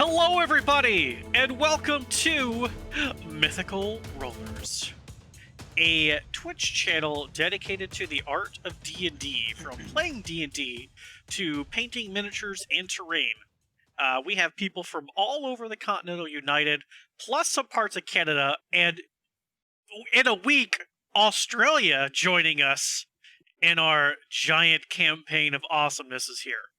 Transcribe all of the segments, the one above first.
Hello, everybody, and welcome to Mythical Rollers, a Twitch channel dedicated to the art of D&D, from playing D&D to painting miniatures and terrain. We have people from all over the Continental United, plus some parts of Canada, and in a week, Australia joining us in our giant campaign of awesomeness is here.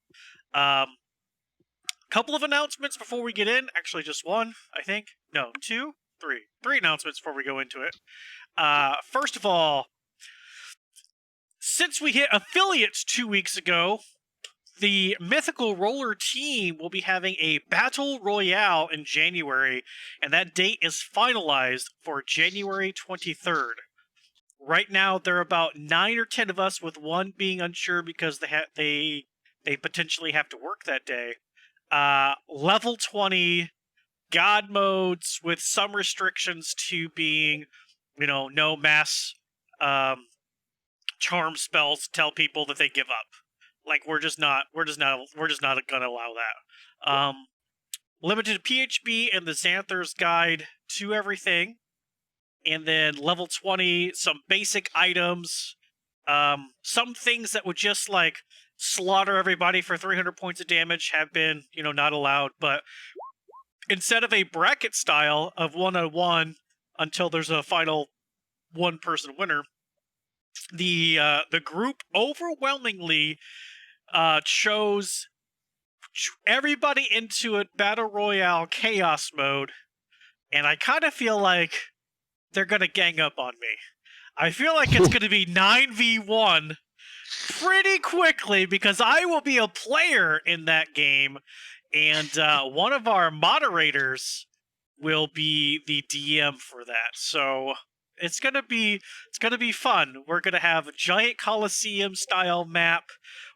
Couple of announcements before we get in. Actually, just one, I think. No, two? Three. Three announcements before we go into it. First of all, since we hit affiliates 2 weeks ago, the Mythical Roller team will be having a Battle Royale in January, and that date is finalized for January 23rd. Right now, there are about 9 or 10 of us, with one being unsure because they potentially have to work that day. Level 20 God modes with some restrictions to being, no mass charm spells to tell people that they give up. Like, we're just not gonna allow that. Limited PHB and the Xanthor's Guide to everything. And then level 20, some basic items. Some things that would just, like, slaughter everybody for 300 points of damage have been, not allowed, but instead of a bracket style of 1-on-1 until there's a final one-person winner, the group overwhelmingly chose everybody into a Battle Royale Chaos mode, and I kind of feel like they're gonna gang up on me. I feel like it's gonna be 9v1 pretty quickly, because I will be a player in that game, and one of our moderators will be the DM for that. So it's gonna be fun. We're gonna have a giant Coliseum style map.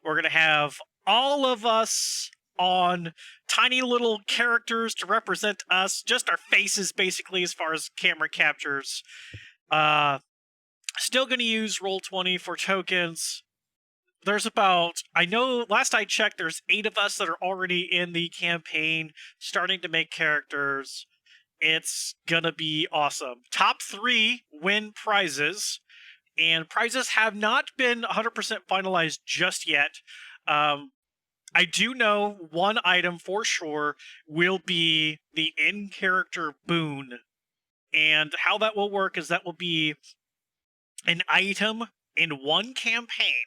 We're gonna have all of us on tiny little characters to represent us, just our faces basically as far as camera captures. Still gonna use Roll20 for tokens. There's I know last I checked, there's 8 of us that are already in the campaign, starting to make characters. It's gonna be awesome. Top 3 win prizes, and prizes have not been 100% finalized just yet. I do know one item for sure will be the in-character boon, and how that will work is that will be an item in one campaign.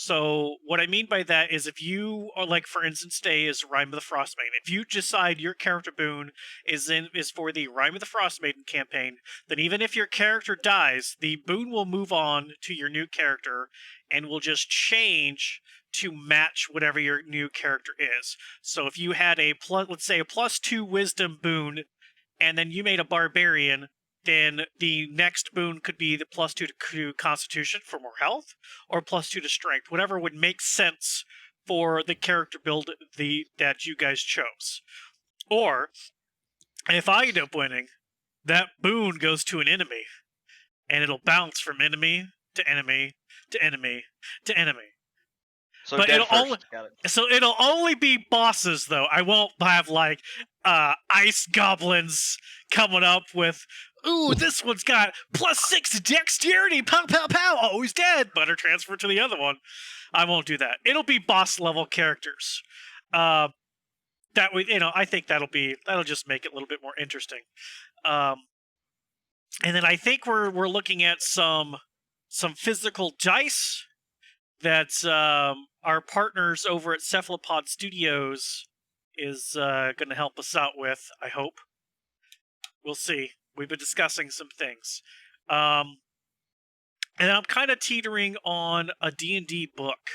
So what I mean by that is, if you are, like, for instance, today is Rime of the Frostmaiden. If you decide your character boon is for the Rime of the Frostmaiden campaign, then even if your character dies, the boon will move on to your new character and will just change to match whatever your new character is. So if you had let's say a +2 wisdom boon, and then you made a barbarian, then the next boon could be the +2 to Constitution for more health, or +2 to Strength, whatever would make sense for the character build that you guys chose. Or, if I end up winning, that boon goes to an enemy, and it'll bounce from enemy to enemy to enemy to enemy. So But it'll it'll only be bosses, though. I won't have, like, ice goblins coming up with, ooh, this one's got +6 dexterity, pow, pow, pow, oh, he's dead, better transfer to the other one. I won't do that. It'll be boss-level characters. That way, I think that'll just make it a little bit more interesting. And then I think we're looking at some physical dice that our partners over at Cephalopod Studios is going to help us out with, I hope. We'll see. We've been discussing some things. And I'm kind of teetering on a D&D book.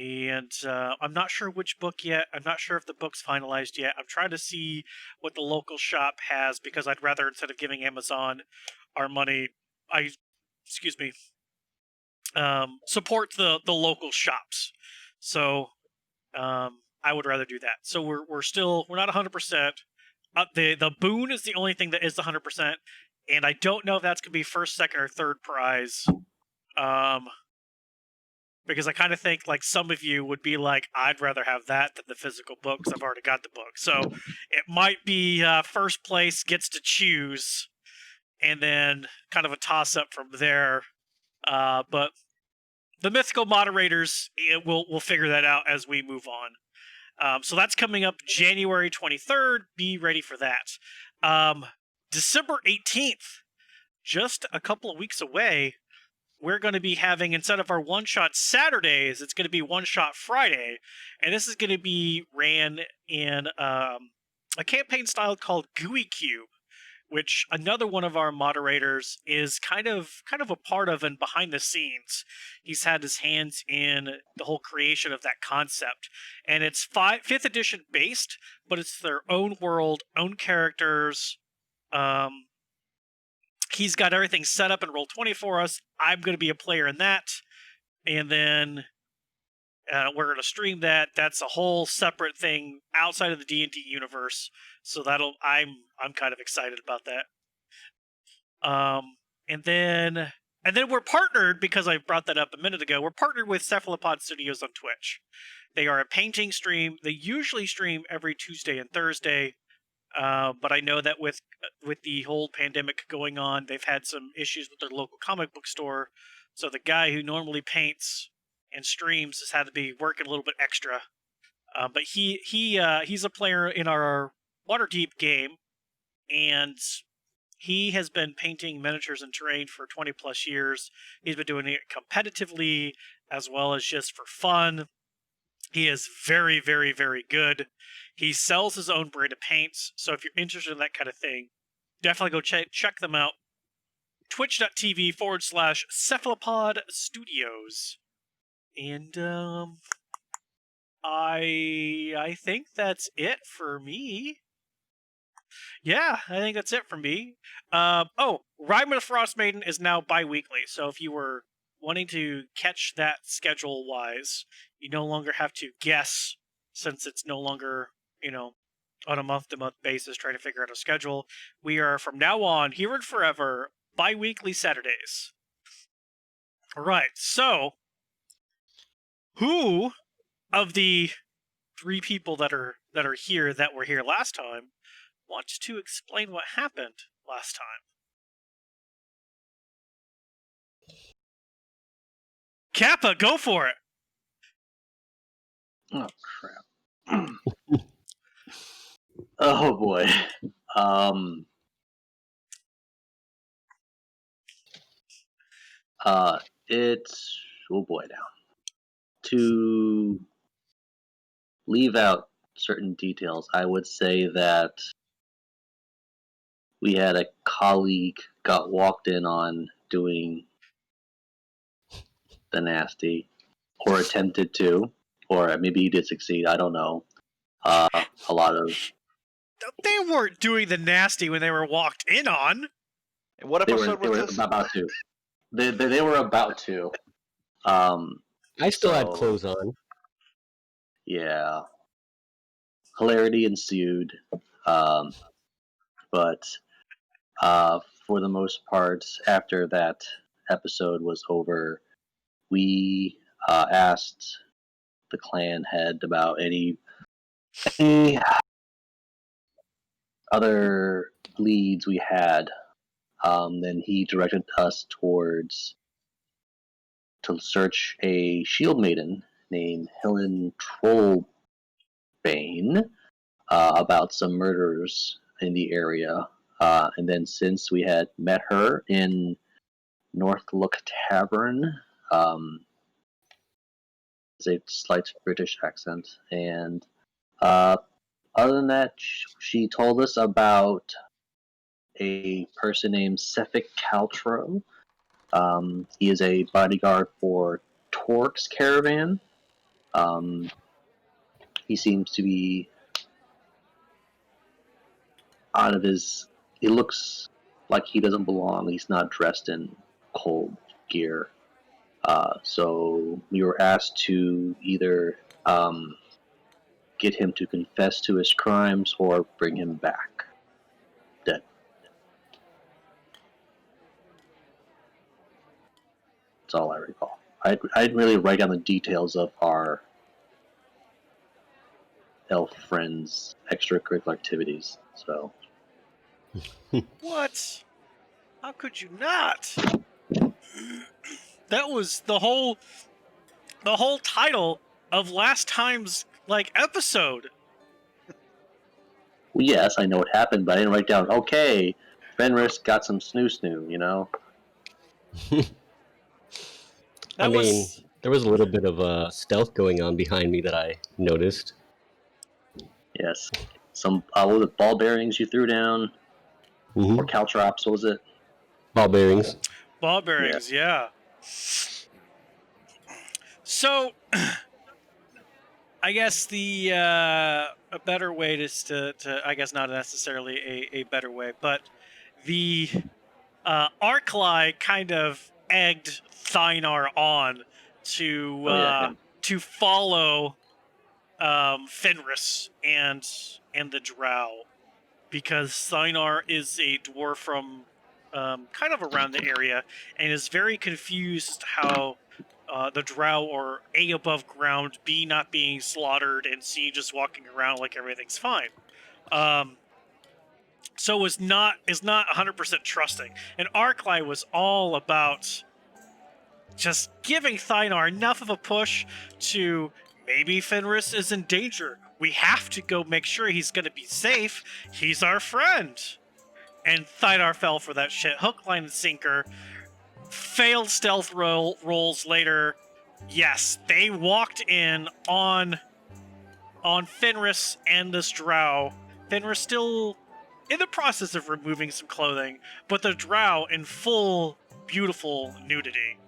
And I'm not sure which book yet. I'm not sure if the book's finalized yet. I'm trying to see what the local shop has, because I'd rather, instead of giving Amazon our money, support the local shops. So I would rather do that. So we're not 100%. The boon is the only thing that is 100%, and I don't know if that's gonna be first, second, or third prize. because I kind of think like some of you would be like, I'd rather have that than the physical book because I've already got the book. So it might be first place gets to choose, and then kind of a toss up from there. But the mythical moderators will figure that out as we move on. So that's coming up January 23rd. Be ready for that. December 18th, just a couple of weeks away, we're going to be having, instead of our one-shot Saturdays, it's going to be one-shot Friday. And this is going to be ran in a campaign style called GUI Cube, which another one of our moderators is kind of a part of and behind the scenes. He's had his hands in the whole creation of that concept. And it's 5th edition based, but it's their own world, own characters. He's got everything set up in Roll20 for us. I'm going to be a player in that. And then we're going to stream that. That's a whole separate thing outside of the D&D universe. So I'm kind of excited about that. And then we're partnered, because I brought that up a minute ago. We're partnered with Cephalopod Studios on Twitch. They are a painting stream. They usually stream every Tuesday and Thursday. But I know that with the whole pandemic going on, they've had some issues with their local comic book store. So the guy who normally paints and streams has had to be working a little bit extra. But he's a player in our Waterdeep game, and he has been painting miniatures and terrain for 20 plus years. He's been doing it competitively as well as just for fun. He is very, very, very good. He sells his own brand of paints, so if you're interested in that kind of thing, definitely go check them out. Twitch.tv/Cephalopod Studios. And I think that's it for me. Yeah, I think that's it for me. Rime with Frostmaiden is now bi-weekly, so if you were wanting to catch that schedule-wise, you no longer have to guess, since it's no longer, on a month-to-month basis trying to figure out a schedule. We are, from now on, here and forever, bi-weekly Saturdays. All right, so who of the 3 people that are here that were here last time wants to explain what happened last time? Kappa, go for it. Oh crap. Oh boy. It's oh boy now. To leave out certain details, I would say that we had a colleague got walked in on doing the nasty, or attempted to, or maybe he did succeed. I don't know. A lot of They weren't doing the nasty when they were walked in on. And what episode they was were this? about to. They were about to. I still had clothes on. Yeah. Hilarity ensued. But for the most part, after that episode was over, we asked the clan head about any other leads we had. Then he directed us towards to search a shield maiden named Helen Trollbane about some murders in the area. And then since we had met her in Northlook Tavern, it's a slight British accent, and other than that, she told us about a person named Cephik Caltro. He is a bodyguard for Torque's caravan. He seems to be out of his. He looks like he doesn't belong. He's not dressed in cold gear. So we were asked to either get him to confess to his crimes or bring him back dead. That's all I recall. I didn't really write down the details of our elf friends' extracurricular activities. So What? How could you not? That was the whole title of last time's episode. well, yes, I know what happened, but I didn't write down. Okay, Fenris got some snoo, you know. I mean, there was a little bit of stealth going on behind me that I noticed. Yes, some what was it, ball bearings you threw down, or caltrops? What was it? Ball bearings. Ball bearings, yeah. So, I guess the a better way to I guess not necessarily a better way, but the Arclai kind of egged Thynar on to follow Fenris and the Drow, because Thynar is a dwarf from kind of around the area and is very confused how the Drow are A, above ground, B, not being slaughtered, and C, just walking around like everything's fine. So is not 100% trusting. And Arclai was all about just giving Thynar enough of a push to maybe Fenris is in danger. We have to go make sure he's going to be safe. He's our friend. And Thynar fell for that shit. Hook, line, and sinker. Failed stealth rolls later. Yes, they walked in on Fenris and this drow. Fenris still in the process of removing some clothing, but the drow in full, beautiful nudity.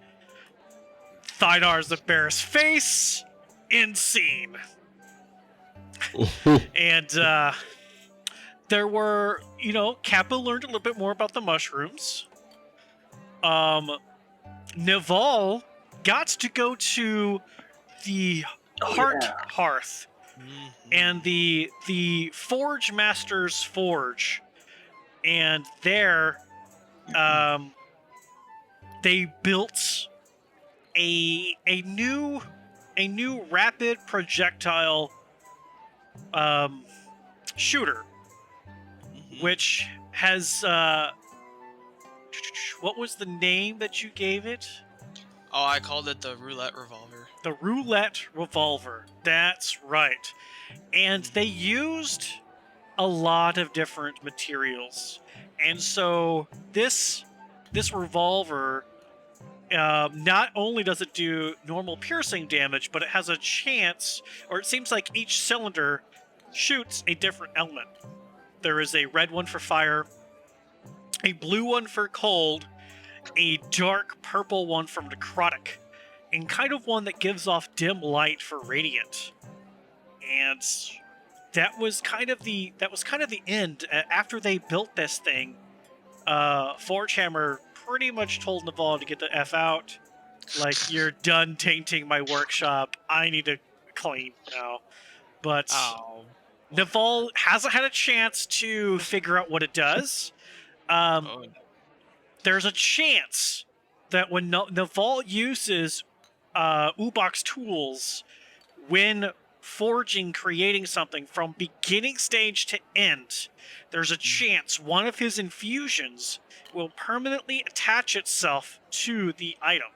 Thynar's the bear's face in scene. And there were, Kappa learned a little bit more about the mushrooms. Naval got to go to the Hearth and the Forge Master's Forge, and there they built a new rapid projectile shooter, which has what was the name that you gave it? Oh, I called it the Roulette Revolver. The Roulette Revolver. That's right. And they used a lot of different materials. And so this revolver, not only does it do normal piercing damage, but it has a chance, or it seems like each cylinder shoots a different element. There is a red one for fire, a blue one for cold, a dark purple one for necrotic, and kind of one that gives off dim light for radiant. And that was kind of the end. After they built this thing, Forgehammer pretty much told Naval to get the F out. Like, you're done tainting my workshop. I need to clean now. But Naval hasn't had a chance to figure out what it does. There's a chance that when Naval uses Ubok's tools, when forging, creating something from beginning stage to end, there's a chance one of his infusions will permanently attach itself to the item.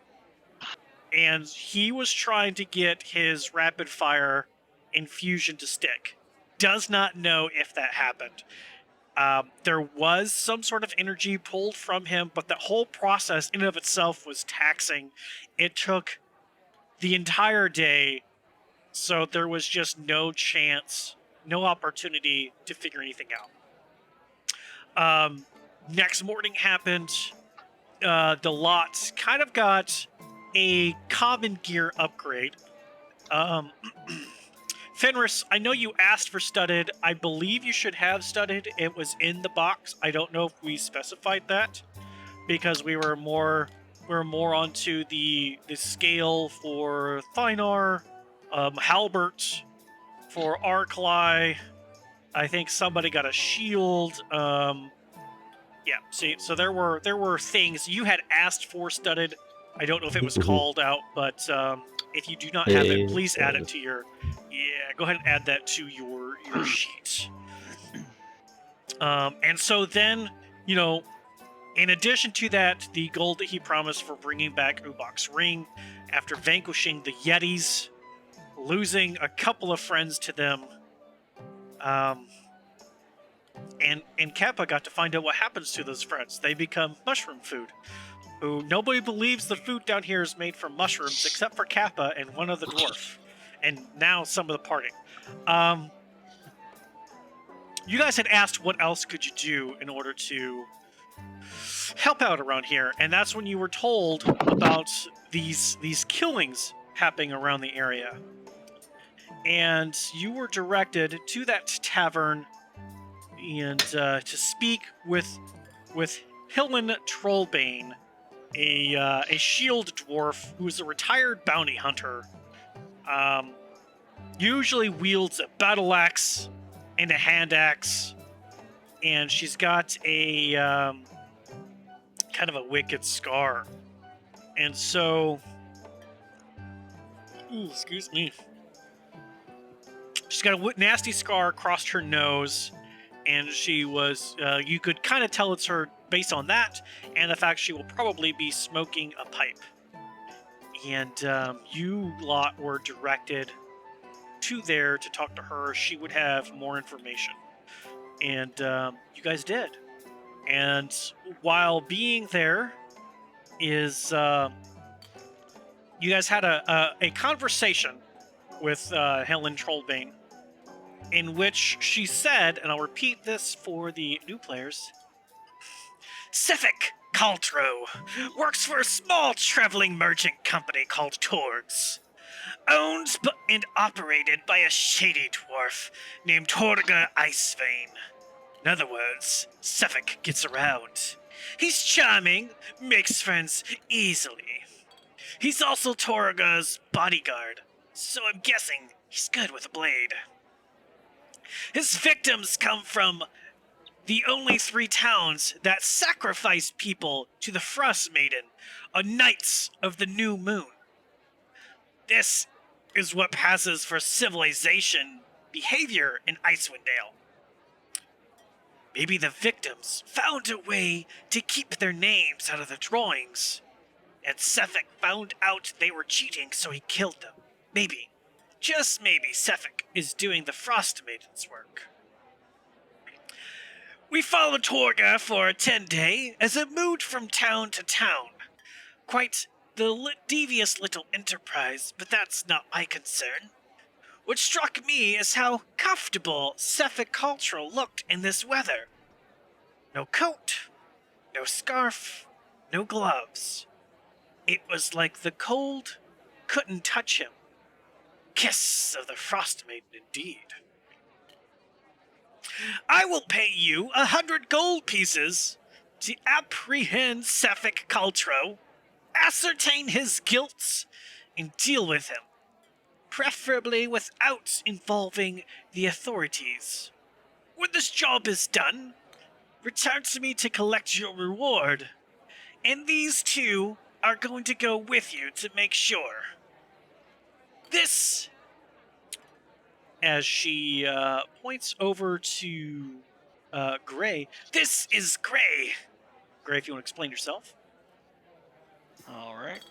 And he was trying to get his rapid fire infusion to stick. Does not know if that happened. There was some sort of energy pulled from him, but the whole process in and of itself was taxing. It took the entire day, so there was just no chance, no opportunity to figure anything out. Next morning happened. The lot kind of got a common gear upgrade. Fenris, I know you asked for studded. I believe you should have studded. It was in the box. I don't know if we specified that because we were more onto the scale for Thynar, Halbert for Arclai. I think somebody got a shield. Yeah. See, so there were things you had asked for studded. I don't know if it was Mhm. called out, but if you do not have it, please add it was. to your. Yeah, go ahead and add that to your sheet. And so then, you know, in addition to that, the gold that he promised for bringing back Ubok's ring after vanquishing the Yetis, losing a couple of friends to them, and Kappa got to find out what happens to those friends. They become mushroom food. Who nobody believes the food down here is made from mushrooms except for Kappa and one other dwarf, and now some of the party. You guys had asked what else could you do in order to help out around here, and that's when you were told about these killings happening around the area, and you were directed to that tavern and to speak with Hillen Trollbane, a shield dwarf who is a retired bounty hunter. Usually wields a battle axe and a hand axe, and she's got a kind of a wicked scar. And so, excuse me, she's got a nasty scar across her nose, and she was, you could kind of tell it's her based on that, and the fact she will probably be smoking a pipe. And you lot were directed to there to talk to her. She would have more information. And you guys did. And while being there is, you guys had a conversation with Helen Trollbane, in which she said, and I'll repeat this for the new players, Sifik Caltro works for a small traveling merchant company called Torgs, owned and operated by a shady dwarf named Torrga Icevein. In other words, Suffolk gets around. He's charming, makes friends easily. He's also Torrga's bodyguard, so I'm guessing he's good with a blade. His victims come from the only 3 towns that sacrifice people to the Frostmaiden on nights of the new moon. This is what passes for civilization behavior in Icewind Dale. Maybe the victims found a way to keep their names out of the drawings, and Sefik found out they were cheating, so he killed them. Maybe, just maybe, Sefik is doing the Frostmaiden's work. We followed Torrga for a 10-day as it moved from town to town. Quite the devious little enterprise, but that's not my concern. What struck me is how comfortable Sefik Cultural looked in this weather. No coat, no scarf, no gloves. It was like the cold couldn't touch him. Kiss of the Frostmaiden indeed. I will pay you 100 gold pieces to apprehend Sefik Cultro, ascertain his guilt, and deal with him, preferably without involving the authorities. When this job is done, return to me to collect your reward, and these 2 are going to go with you to make sure. This, as she points over to Gray, this is Gray. Gray, if you want to explain yourself. Alright.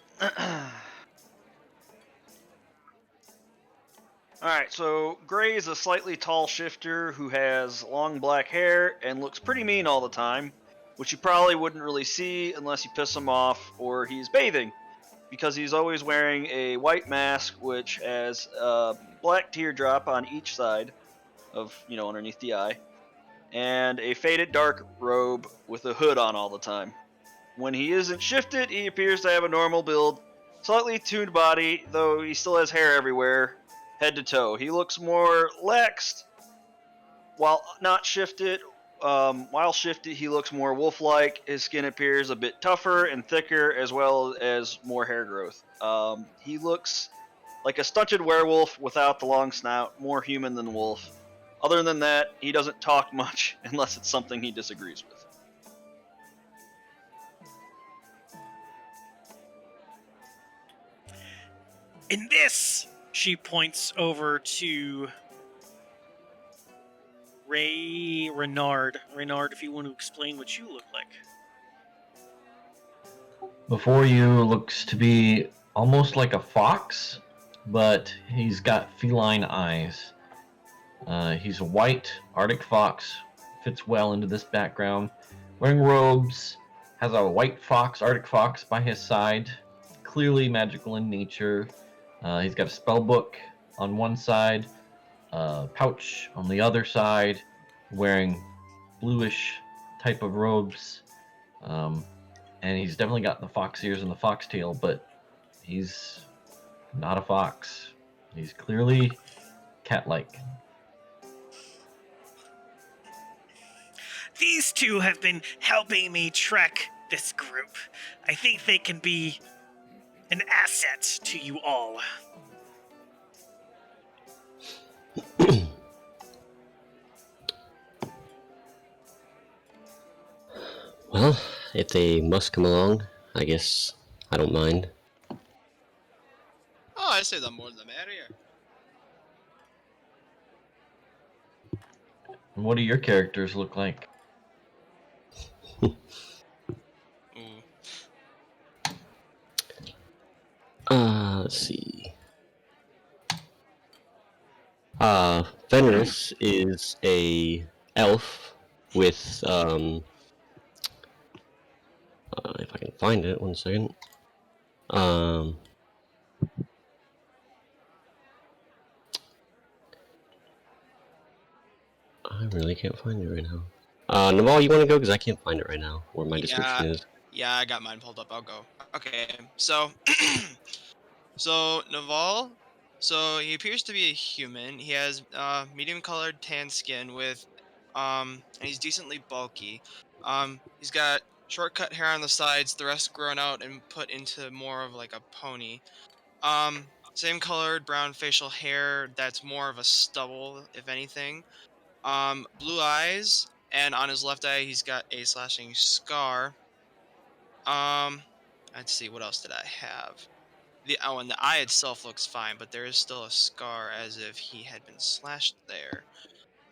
Alright, so Gray is a slightly tall shifter who has long black hair and looks pretty mean all the time, which you probably wouldn't really see unless you piss him off or he's bathing, because he's always wearing a white mask which has a black teardrop on each side of, underneath the eye, and a faded dark robe with a hood on all the time. When he isn't shifted, he appears to have a normal build, slightly tuned body, though he still has hair everywhere, head to toe. He looks more laxed while not shifted. While shifted, he looks more wolf-like. His skin appears a bit tougher and thicker, as well as more hair growth. He looks like a stunted werewolf without the long snout, more human than wolf. Other than that, he doesn't talk much unless it's something he disagrees with. And this, she points over to Renard. Renard, if you want to explain what you look like. Before you looks to be almost like a fox, but he's got feline eyes. He's a white Arctic fox, fits well into this background. Wearing robes, has a white fox, Arctic fox by his side, clearly magical in nature. He's got a spell book on one side, a pouch on the other side, wearing bluish type of robes. And he's definitely got the fox ears and the fox tail, but he's not a fox. He's clearly cat-like. These two have been helping me trek this group. I think they can be an asset to you all. Well, if they must come along, I guess I don't mind. Oh, I say the more the merrier. And what do your characters look like? Ooh. Let's see. Fenris is a elf with, if I can find it, one second. I really can't find it right now. Naval, you want to go? Because I can't find it right now, where my description is. Yeah, I got mine pulled up. I'll go. Okay, so so Naval, so he appears to be a human. He has medium-colored tan skin with and he's decently bulky. He's got short cut hair on the sides, the rest grown out and put into more of like a pony. Same colored brown facial hair that's more of a stubble, if anything. Blue eyes, and on his left eye he's got a slashing scar. Let's see, what else did I have? And the eye itself looks fine, but there is still a scar as if he had been slashed there.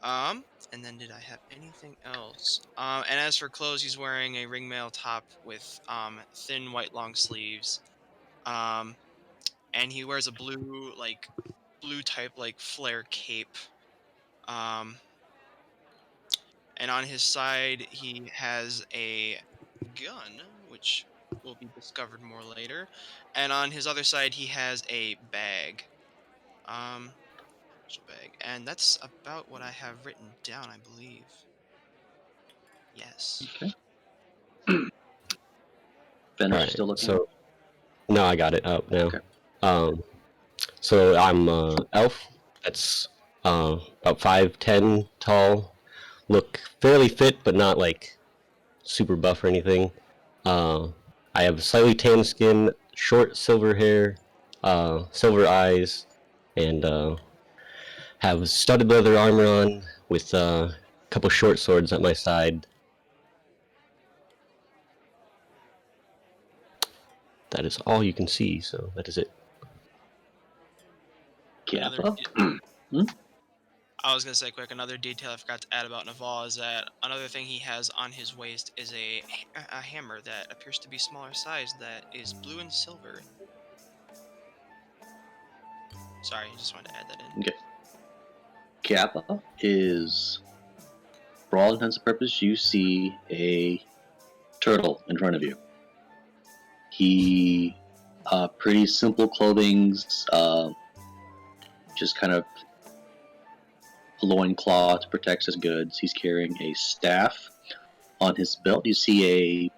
And then did I have anything else? And as for clothes, he's wearing a ringmail top with thin white long sleeves. And he wears a blue type like flare cape. And on his side he has a gun, which will be discovered more later. And on his other side he has a bag. Bag. And that's about what I have written down, I believe. Yes. Okay. Ben, Alright, still looking? so no, I got it up now. Okay. So I'm elf. That's about 5'10" tall. Look fairly fit, but not like super buff or anything. I have slightly tan skin, short silver hair, silver eyes, and have studded leather armor on with a couple short swords at my side. That is all you can see, so that is it. Kappa? I was gonna say quick, another detail I forgot to add about Naval is that another thing he has on his waist is a hammer that appears to be smaller size that is blue and silver. Sorry, I just wanted to add that in. Okay. Kappa is, for all intents and purposes, you see a turtle in front of you. He, pretty simple clothing's, just kind of loincloth protects his goods. He's carrying a staff on his belt. You see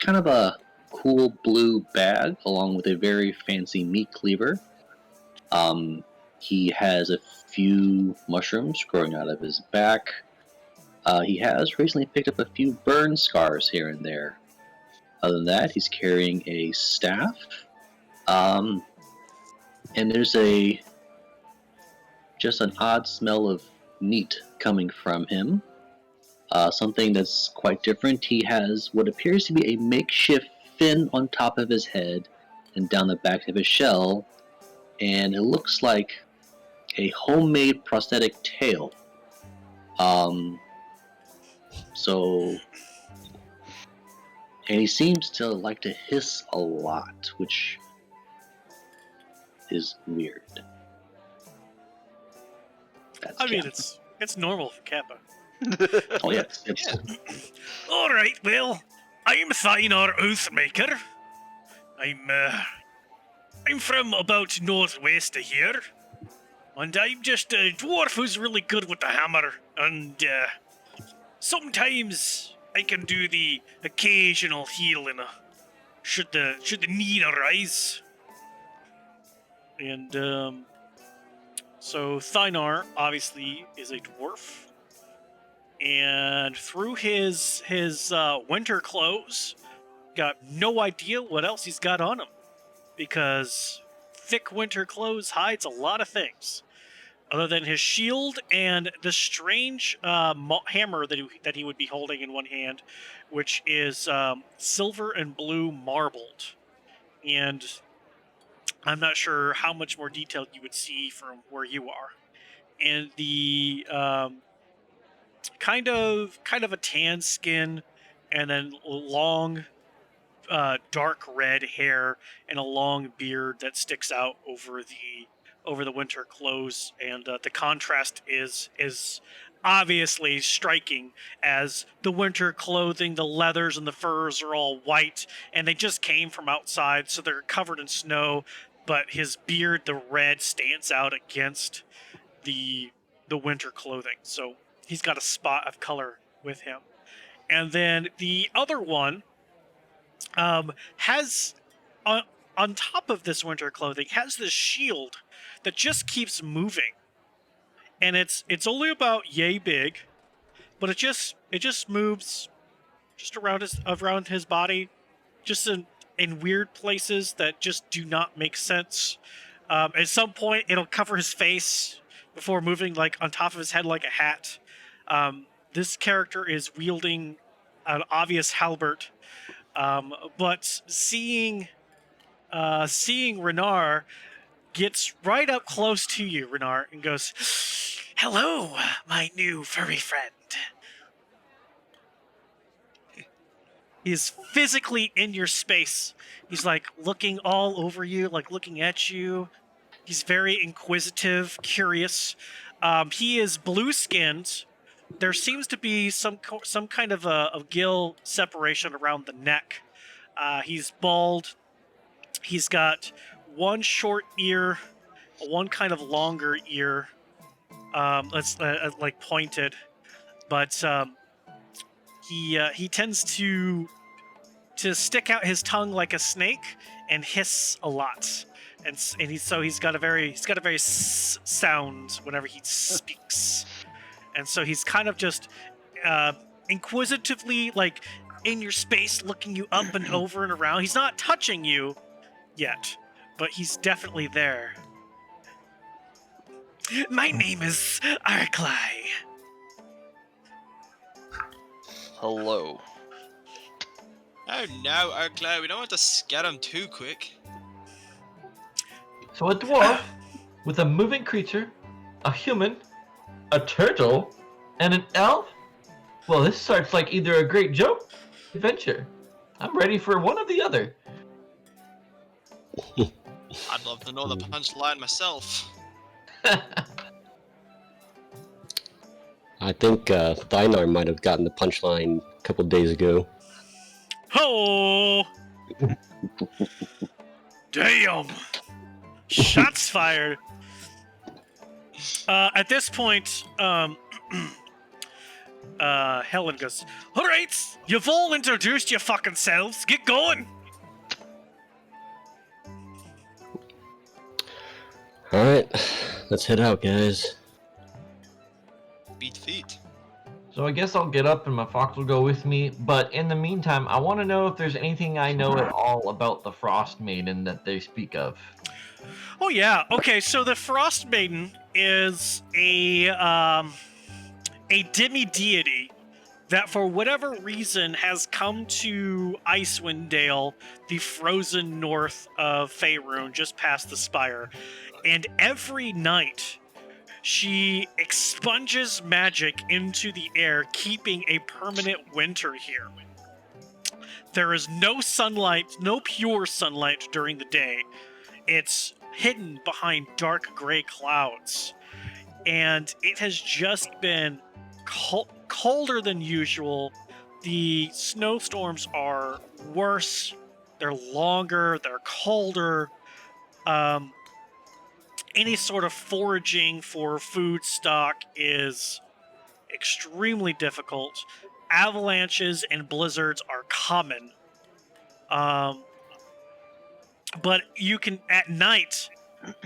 a kind of a cool blue bag along with a very fancy meat cleaver. He has a few mushrooms growing out of his back. He has recently picked up a few burn scars here and there. Other than that, he's carrying a staff. And there's just an odd smell of meat coming from him. Something that's quite different. He has what appears to be a makeshift fin on top of his head and down the back of his shell, and it looks like a homemade prosthetic tail. So, and he seems to like to hiss a lot, which is weird. That's I mean, Kappa. it's normal for Kappa. Oh yeah, it's All right, well, I'm Thynar Oathmaker. I'm from about northwest of here, and I'm just a dwarf who's really good with the hammer, and sometimes I can do the occasional healing should the need arise. And so Thynar obviously is a dwarf, and through his winter clothes, got no idea what else he's got on him, because thick winter clothes hides a lot of things, other than his shield and the strange hammer that he would be holding in one hand, which is silver and blue marbled. And I'm not sure how much more detail you would see from where you are. And the kind of a tan skin, and then long dark red hair and a long beard that sticks out over the winter clothes, and the contrast is obviously striking, as the winter clothing, the leathers and the furs are all white, and they just came from outside, so they're covered in snow, but his beard, the red, stands out against the winter clothing, so he's got a spot of color with him. And then the other one has on top of this winter clothing has this shield that just keeps moving, and it's only about yay big, but it just moves just around his body, just in weird places that just do not make sense. At some point, it'll cover his face before moving like on top of his head like a hat. This character is wielding an obvious halberd. But seeing Renar gets right up close to you, Renar, and goes, "Hello, my new furry friend." He's physically in your space. He's like looking all over you, like looking at you. He's very inquisitive, curious. He is blue-skinned. There seems to be some kind of a gill separation around the neck. He's bald. He's got one short ear, one kind of longer ear. That's like pointed, but he tends to stick out his tongue like a snake and hiss a lot, and he's got a very sound whenever he speaks, and so he's kind of just inquisitively like in your space, looking you up and over and around. He's not touching you yet, but he's definitely there. My name is Arklai. Hello. Oh no, Arklai, we don't want to scare him too quick. So a dwarf with a moving creature, a human, a turtle, and an elf? Well, this starts like either a great joke or adventure. I'm ready for one or the other. I'd love to know the punchline myself. I think Thynar might have gotten the punchline a couple days ago. Oh! Damn! Shots fired. At this point, Helen goes, "All right, you've all introduced your fucking selves. Get going." All right, let's head out, guys. Beat feet. So I guess I'll get up and my fox will go with me, but in the meantime, I want to know if there's anything I know at all about the Frostmaiden that they speak of. Oh yeah. Okay, so the Frostmaiden is a demi-deity that for whatever reason has come to Icewind Dale, the frozen north of Faerun, just past the Spire. And every night, she expunges magic into the air, keeping a permanent winter here. There is no sunlight, no pure sunlight during the day. It's hidden behind dark gray clouds. And it has just been colder than usual. The snowstorms are worse. They're longer. They're colder. Any sort of foraging for food stock is extremely difficult. Avalanches and blizzards are common. But you can, at night,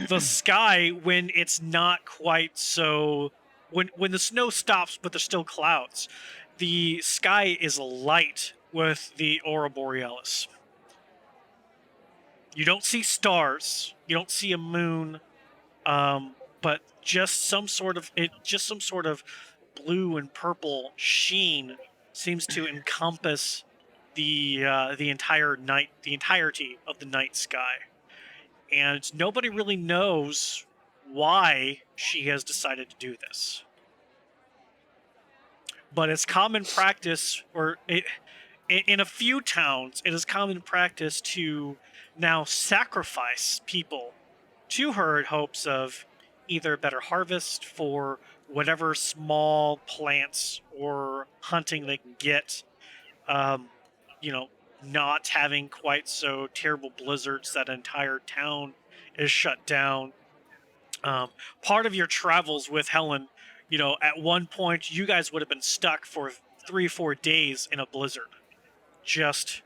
the sky, when it's not quite so, when the snow stops but there's still clouds, the sky is light with the aurora borealis. You don't see stars, you don't see a moon, but just some sort of blue and purple sheen seems to encompass the entire night, the entirety of the night sky. And nobody really knows why she has decided to do this. But it's common practice, in a few towns, it is common practice to now sacrifice people to her in hopes of either a better harvest for whatever small plants or hunting they can get. Not having quite so terrible blizzards that an entire town is shut down. Part of your travels with Helen, at one point you guys would have been stuck for 3-4 days in a blizzard, just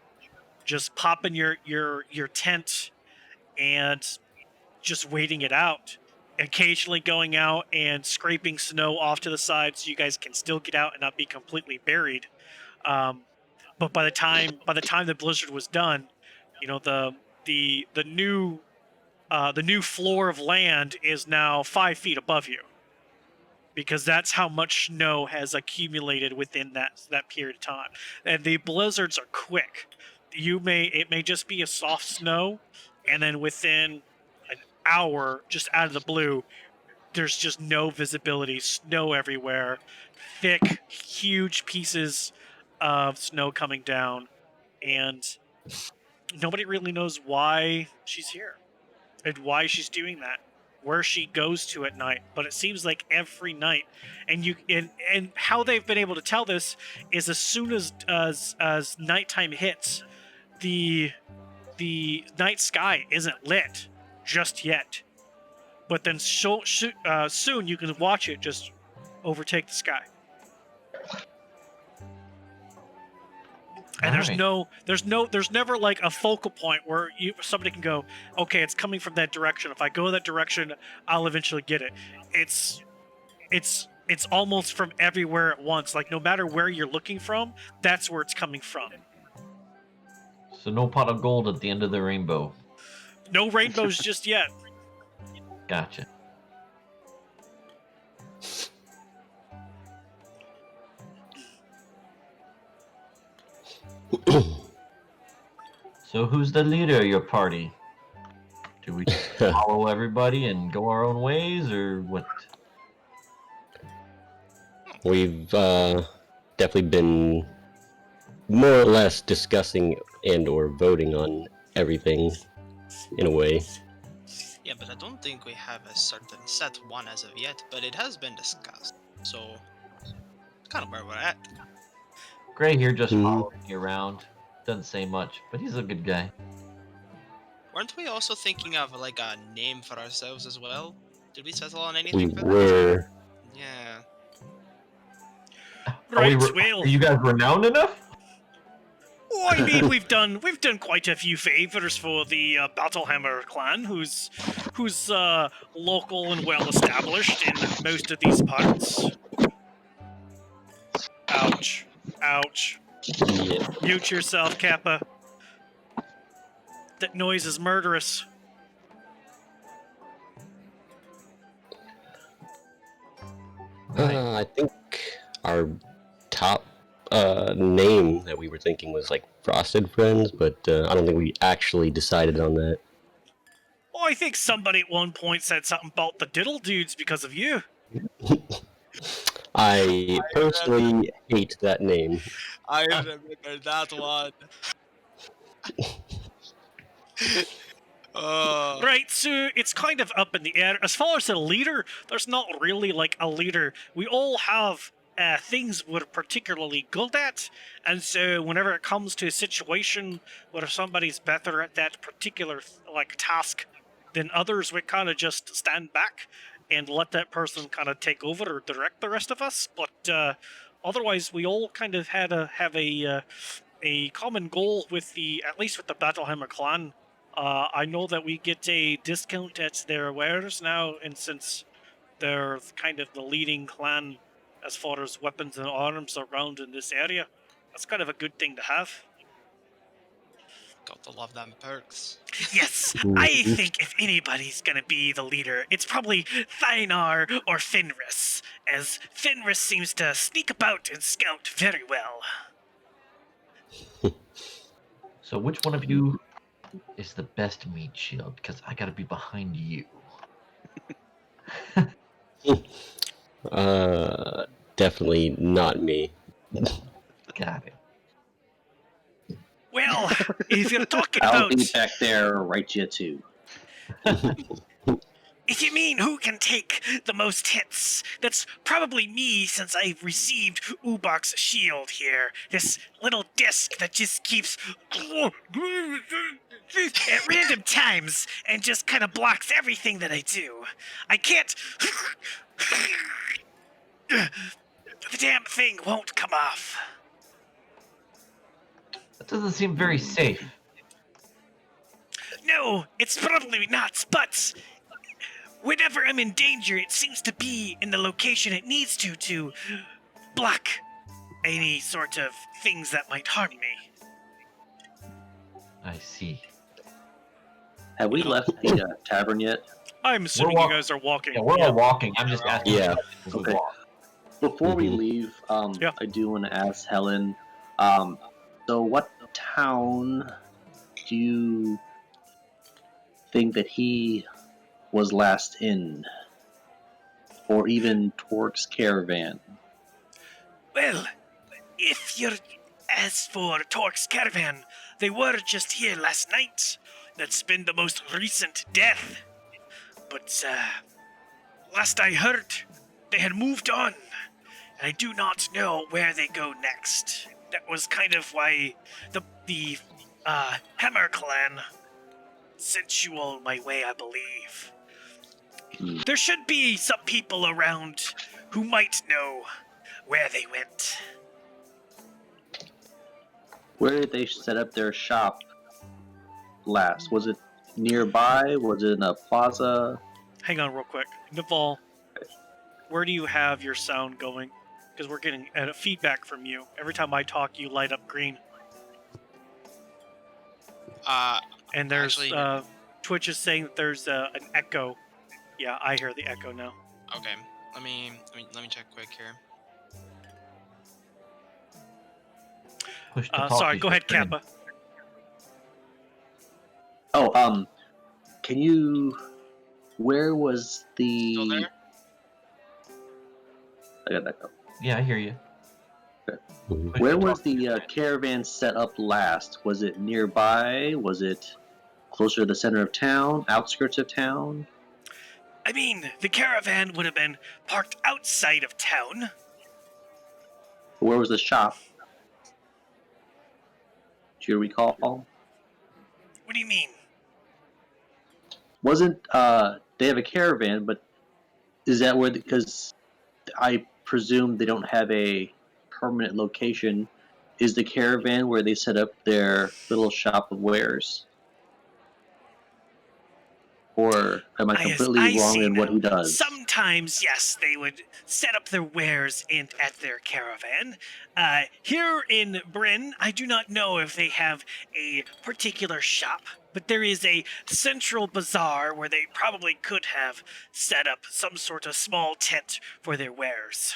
popping your tent and just waiting it out, occasionally going out and scraping snow off to the side so you guys can still get out and not be completely buried. But by the time the blizzard was done, the new floor of land is now 5 feet above you, because that's how much snow has accumulated within that period of time. And the blizzards are quick. It may just be a soft snow, and then within an hour, just out of the blue, there's just no visibility, snow everywhere, thick, huge pieces of snow coming down, and nobody really knows why she's here and why she's doing that, where she goes to at night. But it seems like every night, and how they've been able to tell this is as soon as nighttime hits, the night sky isn't lit just yet, but then soon you can watch it just overtake the sky. And there's never like a focal point where somebody can go, okay, it's coming from that direction. If I go that direction, I'll eventually get it. It's almost from everywhere at once. Like, no matter where you're looking from, that's where it's coming from. So no pot of gold at the end of the rainbow. No rainbows just yet. Gotcha. So who's the leader of your party? Do we follow everybody and go our own ways, or what? We've definitely been more or less discussing and or voting on everything in a way. Yeah, but I don't think we have a certain set one as of yet, but it has been discussed. So, kind of where we're at. Gray here just following me around. Doesn't say much, but he's a good guy. Weren't we also thinking of like a name for ourselves as well? Did we settle on anything We for that? were. Yeah. Right, Are you guys renowned enough? Well, I mean, we've done quite a few favors for the Battlehammer clan, who's local and well established in most of these parts. Ouch! Ouch! Yeah. Mute yourself, Kappa. That noise is murderous. I think our top name that we were thinking was like Frosted Friends, but I don't think we actually decided on that. Well, I think somebody at one point said something about the Diddle Dudes because of you. I personally hate that name. I remember that one. Right, so it's kind of up in the air. As far as a leader, there's not really like a leader. We all have things we're particularly good at, and so whenever it comes to a situation where somebody's better at that particular like task than others, we kind of just stand back and let that person kind of take over or direct the rest of us. But otherwise, we all kind of have a common goal with at least with the Battlehammer clan. I know that we get a discount at their wares now, and since they're kind of the leading clan as far as weapons and arms around in this area, that's kind of a good thing to have. Got to love them perks. Yes, I think if anybody's gonna be the leader, it's probably Thynar or Fenris, as Fenris seems to sneak about and scout very well. So which one of you is the best meat shield? Because I gotta be behind you. Definitely not me. Got it. Well, if you're talking I'll about... be back there right you too. If you mean who can take the most hits, that's probably me, since I've received Ubok's shield here. This little disc that just keeps at random times and just kind of blocks everything that I do. I can't... The damn thing won't come off. That doesn't seem very safe. No, it's probably not, but... Whenever I'm in danger, it seems to be in the location it needs to block any sort of things that might harm me. I see. Have we left the tavern yet? I'm assuming you guys are walking. Yeah, we're all walking. I'm just asking. Yeah. As we Okay. walk. Before we Mhm. leave, Yeah. I do want to ask Helen, so what town do you think that he was last in? Or even Torque's caravan? Well, if you're... As for Torque's caravan, they were just here last night. That's been the most recent death. But, last I heard, they had moved on. And I do not know where they go next. That was kind of why the Hammer clan sent you all my way, I believe. There should be some people around who might know where they went. Where did they set up their shop last? Was it nearby? Was it in a plaza? Hang on real quick. Naval, where do you have your sound going? Because we're getting feedback from you. Every time I talk, you light up green. And there's Actually- Twitch is saying that there's an echo. Yeah, I hear the echo now. Okay, let me check quick here. Push to talk Sorry, is go your ahead, friend. Kappa. Oh, can you... Where was the... Still there? I got that go. Yeah, I hear you. Mhm. Push Where to was talk is your the friend. caravan set up last? Was it nearby? Was it closer to the center of town? Outskirts of town? I mean, the caravan would have been parked outside of town. Where was the shop? Do you recall? What do you mean? Wasn't they have a caravan, but is that where? Because I presume they don't have a permanent location. Is the caravan where they set up their little shop of wares? Or am I completely I wrong see in what now. he does? Sometimes, yes, they would set up their wares at their caravan. Here in Bryn, I do not know if they have a particular shop, but there is a central bazaar where they probably could have set up some sort of small tent for their wares.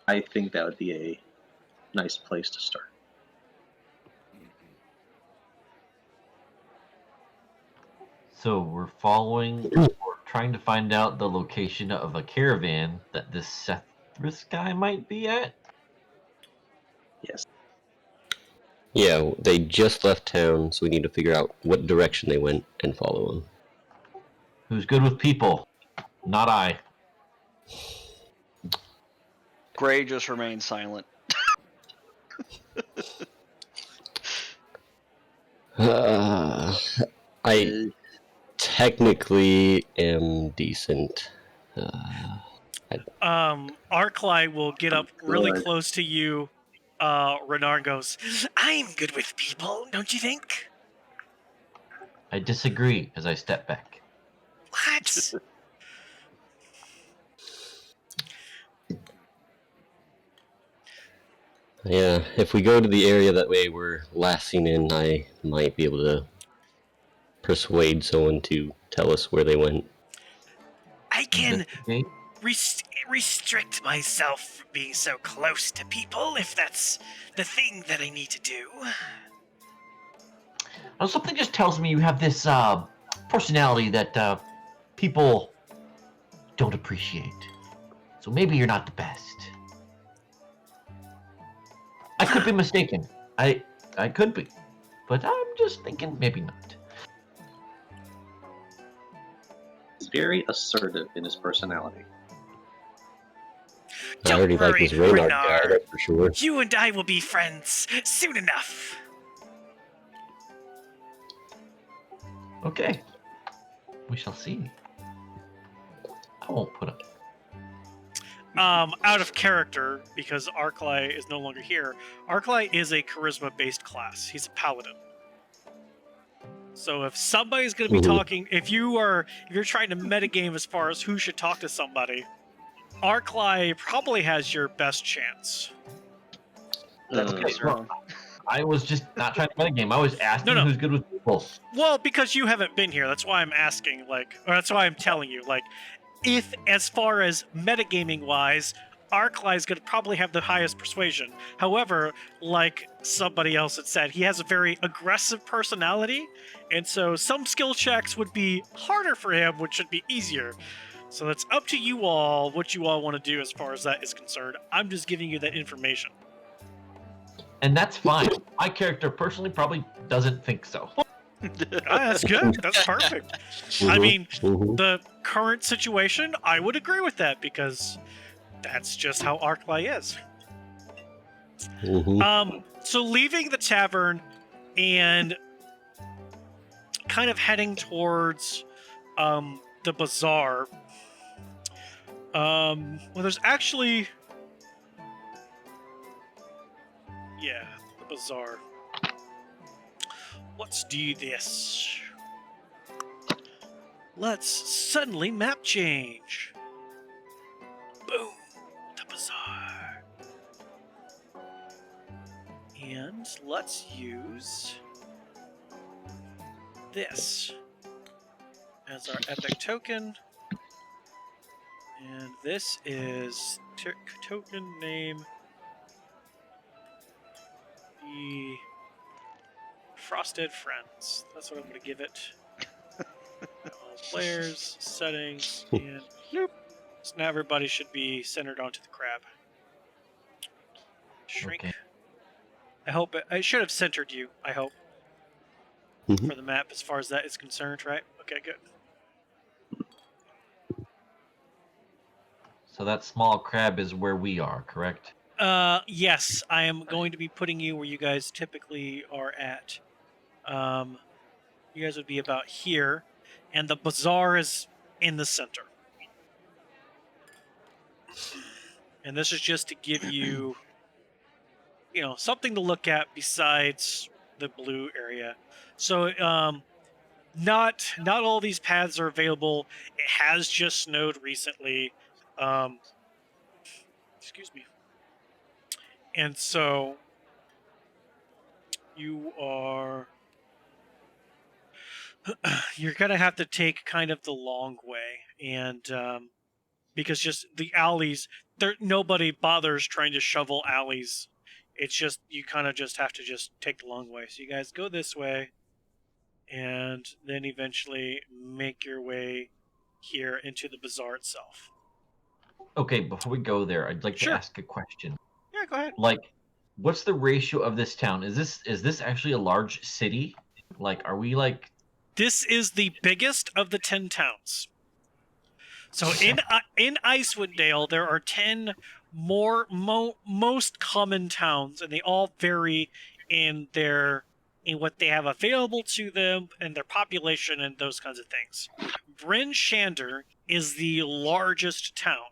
I think that would be a nice place to start. So we're we're trying to find out the location of a caravan that this Sethris guy might be at. Yes. Yeah, they just left town, so we need to figure out what direction they went and follow them. Who's good with people? Not I. Gray just remains silent. I technically am decent. Arclight will get up really Good. close to you. Renard goes, I'm good with people, don't you think? I disagree as I step back. What? Yeah, if we go to the area that way we're last seen in, I might be able to persuade someone to tell us where they went. I can Investigate? restrict myself from being so close to people if that's the thing that I need to do. Oh, something just tells me you have this personality that people don't appreciate. So maybe you're not the best. I could be mistaken. I could be. But I'm just thinking maybe not. He's very assertive in his personality. I Don't already like worry, this Reynard guy, Renard. that's for sure. You and I will be friends soon enough. Okay. We shall see. I won't put up. Out of character, because Arclight is no longer here, Arclight is a charisma-based class. He's a paladin. So if somebody's going to be talking, if you're trying to metagame as far as who should talk to somebody, Arclight probably has your best chance. That's Mm. concerning. I was just not trying to metagame. I was asking No. who's good with people. Well, because you haven't been here, that's why I'm asking, or that's why I'm telling you, if, as far as metagaming wise, Arclight's going to probably have the highest persuasion. However, like somebody else had said, he has a very aggressive personality, and so some skill checks would be harder for him, which should be easier. So it's up to you all what you all want to do as far as that is concerned. I'm just giving you that information. And that's fine. My character personally probably doesn't think so. That's good. That's perfect. I mean, the current situation, I would agree with that because that's just how Arclight is. So leaving the tavern and kind of heading towards the bazaar. Well, there's actually, yeah, the bazaar. Let's do this. Let's suddenly map change. Boom, the bazaar. And let's use this as our epic token. And this is token name the Frosted Friends. That's what I'm going to give it. All players, settings, and bloop. So now everybody should be centered onto the crab. Shrink. Okay. I hope I should have centered you, I hope, for the map as far as that is concerned, right? Okay, good. So that small crab is where we are, correct? Yes, I am going to be putting you where you guys typically are at. You guys would be about here, and the bazaar is in the center. And this is just to give you, something to look at besides the blue area. So, not all these paths are available. It has just snowed recently. Excuse me. And so you're going to have to take kind of the long way. And because just the alleys, nobody bothers trying to shovel alleys. It's just you kind of just have to just take the long way. So you guys go this way, and then eventually make your way here into the bazaar itself. Okay, before we go there, I'd like Sure. to ask a question. Yeah, go ahead. Like, what's the ratio of this town? Is this actually a large city? Like, are we like? This is the biggest of the 10 towns. So in Icewind Dale, there are 10 most common towns, and they all vary in what they have available to them and their population and those kinds of things. Bryn Shander is the largest town.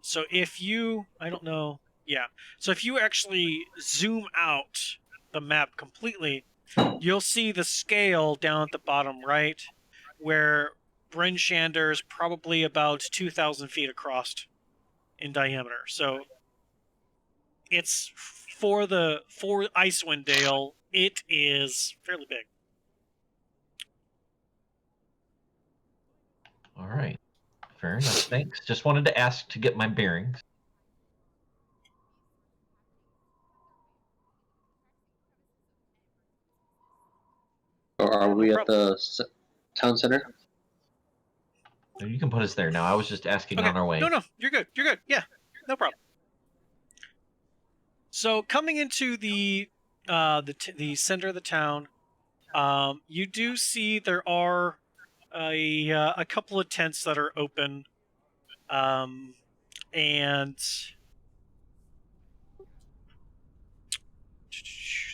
So if you, I don't know, yeah. So if you actually zoom out the map completely, you'll see the scale down at the bottom right, where Bryn Shander is probably about 2,000 feet across in diameter. So it's for Icewind Dale, it is fairly big. All right, fair enough. Thanks. Just wanted to ask to get my bearings. Or are we at the town center? You can put us there now. I was just asking on our way. No, you're good. You're good. Yeah, no problem. So coming into the center of the town, you do see there are a couple of tents that are open, and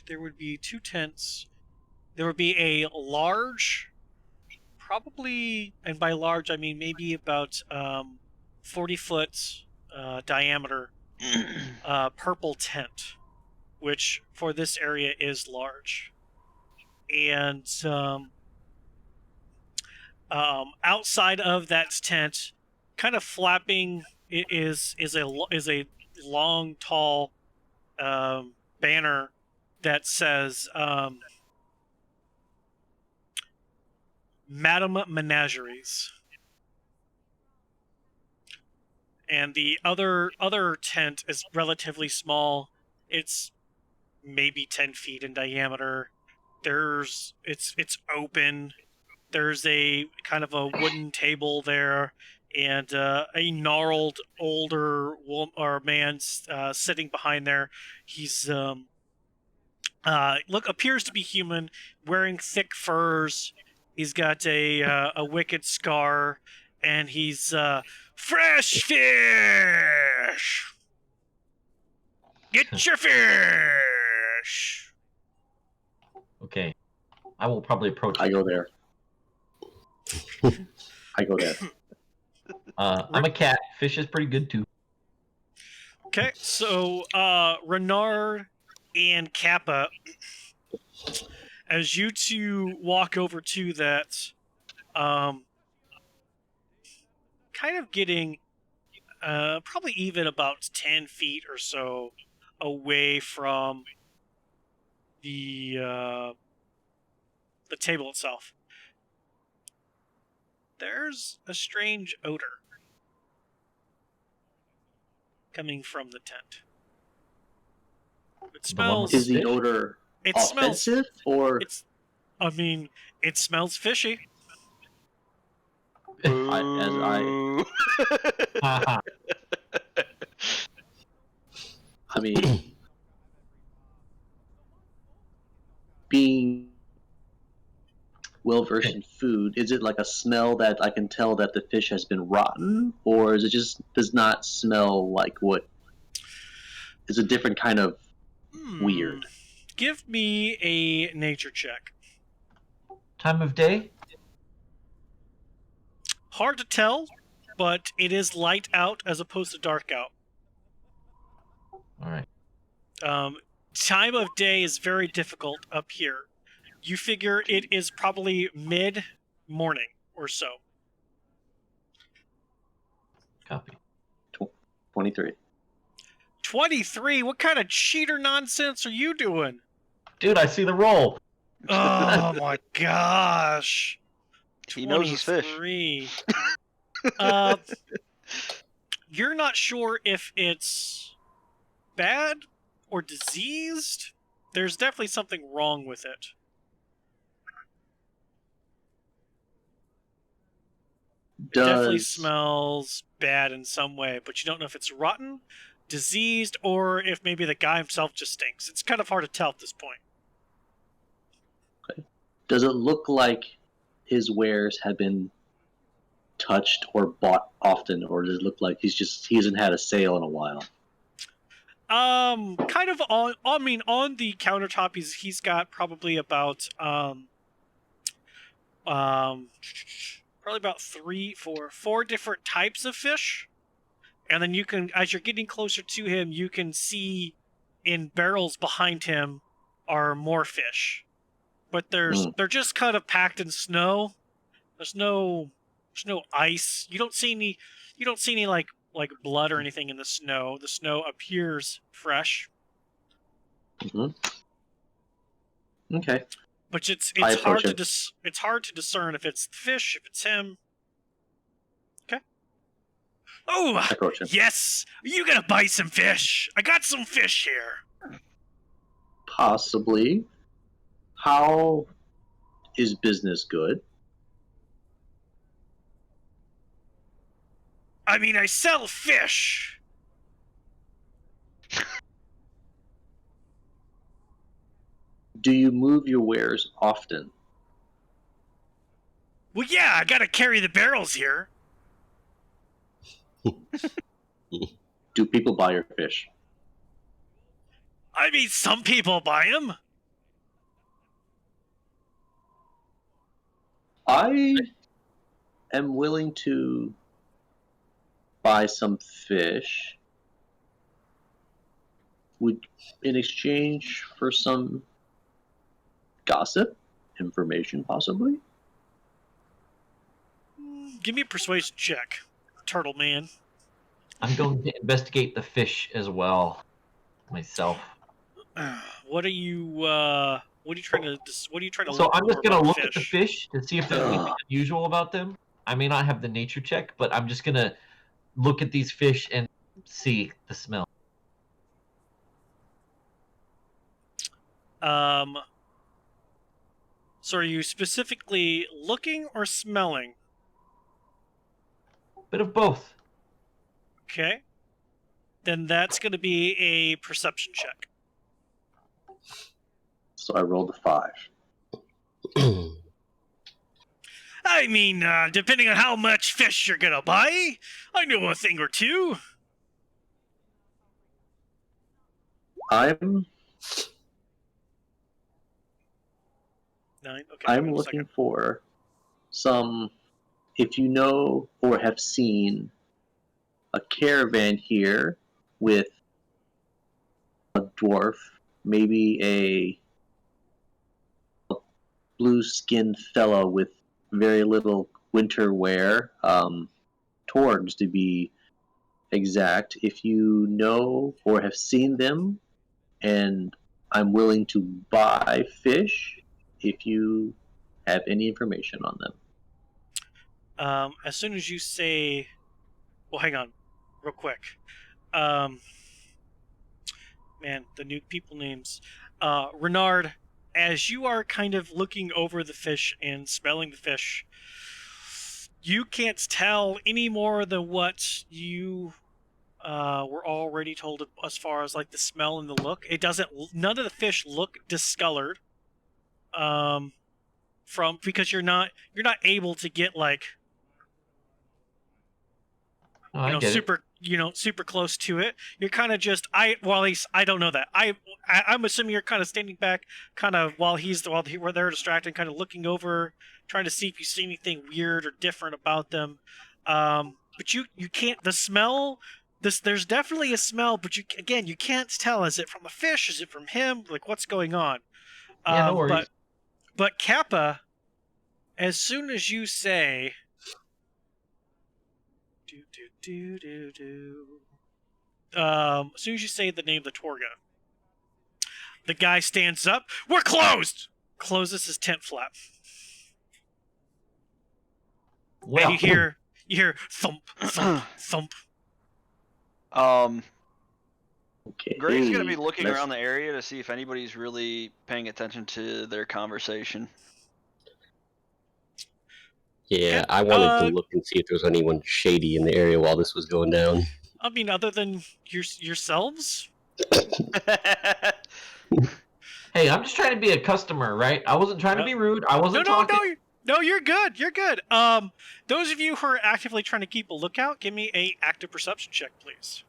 there would be 2 tents. There would be a large, probably, and by large I mean maybe about 40-foot diameter purple tent, which for this area is large. And outside of that tent, kind of flapping, is a long, tall banner that says Madam Menageries. And the other tent is relatively small. It's maybe 10 feet in diameter. It's open. There's a kind of a wooden table there, and a gnarled older man sitting behind there. He's appears to be human, wearing thick furs. He's got a wicked scar, and he's fresh fish. Get your fish. Okay, I will probably approach. I go there. I go there. I'm a cat. Fish is pretty good too. Okay, so Renard and Kappa, as you two walk over to that, kind of getting probably even about 10 feet or so away from the table itself, there's a strange odor coming from the tent. It smells. Is the odor It offensive or? It smells fishy. Boo. I mean, being well versed in food, is it like a smell that I can tell that the fish has been rotten, or is it just does not smell like what? Is a different kind of weird? Give me a nature check. Time of day? Hard to tell, but it is light out as opposed to dark out. All right. Time of day is very difficult up here. You figure it is probably mid-morning or so. Copy. 23. 23? What kind of cheater nonsense are you doing? Dude, I see the roll. Oh my gosh. He knows his fish. 23. You're not sure if it's bad or diseased. There's definitely something wrong with it. It definitely smells bad in some way, but you don't know if it's rotten, diseased, or if maybe the guy himself just stinks. It's kind of hard to tell at this point. Does it look like his wares have been touched or bought often, or does it look like he hasn't had a sale in a while? Kind of on. I mean, on the countertop, he's got probably about probably about four different types of fish, and then you can, as you're getting closer to him, you can see in barrels behind him are more fish, but they're just kind of packed in snow. There's no ice. You don't see any like blood or anything in the snow. The snow appears fresh. Mm-hmm. Okay. But it's hard to it's hard to discern if it's the fish, if it's him. Okay. Oh, yes! You gonna buy some fish? I got some fish here. Possibly. How is business good? I mean, I sell fish. Do you move your wares often? Well, yeah, I gotta carry the barrels here. Do people buy your fish? I mean, some people buy them. I am willing to buy some fish in exchange for some gossip, information, possibly. Give me a persuasion check, Turtle Man. I'm going to investigate the fish as well, myself. What are you trying to So look I'm just for gonna about look fish? at the fish to see if there's anything unusual about them. I may not have the nature check, but I'm just gonna look at these fish and see the smell. So are you specifically looking or smelling? Bit of both. Okay. Then that's going to be a perception check. So I rolled a 5. I mean, depending on how much fish you're going to buy, I know a thing or two. I'm 9. Okay. I'm looking for some, if you know or have seen a caravan here with a dwarf, maybe a blue-skinned fellow with very little winter wear, Torgs to be exact. If you know or have seen them, and I'm willing to buy fish if you have any information on them. As soon as you say, well, hang on, real quick. Man, the new people names. Renard, as you are kind of looking over the fish and smelling the fish, you can't tell any more than what you were already told as far as like the smell and the look. It doesn't. None of the fish look discolored. Because you're not able to get like super close to it. You're kind of just I don't know that. I'm assuming you're kind of standing back, kind of while they're distracted, kind of looking over, trying to see if you see anything weird or different about them. But you can't. The smell. There's definitely a smell, but you can't tell. Is it from the fish? Is it from him? Like what's going on? Yeah, no worries. But Kappa, as soon as you say as soon as you say the name of the Torrga, the guy stands up. We're closed! Closes his tent flap. Well, And You hear thump, thump, thump. Okay. Gray's gonna be looking let's- around the area to see if anybody's really paying attention to their conversation. Yeah, And, I wanted to look and see if there was anyone shady in the area while this was going down. I mean, other than yourselves? Hey, I'm just trying to be a customer, right? I wasn't trying to be rude. I wasn't talking. No, you're good. You're good. Those of you who are actively trying to keep a lookout, give me a active perception check, please.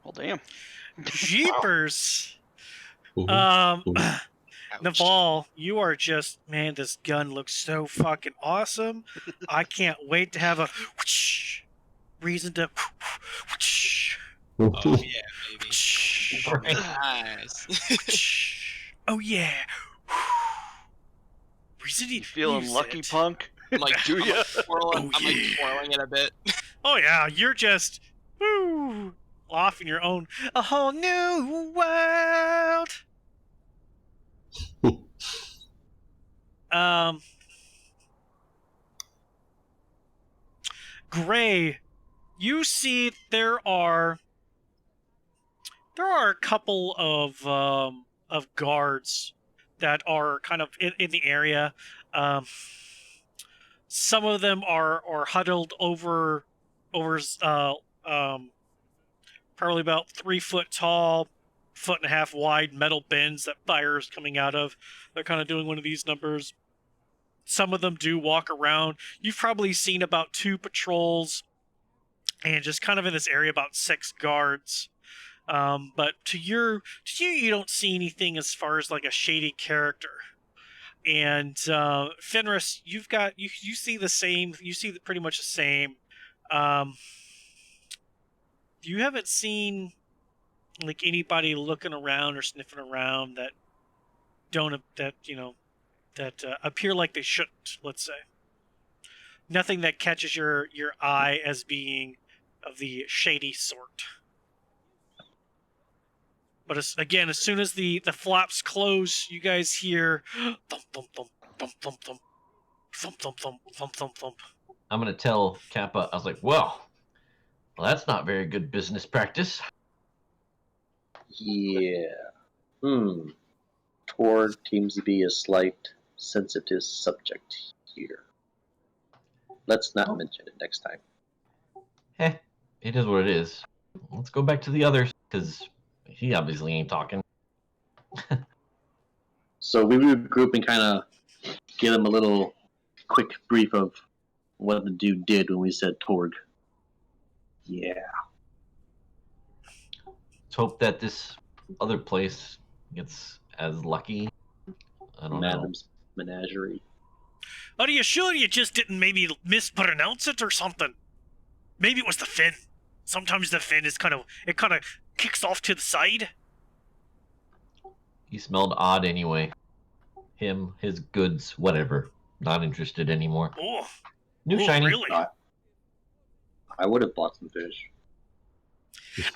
Well, damn. Jeepers. Mhm. Ouch. Naval, you are just, man, this gun looks so fucking awesome. I can't wait to have a whoosh, reason to whoosh, Oh yeah, baby. whoosh, Nice. whoosh. Oh yeah. Reason to You feeling use lucky, it. punk? I'm like, Do ya? Oh, I'm like yeah. twirling it a bit. Oh yeah, you're just woo, off in your own a whole new world. Gray, you see there are a couple of guards that are kind of in the area. Some of them are huddled over probably about 3 foot tall, 1.5 foot wide metal bins that fire is coming out of. They're kind of doing one of these numbers. Some of them do walk around. You've probably seen about 2 patrols, and just kind of in this area about 6 guards. But to you, you don't see anything as far as like a shady character. And Fenris, you see the same. You see pretty much the same. You haven't seen like anybody looking around or sniffing around that appear like they shouldn't. Let's say nothing that catches your eye as being of the shady sort. But as soon as the flaps close, you guys hear thump thump thump thump thump thump thump thump thump thump thump thump. I'm gonna tell Kappa. I was like, well, that's not very good business practice. Yeah. Torg seems to be a slight sensitive subject here. Let's not mention it next time. It is what it is. Let's go back to the others, because he obviously ain't talking. So we regroup and kind of give them a little quick brief of what the dude did when we said Torg. Yeah. Let's hope that this other place gets as lucky. I don't know. Madam's Menagerie. Are you sure you just didn't maybe mispronounce it or something? Maybe it was the fin. Sometimes the fin is kind of kicks off to the side. He smelled odd anyway. Him, his goods, whatever. Not interested anymore. Oh, New shiny. Really? I would have bought some fish.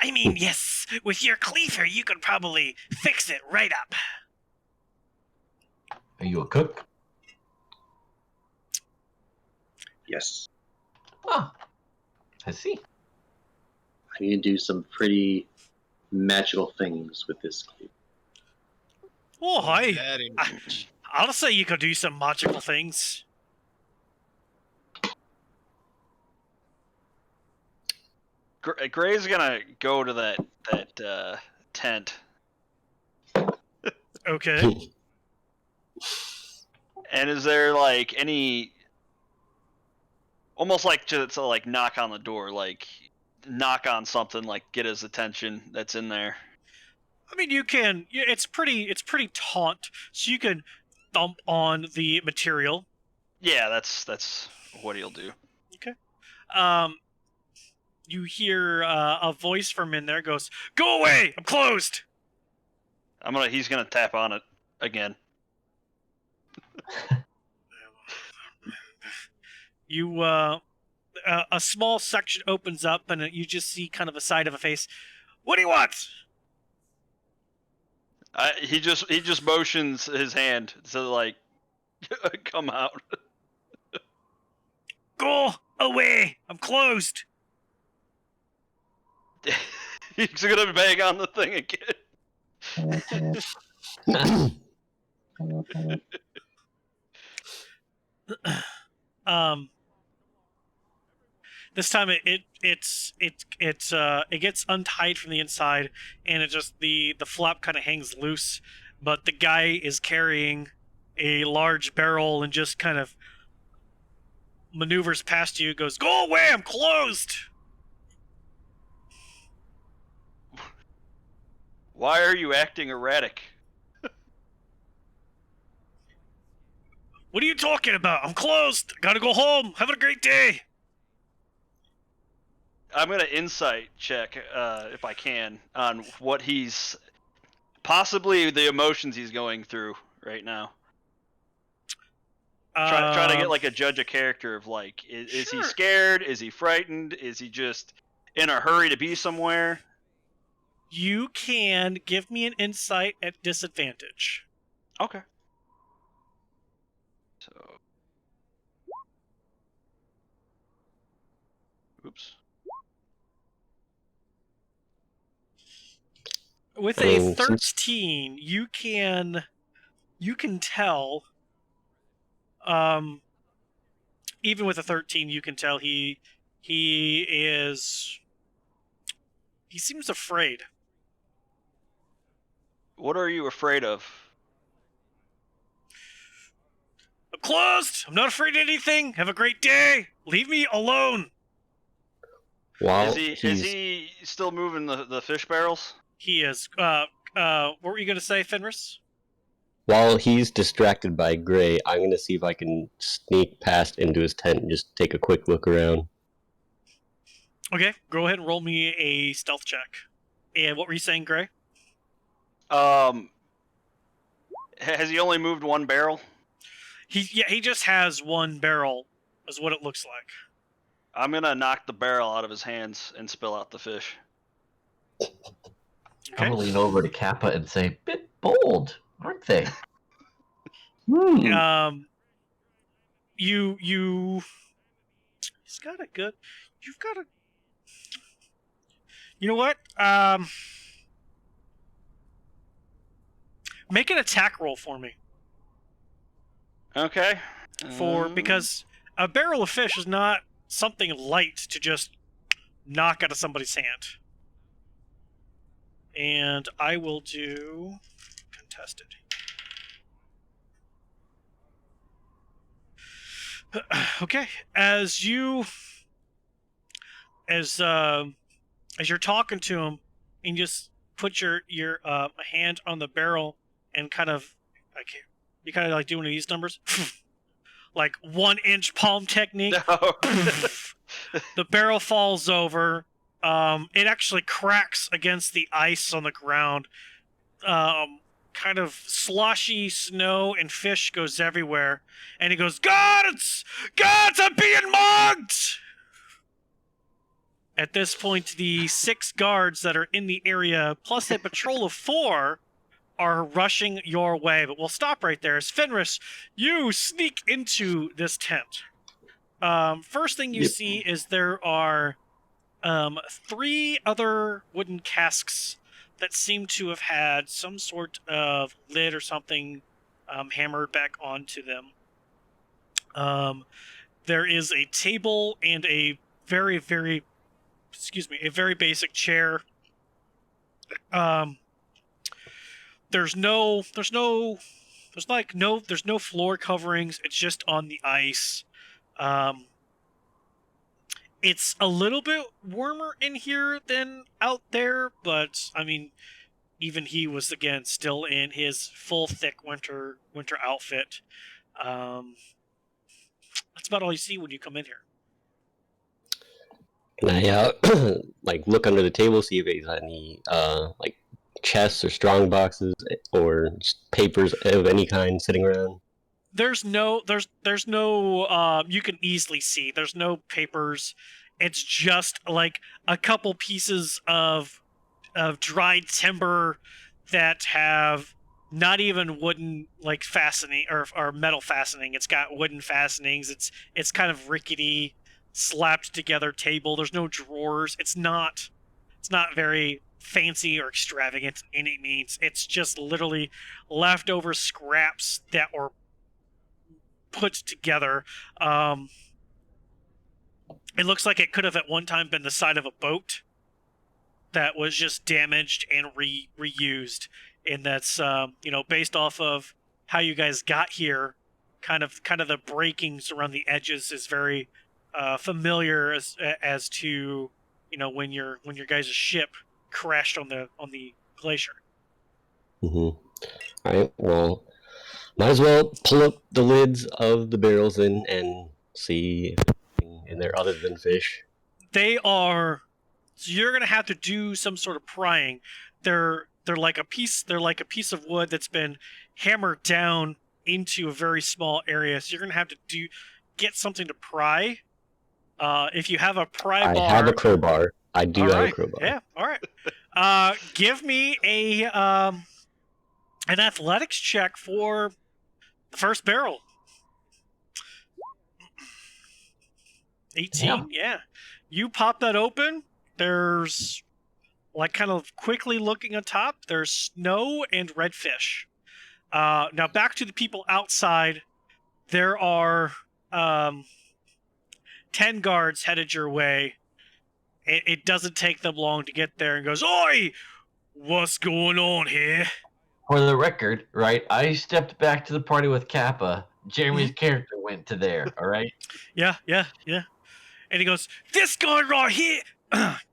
I mean, yes, with your cleaver, you could probably fix it right up. Are you a cook? Yes. Ah, I see. I need to do some pretty magical things with this cleaver. Oh, hi. Very much. I'll say you could do some magical things. Gray's gonna go to that tent. Okay. And is there like any, almost like to like knock on the door, like knock on something, like get his attention that's in there? I mean, you can. It's pretty taut, so you can thump on the material. Yeah, that's what he'll do. You hear a voice from in there goes, "Go away! I'm closed." He's gonna tap on it again. You a small section opens up, and you just see kind of a side of a face. What do you want? He just motions his hand to like come out. Go away! I'm closed! He's gonna bang on the thing again. This time it gets untied from the inside, and it just the flap kind of hangs loose. But the guy is carrying a large barrel and just kind of maneuvers past you. Goes, go away! I'm closed. Why are you acting erratic? What are you talking about? I'm closed. Gotta go home. Having a great day. I'm gonna insight check if I can on what he's possibly the emotions he's going through right now. Try to get like a judge a character of like is he scared? Is he frightened? Is he just in a hurry to be somewhere? You can give me an insight at disadvantage. Okay. So, oops. With a 13, you can tell. Even with a 13, you can tell he seems afraid. What are you afraid of? I'm closed. I'm not afraid of anything. Have a great day. Leave me alone. While Is he still moving the fish barrels? He is. What were you gonna say, Fenris? While he's distracted by Gray, I'm gonna see if I can sneak past into his tent and just take a quick look around. Okay, go ahead and roll me a stealth check. And what were you saying, Gray? Has he only moved one barrel? He just has one barrel, is what it looks like. I'm gonna knock the barrel out of his hands and spill out the fish. Okay. I'm gonna lean over to Kappa and say, "Bit bold, aren't they?" He's got a good. You've got a. You know what? Make an attack roll for me. Okay. Because a barrel of fish is not something light to just knock out of somebody's hand. And I will do contested. Okay, as you're talking to him, and just put your hand on the barrel and kind of you kind of like doing these numbers, like 1 inch palm technique. No. The barrel falls over. It actually cracks against the ice on the ground. Kind of sloshy snow and fish goes everywhere. And he goes, Gods! I'm being mugged! At this point, the 6 guards that are in the area, plus a patrol of 4, are rushing your way. But we'll stop right there. As Fenris, you sneak into this tent. First thing you see is there are 3 other wooden casks that seem to have had some sort of lid or something hammered back onto them. There is a table and a very basic chair. There's no floor coverings. It's just on the ice. It's a little bit warmer in here than out there, but I mean, even he was again still in his full thick winter outfit. That's about all you see when you come in here. Can I like look under the table, see if there's any like chests or strong boxes or just papers of any kind sitting around? There's no you can easily see there's no papers. It's just like a couple pieces of dried timber that have not even wooden like fastening or metal fastening. It's got wooden fastenings. It's kind of rickety, slapped together table. There's no drawers. It's not very fancy or extravagant in any means. It's just literally leftover scraps that were put together. It looks like it could have at one time been the side of a boat that was just damaged and reused, and that's based off of how you guys got here. Kind of the breakings around the edges is very familiar as to when your guys' ship crashed on the glacier. All right. Well, might as well pull up the lids of the barrels and see if anything in there other than fish. They are. So you're gonna have to do some sort of prying. They're like a piece. They're like a piece of wood that's been hammered down into a very small area. So you're gonna have to get something to pry. If you have a pry bar, I have a crowbar. I do all have right. a crowbar. Yeah. All right. Give me an athletics check for the first barrel. 18. Damn. Yeah. You pop that open. There's, like, kind of quickly looking atop, there's snow and redfish. Now, back to the people outside. There are 10 guards headed your way. It doesn't take them long to get there and goes, "Oi! What's going on here?" For the record, right, I stepped back to the party with Kappa. Jeremy's character went to there, all right? Yeah. And he goes, "This guy right here,"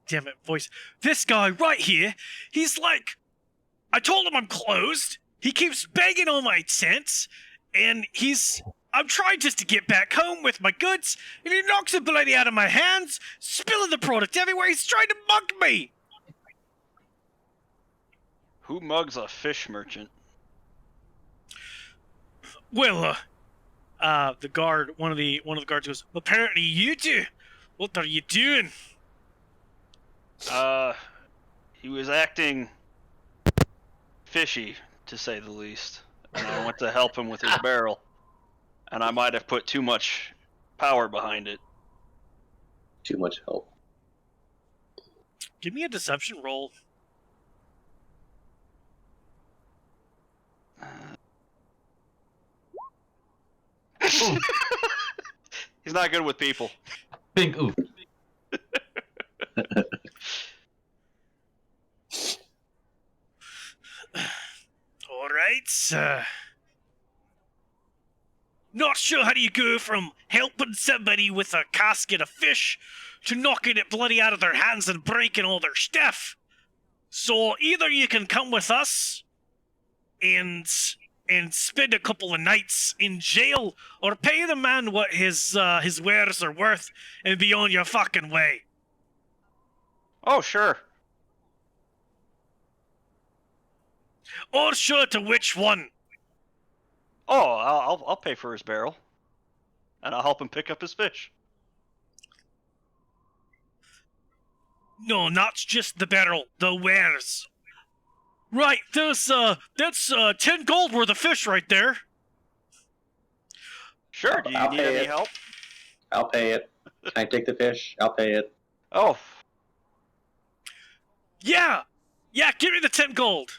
damn it, voice. "This guy right here, he's like, I told him I'm closed. He keeps banging on my tent, and I'm trying just to get back home with my goods, and he knocks the bloody out of my hands, spilling the product everywhere. He's trying to mug me." Who mugs a fish merchant? Well, the guard, one of the guards goes, "Apparently you do. What are you doing?" He was acting fishy, to say the least. And I went to help him with his barrel. And I might have put too much power behind it. Too much help. Give me a deception roll. He's not good with people. Big oof. All right. Not sure how do you go from helping somebody with a casket of fish to knocking it bloody out of their hands and breaking all their stuff. So either you can come with us and spend a couple of nights in jail, or pay the man what his wares are worth and be on your fucking way. Oh, sure. Or sure to which one? Oh, I'll pay for his barrel. And I'll help him pick up his fish. No, not just the barrel, the wares. Right, that's 10 gold worth of fish right there. Sure, do you I'll need pay any it. help? I'll pay it. Can I take the fish? I'll pay it. Oh, Yeah, give me the 10 gold.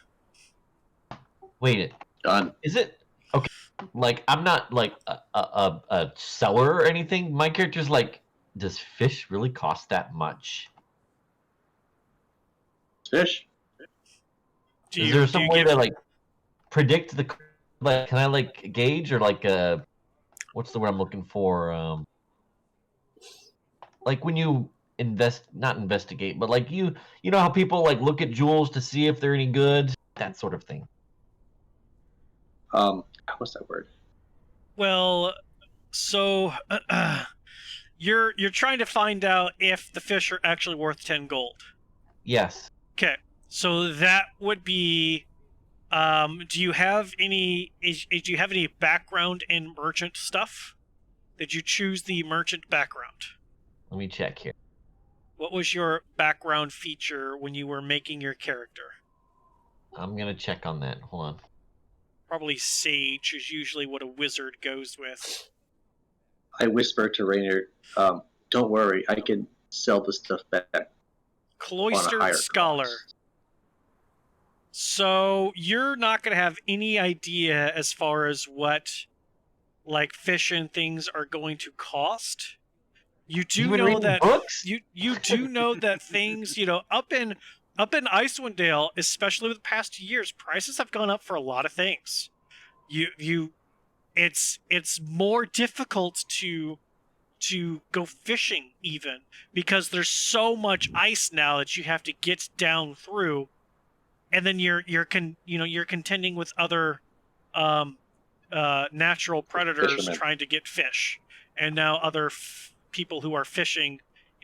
Wait it. Done. Is it okay? Like, I'm not like a seller or anything. My character's like, does fish really cost that much? Fish? Is there some way to like predict the, like, can I like gauge or like what's the word I'm looking for? Like when you not investigate, but like you know how people like look at jewels to see if they're any good, that sort of thing. What's that word? Well, so you're trying to find out if the fish are actually worth 10 gold. Yes. Okay, so that would be. Do you have any? Do you have any background in merchant stuff? Did you choose the merchant background? Let me check here. What was your background feature when you were making your character? I'm gonna check on that. Hold on. Probably sage is usually what a wizard goes with. I whisper to Rainier, "Don't worry, I can sell the stuff back on a Cloistered higher scholar. cost." So you're not going to have any idea as far as what like fish and things are going to cost. You do Even know reading that books? you do know that things, up in Icewind Dale, especially with the past 2 years, prices have gone up for a lot of things. It's more difficult to go fishing even because there's so much ice now that you have to get down through, and then you're contending with other natural predators Fishermen. trying to get fish, and now other people who are fishing.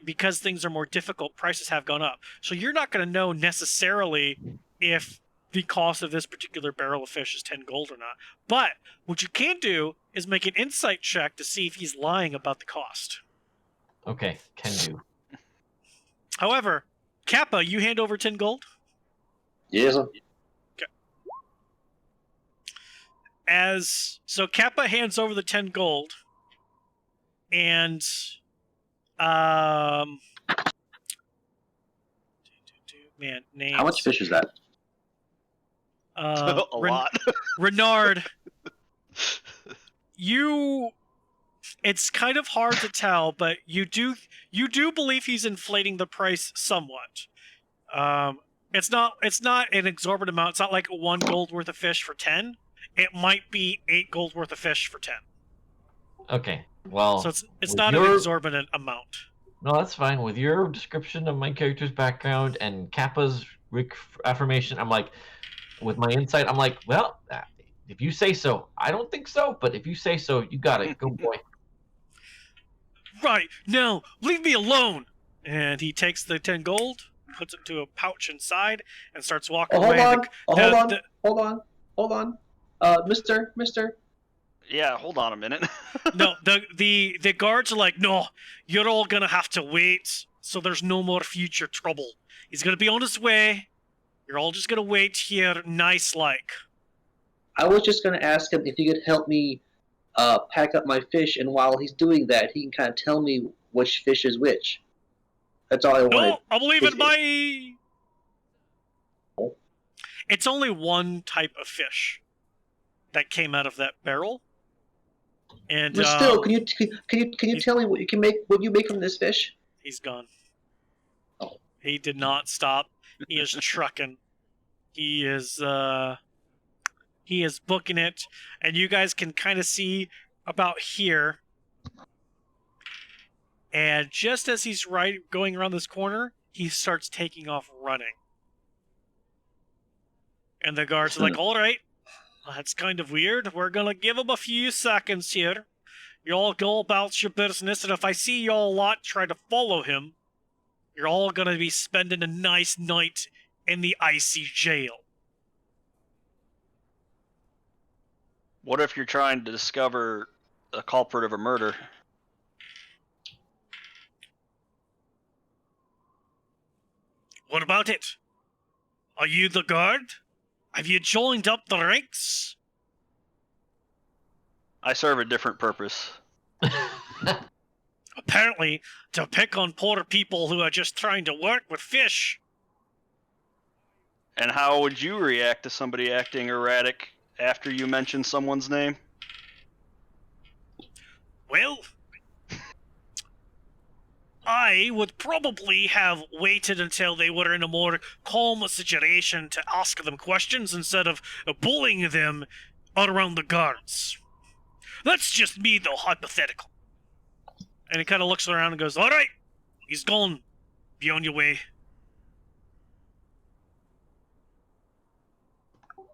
Because things are more difficult, prices have gone up. So you're not going to know necessarily if the cost of this particular barrel of fish is 10 gold or not. But what you can do is make an insight check to see if he's lying about the cost. Okay, can do. However, Kappa, you hand over 10 gold. Yes, sir. So Kappa hands over the 10 gold, and man, names. How much fish is that? A lot. Renard, it's kind of hard to tell, but you do believe he's inflating the price somewhat. It's not an exorbitant amount. It's not like 1 gold worth of fish for 10. It might be 8 gold worth of fish for 10. Okay, well... So it's not an exorbitant amount. No, that's fine. With your description of my character's background and Kappa's affirmation, I'm like... With my insight, I'm like, well, if you say so. I don't think so, but if you say so, you got it. Go, boy. Right, now, leave me alone! And he takes the 10 gold, puts it into a pouch inside, and starts walking away. Hold on. Mister. Yeah, hold on a minute. No, the guards are like, no, you're all gonna have to wait, so there's no more future trouble. He's gonna be on his way. You're all just gonna wait here, nice-like. I was just gonna ask him if he could help me pack up my fish, and while he's doing that, he can kind of tell me which fish is which. That's all I wanted. No, I'm leaving my... It's only one type of fish that came out of that barrel. And but still, can you tell me what you make from this fish? He's gone. Oh. He did not stop. He is trucking. He is booking it, and you guys can kind of see about here. And just as he's going around this corner, he starts taking off running. And the guards are like, all right, that's kind of weird. We're going to give him a few seconds here. You all go about your business, and if I see you all a lot try to follow him, you're all going to be spending a nice night in the icy jail. What if you're trying to discover a culprit of a murder? What about it? Are you the guard? Have you joined up the ranks? I serve a different purpose. Apparently, to pick on poor people who are just trying to work with fish. And how would you react to somebody acting erratic after you mention someone's name? Well, I would probably have waited until they were in a more calm situation to ask them questions instead of bullying them around the guards. That's just me, though, hypothetical. And he kind of looks around and goes, all right, he's gone. Be on your way.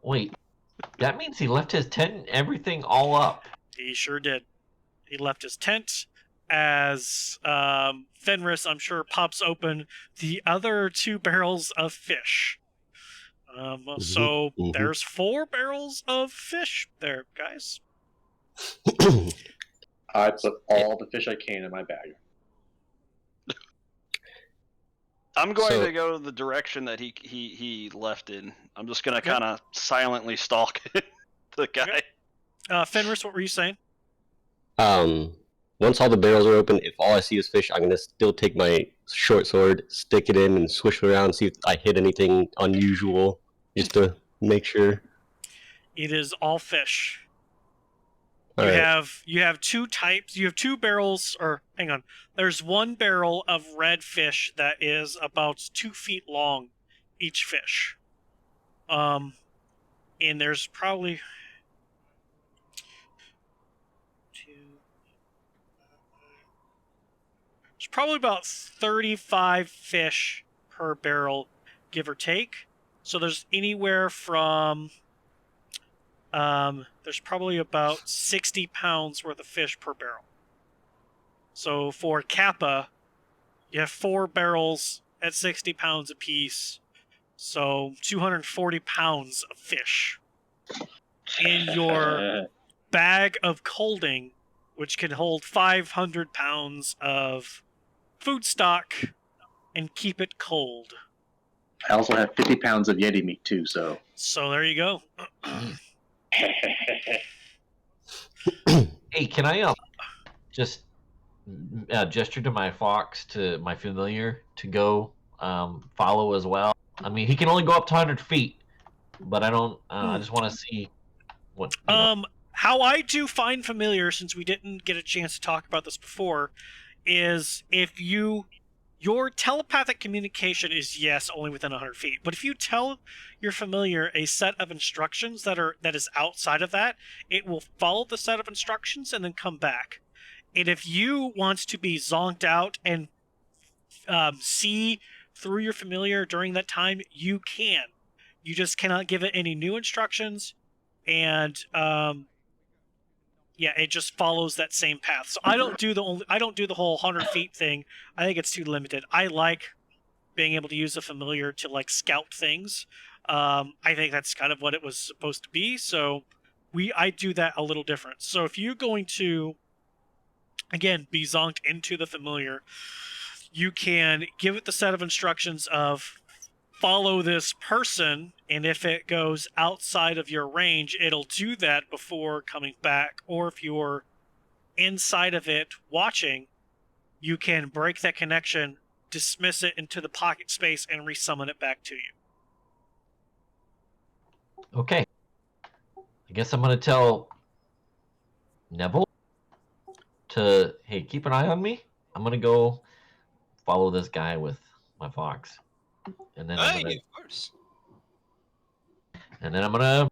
Wait, that means he left his tent and everything all up. He sure did. He left his tent as Fenris, I'm sure, pops open the other 2 barrels of fish. So there's 4 barrels of fish there, guys. I put all the fish I can in my bag. I'm going So- to go the direction that he left in. I'm just gonna Yep. kind of silently stalk the guy. Okay. Fenris, what were you saying? Once all the barrels are open, if all I see is fish, I'm gonna still take my short sword, stick it in, and swish it around, see if I hit anything unusual, just to make sure. It is all fish. All You right. have two types. You have two barrels, or hang on. There's one barrel of red fish that is about 2 feet long, each fish. And there's probably there's probably about 35 fish per barrel, give or take. So there's anywhere from there's probably about 60 pounds worth of fish per barrel. So for Kappa, you have 4 barrels at 60 pounds apiece. So 240 pounds of fish. In your bag of colding, which can hold 500 pounds of food stock and keep it cold. I also have 50 pounds of Yeti meat too, so. So there you go. Hey, can I just gesture to my fox, to my familiar, to go follow as well? I mean, he can only go up to 100 feet, but I don't. I just want to see what. How I do find familiar, since we didn't get a chance to talk about this before, is if your telepathic communication is yes only within 100 feet, but if you tell your familiar a set of instructions that is outside of that, it will follow the set of instructions and then come back. And if you want to be zonked out and see through your familiar during that time, you can. You just cannot give it any new instructions, and yeah, it just follows that same path. So I don't do the whole 100 feet thing. I think it's too limited. I like being able to use a familiar to like scout things. I think that's kind of what it was supposed to be. So I do that a little different. So if you're going to again be zonked into the familiar, you can give it the set of instructions of follow this person, and if it goes outside of your range, it'll do that before coming back. Or if you're inside of it watching, you can break that connection, dismiss it into the pocket space, and resummon it back to you. Okay. I guess I'm gonna tell Neville to keep an eye on me. I'm gonna go follow this guy with my fox, and then Hey, of course. I'm gonna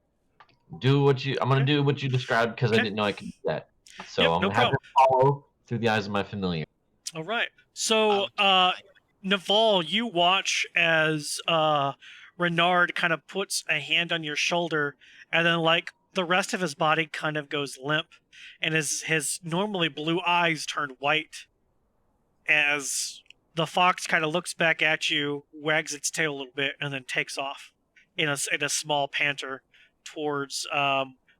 do what you described, because I didn't know I could do that. So Yep, I'm no gonna have him follow through the eyes of my familiar. All right. So, Naval, you watch as Renard kind of puts a hand on your shoulder, and then like the rest of his body kind of goes limp, and his normally blue eyes turn white as the fox kind of looks back at you, wags its tail a little bit, and then takes off in a small canter towards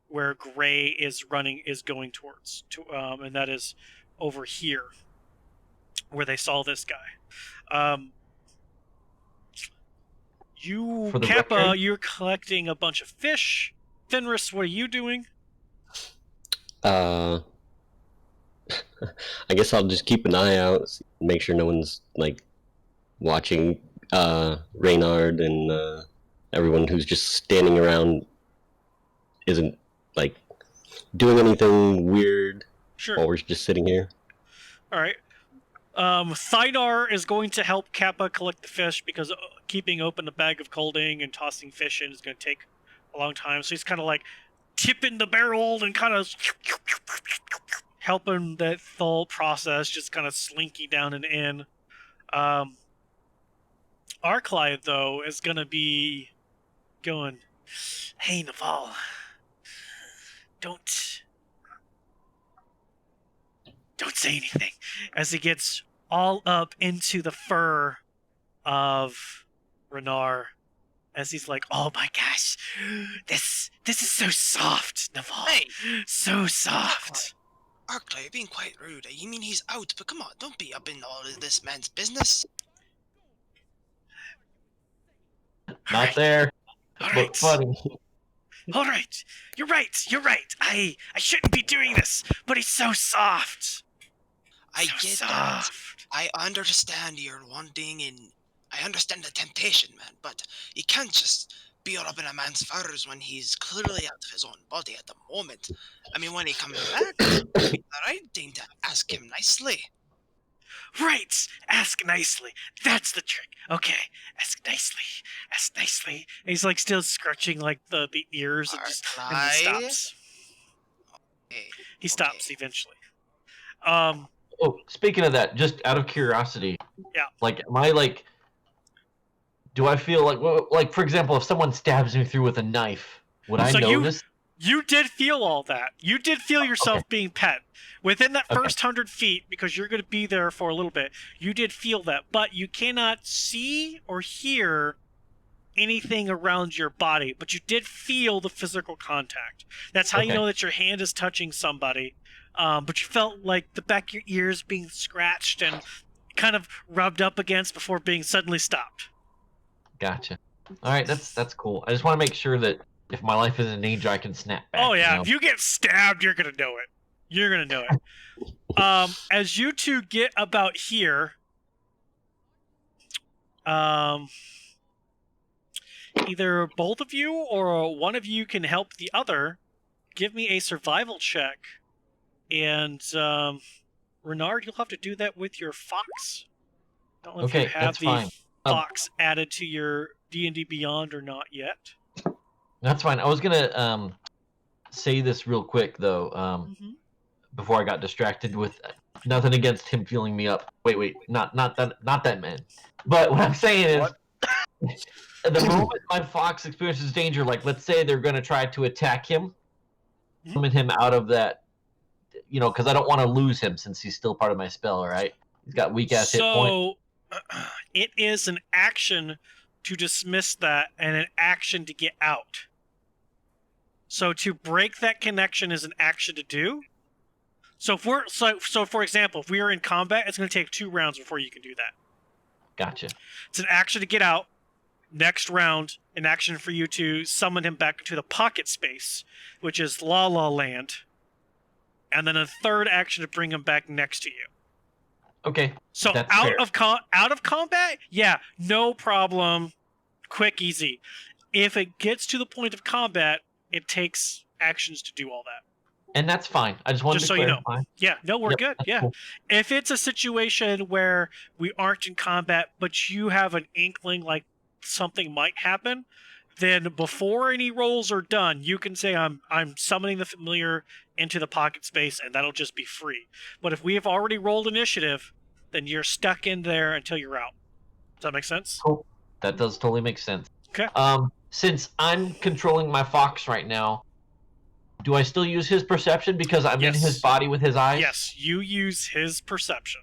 where Gray is going towards, and that is over here where they saw this guy. Kappa, record? you're collecting a bunch of fish. Fenris, what are you doing? I guess I'll just keep an eye out, make sure no one's like watching Reynard, and everyone who's just standing around isn't like doing anything weird. Sure. While we're just sitting here. All right. Thynar is going to help Kappa collect the fish, because keeping open a bag of colding and tossing fish in is going to take a long time. So he's kind of like tipping the barrel and kind of helping that whole process just kind of slinky down and in. Arclight, though, is going to be going, hey, Naval, don't say anything, as he gets all up into the fur of Renard, as he's like, oh my gosh, this is so soft, Naval. Hey! So soft. Arclight, you're being quite rude. You mean he's out, but come on, don't be up in all of this man's business. Not there. All Look right. funny. All right. You're right. You're right. I shouldn't be doing this, but he's so soft. I So get that. soft. I understand you're wanting and I understand the temptation, man, but you can't just beat up in a man's furs when he's clearly out of his own body at the moment. I mean, when he comes back, it'd be the right thing to ask him nicely. Right. Ask nicely. That's the trick. Okay. Ask nicely. Ask nicely. And he's like still scratching like the ears and just and he stops. Okay. He stops eventually. Oh, speaking of that, just out of curiosity. Yeah. Like, am I like? Do I feel like, well, like for example, if someone stabs me through with a knife, would I So notice? You did feel all that. You did feel yourself being pet. Within that Okay. first 100 feet, because you're going to be there for a little bit, you did feel that. But you cannot see or hear anything around your body. But you did feel the physical contact. That's how you Okay. know that your hand is touching somebody. But you felt like the back of your ears being scratched and kind of rubbed up against before being suddenly stopped. Gotcha. All right, that's cool. I just want to make sure that if my life is in danger, I can snap back. Oh yeah, You if you get stabbed, you're gonna know it. You're gonna know it. As you two get about here, either both of you or one of you can help the other. Give me a survival check, and Renard, you'll have to do that with your fox. I don't know if you Okay, have that's the fine. fox added to your D&D Beyond or not yet. That's fine. I was gonna say this real quick though, before I got distracted with nothing against him feeling me up. Wait, not that man. But what I'm saying is, What? the moment my fox experiences danger, like let's say they're gonna try to attack him, summon him out of that, because I don't want to lose him since he's still part of my spell, right? He's got weak ass hit point. So, it is an action to dismiss that and an action to get out. So to break that connection is an action to do. So if we're so for example, if we are in combat, it's going to take 2 rounds before you can do that. Gotcha. It's an action to get out. Next round, an action for you to summon him back to the pocket space, which is La La Land. And then a third action to bring him back next to you. Okay. So That's out fair. of combat, yeah, no problem, quick, easy. If it gets to the point of combat, it takes actions to do all that. And that's fine. I just wanted Just to so you know. clarify. Yeah, no, we're Yep, good. that's Yeah. cool. If it's a situation where we aren't in combat, but you have an inkling like something might happen, then before any rolls are done, you can say I'm summoning the familiar into the pocket space, and that'll just be free. But if we have already rolled initiative, then you're stuck in there until you're out. Does that make sense? Cool. That does totally make sense. Okay. Since I'm controlling my fox right now, do I still use his perception because I'm in his Yes. body with his eyes? Yes, you use his perception.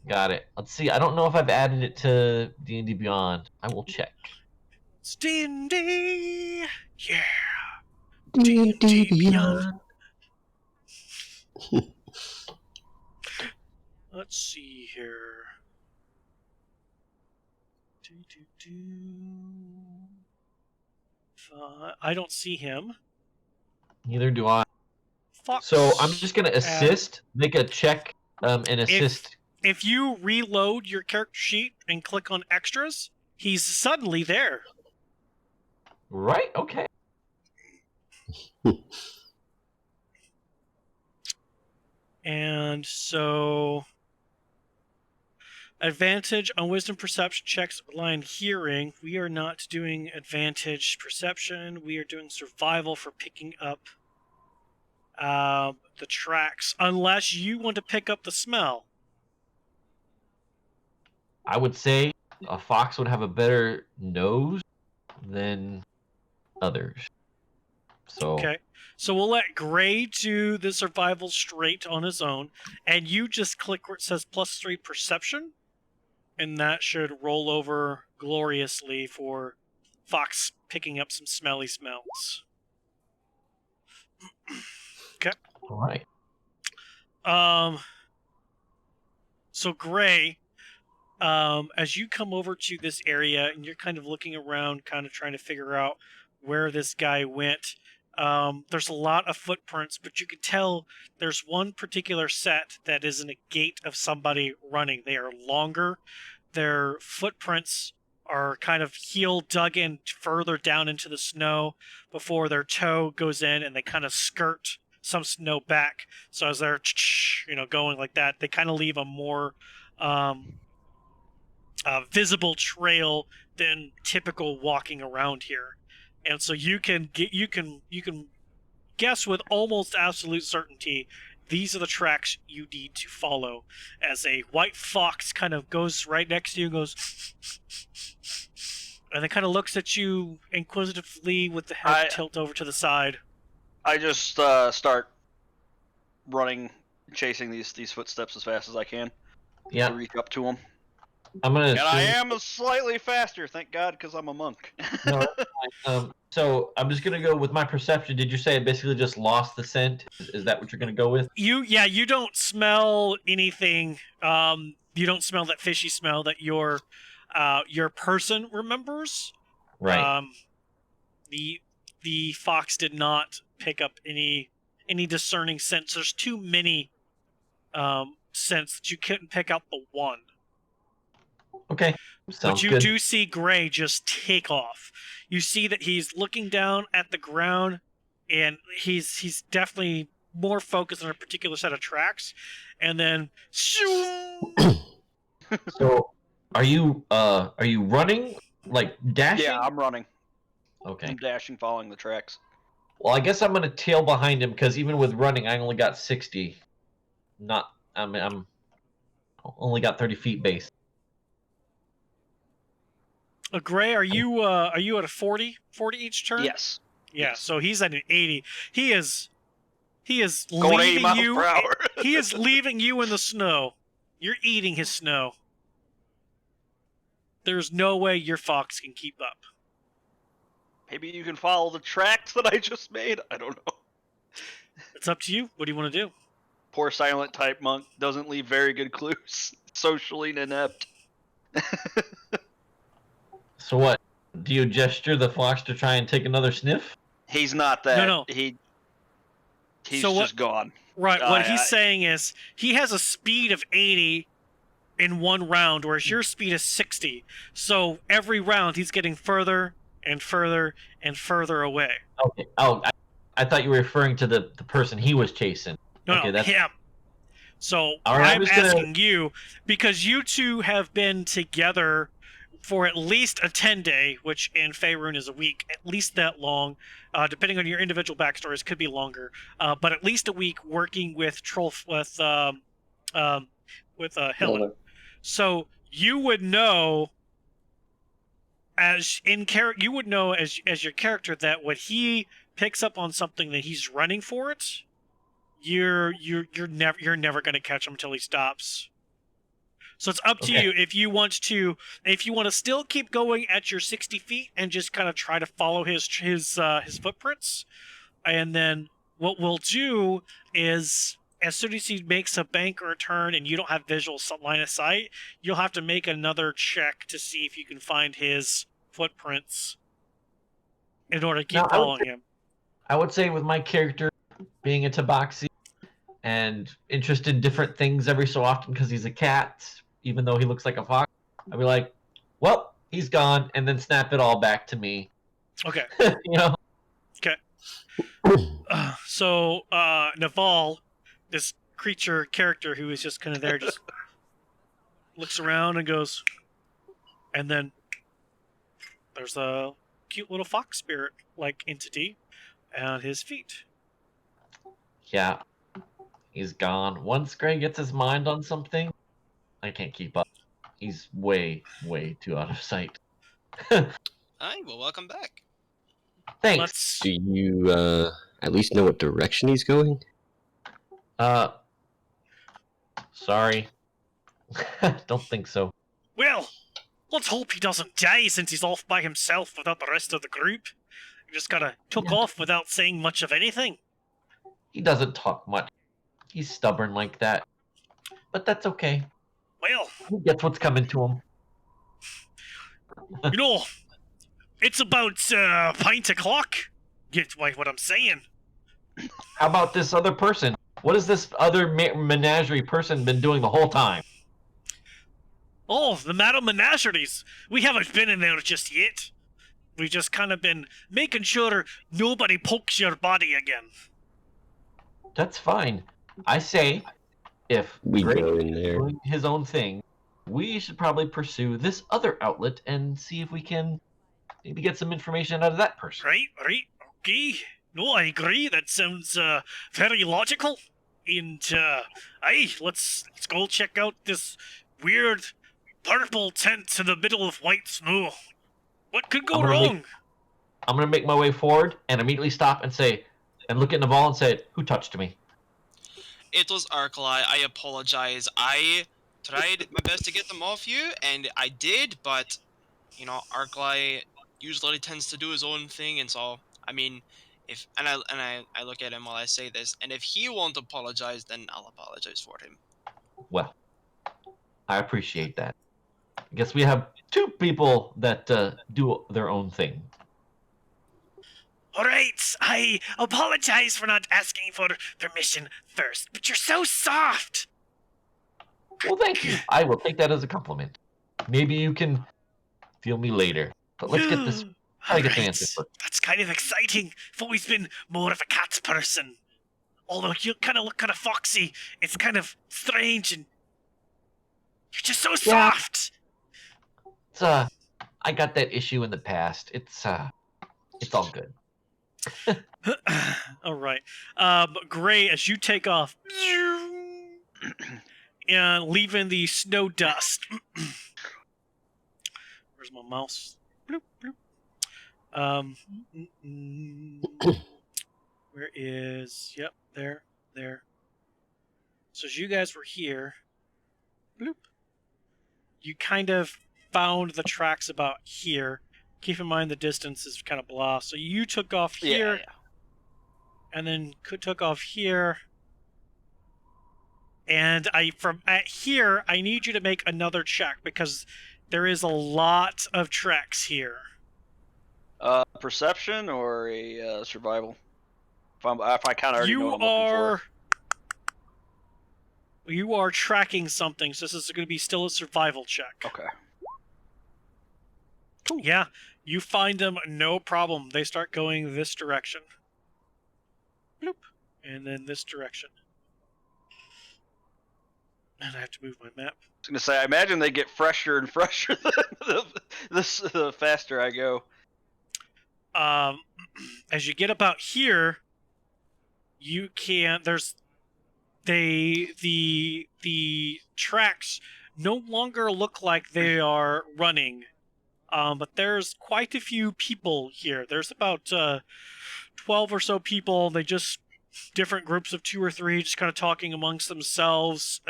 Got it. Let's see. I don't know if I've added it to D&D Beyond. I will check. It's D&D. Yeah. D&D Beyond. Let's see here. I don't see him. Neither do I. Fox. So I'm just gonna assist. Make a check and assist. If you reload your character sheet and click on extras, he's suddenly there. Right. Okay. And so, advantage on wisdom perception checks rely on hearing. We are not doing advantage perception. We are doing survival for picking up the tracks, unless you want to pick up the smell. I would say a fox would have a better nose than others. So Okay. So we'll let Gray do the survival straight on his own, and you just click where it says +3 perception, and that should roll over gloriously for Fox picking up some smelly smells. Okay. all right. So Gray, as you come over to this area and you're kind of looking around, kind of trying to figure out where this guy went, there's a lot of footprints, but you can tell there's one particular set that is in a gait of somebody running. They are longer. Their footprints are kind of heel dug in further down into the snow before their toe goes in, and they kind of skirt some snow back. So as they're going like that, they kind of leave a more visible trail than typical walking around here. And so you can guess with almost absolute certainty these are the tracks you need to follow, as a white fox kind of goes right next to you and goes and then kind of looks at you inquisitively with the head tilt over to the side. I just start running, chasing these footsteps as fast as I can. Yeah. To reach up to them. I'm gonna. And I am slightly faster, thank God, because I'm a monk. No, so I'm just gonna go with my perception. Did you say I basically just lost the scent? Is that what you're gonna go with? You don't smell anything. You don't smell that fishy smell that your person remembers. Right. The fox did not pick up any discerning scents. There's too many scents that you couldn't pick out the one. Okay. Sounds But you good. do see Gray just take off. You see that he's looking down at the ground, and he's definitely more focused on a particular set of tracks, and then So, are you running, like dashing? Yeah, I'm running. Okay. I'm dashing, following the tracks. Well, I guess I'm gonna tail behind him because even with running, I only got 60. I'm only got 30 feet base. Gray, are you at a 40 each turn? Yes. Yeah, Yes. so he's at an 80. He is Going 80 leaving miles you. per hour. He is leaving you in the snow. You're eating his snow. There's no way your fox can keep up. Maybe you can follow the tracks that I just made. I don't know. It's up to you. What do you want to do? Poor silent type monk doesn't leave very good clues. Socially inept. So what? Do you gesture the fox to try and take another sniff? He's not that. No. He's So what- just gone. Right, what I- he's saying is he has a speed of 80 in one round, whereas your speed is 60. So every round he's getting further and further and further away. Okay. Oh, I thought you were referring to the person he was chasing. No, Okay, no, that's- him. So All right, I'm I'm just gonna- asking you, because you two have been together for at least a 10-day, which in Faerun is a week, at least that long. Depending on your individual backstories, could be longer. But at least a week working with Helen. Miller. So you would know as your character that when he picks up on something that he's running for it, you're never going to catch him until he stops. So it's up to Okay. you if you want to still keep going at your 60 feet and just kind of try to follow his footprints. And then what we'll do is, as soon as he makes a bank or a turn and you don't have visual line of sight, you'll have to make another check to see if you can find his footprints in order to keep Now, following him. I would say with my character being a tabaxi and interested in different things every so often because he's a cat, even though he looks like a fox, I'd be like, well, he's gone, and then snap it all back to me. Okay. You know? So Naval, this character who is just kind of there, just looks around and goes, and then there's a cute little fox spirit like entity at his feet. Yeah. He's gone. Once Gray gets his mind on something, I can't keep up. He's way, way too out of sight. Alright, well, welcome back. Thanks. Let's Do you at least know what direction he's going? Sorry. Don't think so. Well, let's hope he doesn't die since he's off by himself without the rest of the group. He just kind of took off without saying much of anything. He doesn't talk much. He's stubborn like that. But that's okay. Well, He gets what's coming to him. you know, it's about pint o'clock. Get what I'm saying? How about this other person? What has this other menagerie person been doing the whole time? Oh, the Madame Menageries. We haven't been in there just yet. We've just kind of been making sure nobody pokes your body again. That's fine. I say, if We Gray go is in there. doing his own thing, we should probably pursue this other outlet and see if we can maybe get some information out of that person. Right, okay. No, I agree. That sounds very logical. And aye, let's go check out this weird purple tent in the middle of white snow. What could go I'm gonna wrong? I'm gonna make my way forward and immediately stop and say, and look at Naval and say, "Who touched me?" It was Arclay. I apologize. I tried my best to get them off you, and I did, but you know, Arclay usually tends to do his own thing, and so I mean, if I look at him while I say this, and if he won't apologize, then I'll apologize for him. Well, I appreciate that. I guess we have two people that do their own thing. Alright, I apologize for not asking for permission first, but you're so soft! Well, thank you. I will take that as a compliment. Maybe you can feel me later. But let's get this. Try to get the answer first. That's kind of exciting. I've always been more of a cat person. Although you kind of look kind of foxy, it's kind of strange and you're just so Yeah. soft. It's I got that issue in the past. It's all good. All right, Gray, as you take off and leaving the snow dust. Where's my mouse? Bloop, bloop. Where is? Yep, there. So as you guys were here, bloop, you kind of found the tracks about here. Keep in mind the distance is kind of blah. So you took off here, Yeah. and then took off here. And from at here, I need you to make another check because there is a lot of tracks here. Perception or a survival? If I kind of already know what I'm looking for. You are tracking something, so this is going to be still a survival check. Okay. Cool. Yeah, you find them, no problem. They start going this direction. Bloop. And then this direction. And I have to move my map. I was gonna say, I imagine they get fresher and fresher the faster I go. As you get about here, you can. The tracks no longer look like they are running. But there's quite a few people here. There's about 12 or so people. They just different groups of 2 or 3 just kind of talking amongst themselves.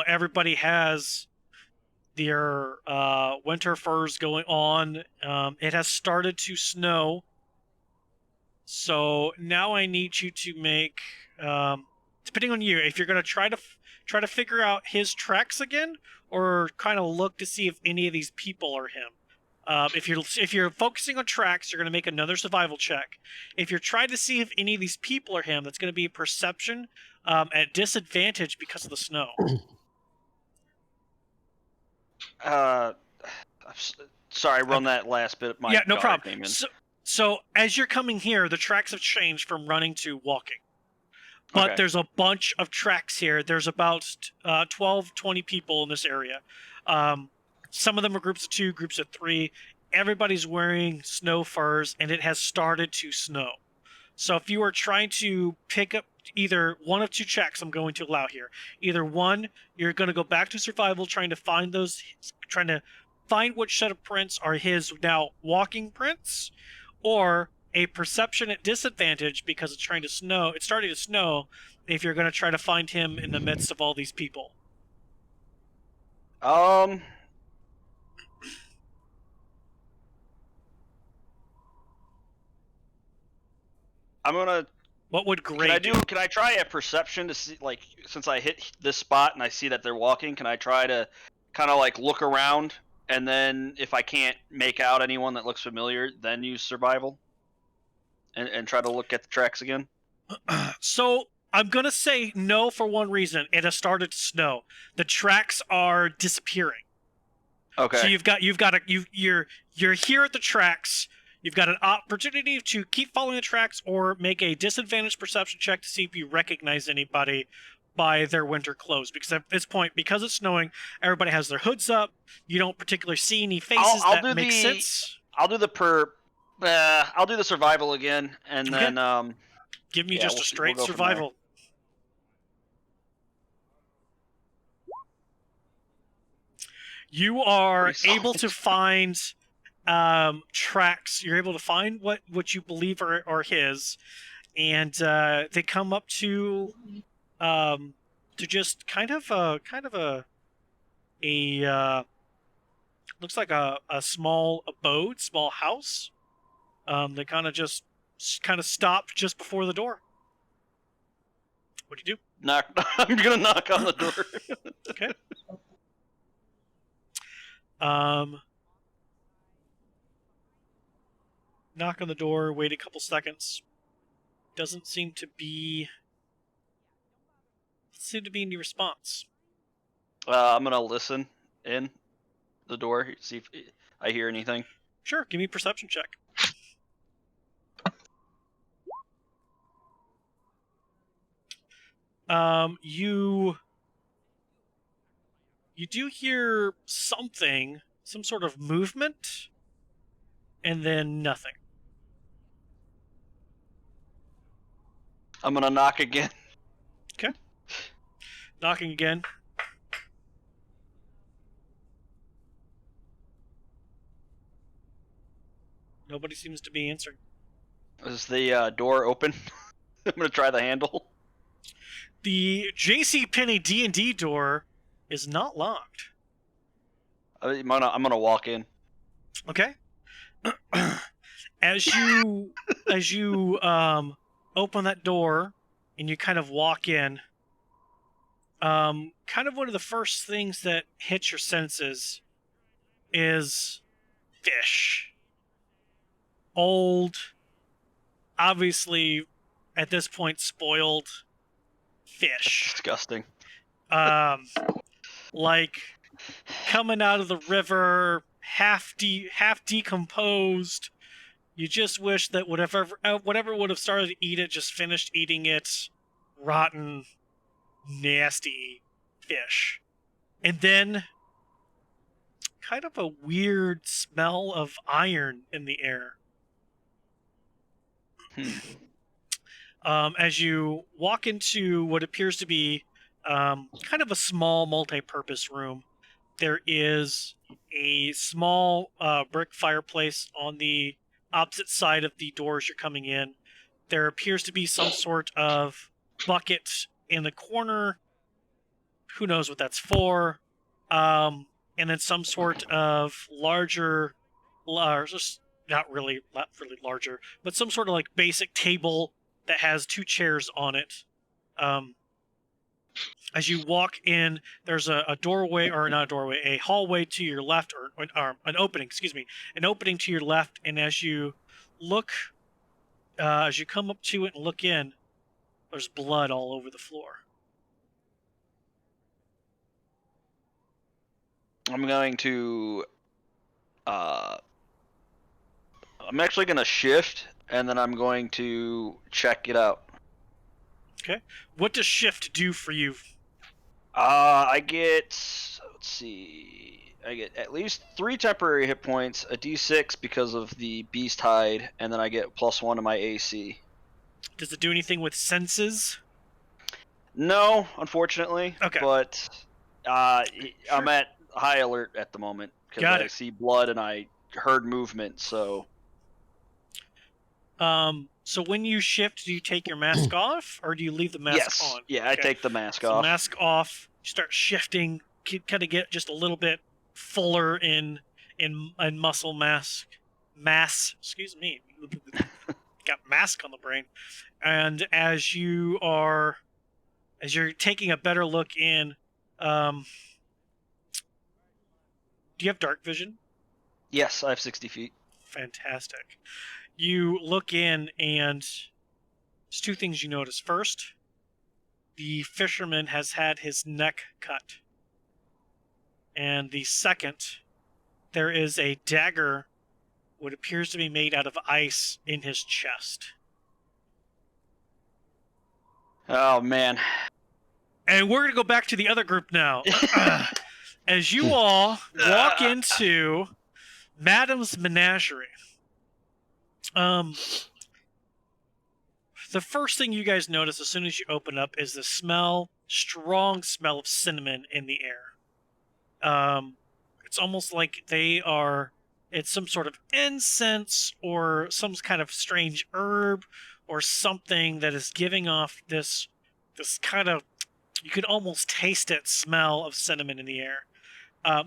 Everybody has their winter furs going on. It has started to snow. So now I need you to make, depending on you, if you're going to try to figure out his tracks again, or kind of look to see if any of these people are him. If you're focusing on tracks, you're going to make another survival check. If you're trying to see if any of these people are him, that's going to be perception at disadvantage because of the snow. Sorry, run that last bit. Yeah, no problem. So as you're coming here, the tracks have changed from running to walking. But Okay. There's a bunch of tracks here. There's about 12, 20 people in this area. Some of them are groups of 2, groups of 3. Everybody's wearing snow furs, and it has started to snow. So if you are trying to pick up either one of 2 checks, I'm going to allow here. Either one, you're going to go back to survival, trying to find which set of prints are his now walking prints, or a perception at disadvantage because it's starting to snow, if you're going to try to find him in the midst of all these people. I'm gonna What would Gray do? Can I try a perception to see, like, since I hit this spot and I see that they're walking, can I try to kind of like look around, and then if I can't make out anyone that looks familiar, then use survival and try to look at the tracks again? So I'm gonna say no for one reason. It has started to snow. The tracks are disappearing. Okay. So you're here at the tracks. You've got an opportunity to keep following the tracks or make a disadvantaged perception check to see if you recognize anybody by their winter clothes. Because at this point, because it's snowing, everybody has their hoods up. You don't particularly see any faces I'll that do make the- sense. I'll do the I'll do the survival again, and Okay. then Give me yeah, just we'll a see- straight we'll go from there. survival. You are Pretty able to find tracks. You're able to find what you believe are his, and they come up to just kind of a looks like a small abode, small house. They kind of stop just before the door. What do you do? knock. I'm gonna knock on the door. Okay. Knock on the door, wait a couple seconds. Doesn't seem to be any response. I'm gonna listen in the door, see if I hear anything. Sure, give me a perception check. You do hear something, some sort of movement, and then nothing. I'm gonna knock again. Knocking again. Nobody seems to be answering. Is the door open? I'm gonna try the handle. The JCPenney D&D door is not locked. I'm gonna walk in. Okay. as you open that door and you kind of walk in, kind of one of the first things that hits your senses is fish. Old, obviously at this point spoiled fish. Disgusting. Like coming out of the river, half decomposed. You just wish that whatever would have started to eat it just finished eating it. Rotten, nasty fish. And then kind of a weird smell of iron in the air. As you walk into what appears to be kind of a small multi-purpose room, there is a small brick fireplace on the opposite side of the doors you're coming in. There appears to be some sort of bucket in the corner. Who knows what that's for? And then some sort of just not really larger, but some sort of like basic table that has two chairs on it. As you walk in, there's a doorway, or not a doorway, a hallway to your left, or an opening, an opening to your left. And as you look, as you come up to it and look in, there's blood all over the floor. I'm going to. I'm actually gonna shift, and then I'm going to check it out. Okay. What does shift do for you? I get. Let's see. I get at least 3 temporary hit points, a D6 because of the beast hide, and then I get +1 to my AC. Does it do anything with senses? No, unfortunately. Okay. But I'm at high alert at the moment because Got I it. see blood and I heard movement. So. So when you shift, do you take your mask off, or do you leave the mask Yes. on? Yeah, I take the mask So off. mask off. You start shifting, kind of get just a little bit fuller in muscle mass. Excuse me. got mask on the brain. And as you're taking a better look in, do you have dark vision? Yes, I have 60 feet. Fantastic. You look in, and there's two things you notice. First, the fisherman has had his neck cut. And the second, there is a dagger, what appears to be made out of ice, in his chest. Oh man. And we're going to go back to the other group now. As you all walk into Madam's Menagerie, the first thing you guys notice as soon as you open up is the strong smell of cinnamon in the air. It's almost like it's some sort of incense or some kind of strange herb or something that is giving off this kind of, you could almost taste it, smell of cinnamon in the air.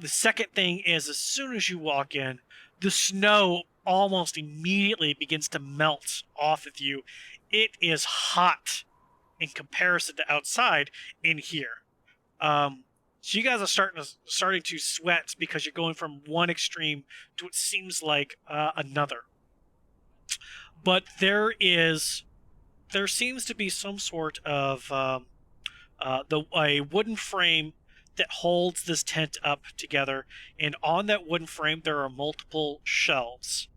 The second thing is, as soon as you walk in, the snow almost immediately begins to melt off of you. It is hot in comparison to outside in here. So you guys are starting to sweat because you're going from one extreme to what seems like another. But there seems to be some sort of a wooden frame that holds this tent up together, and on that wooden frame there are multiple shelves.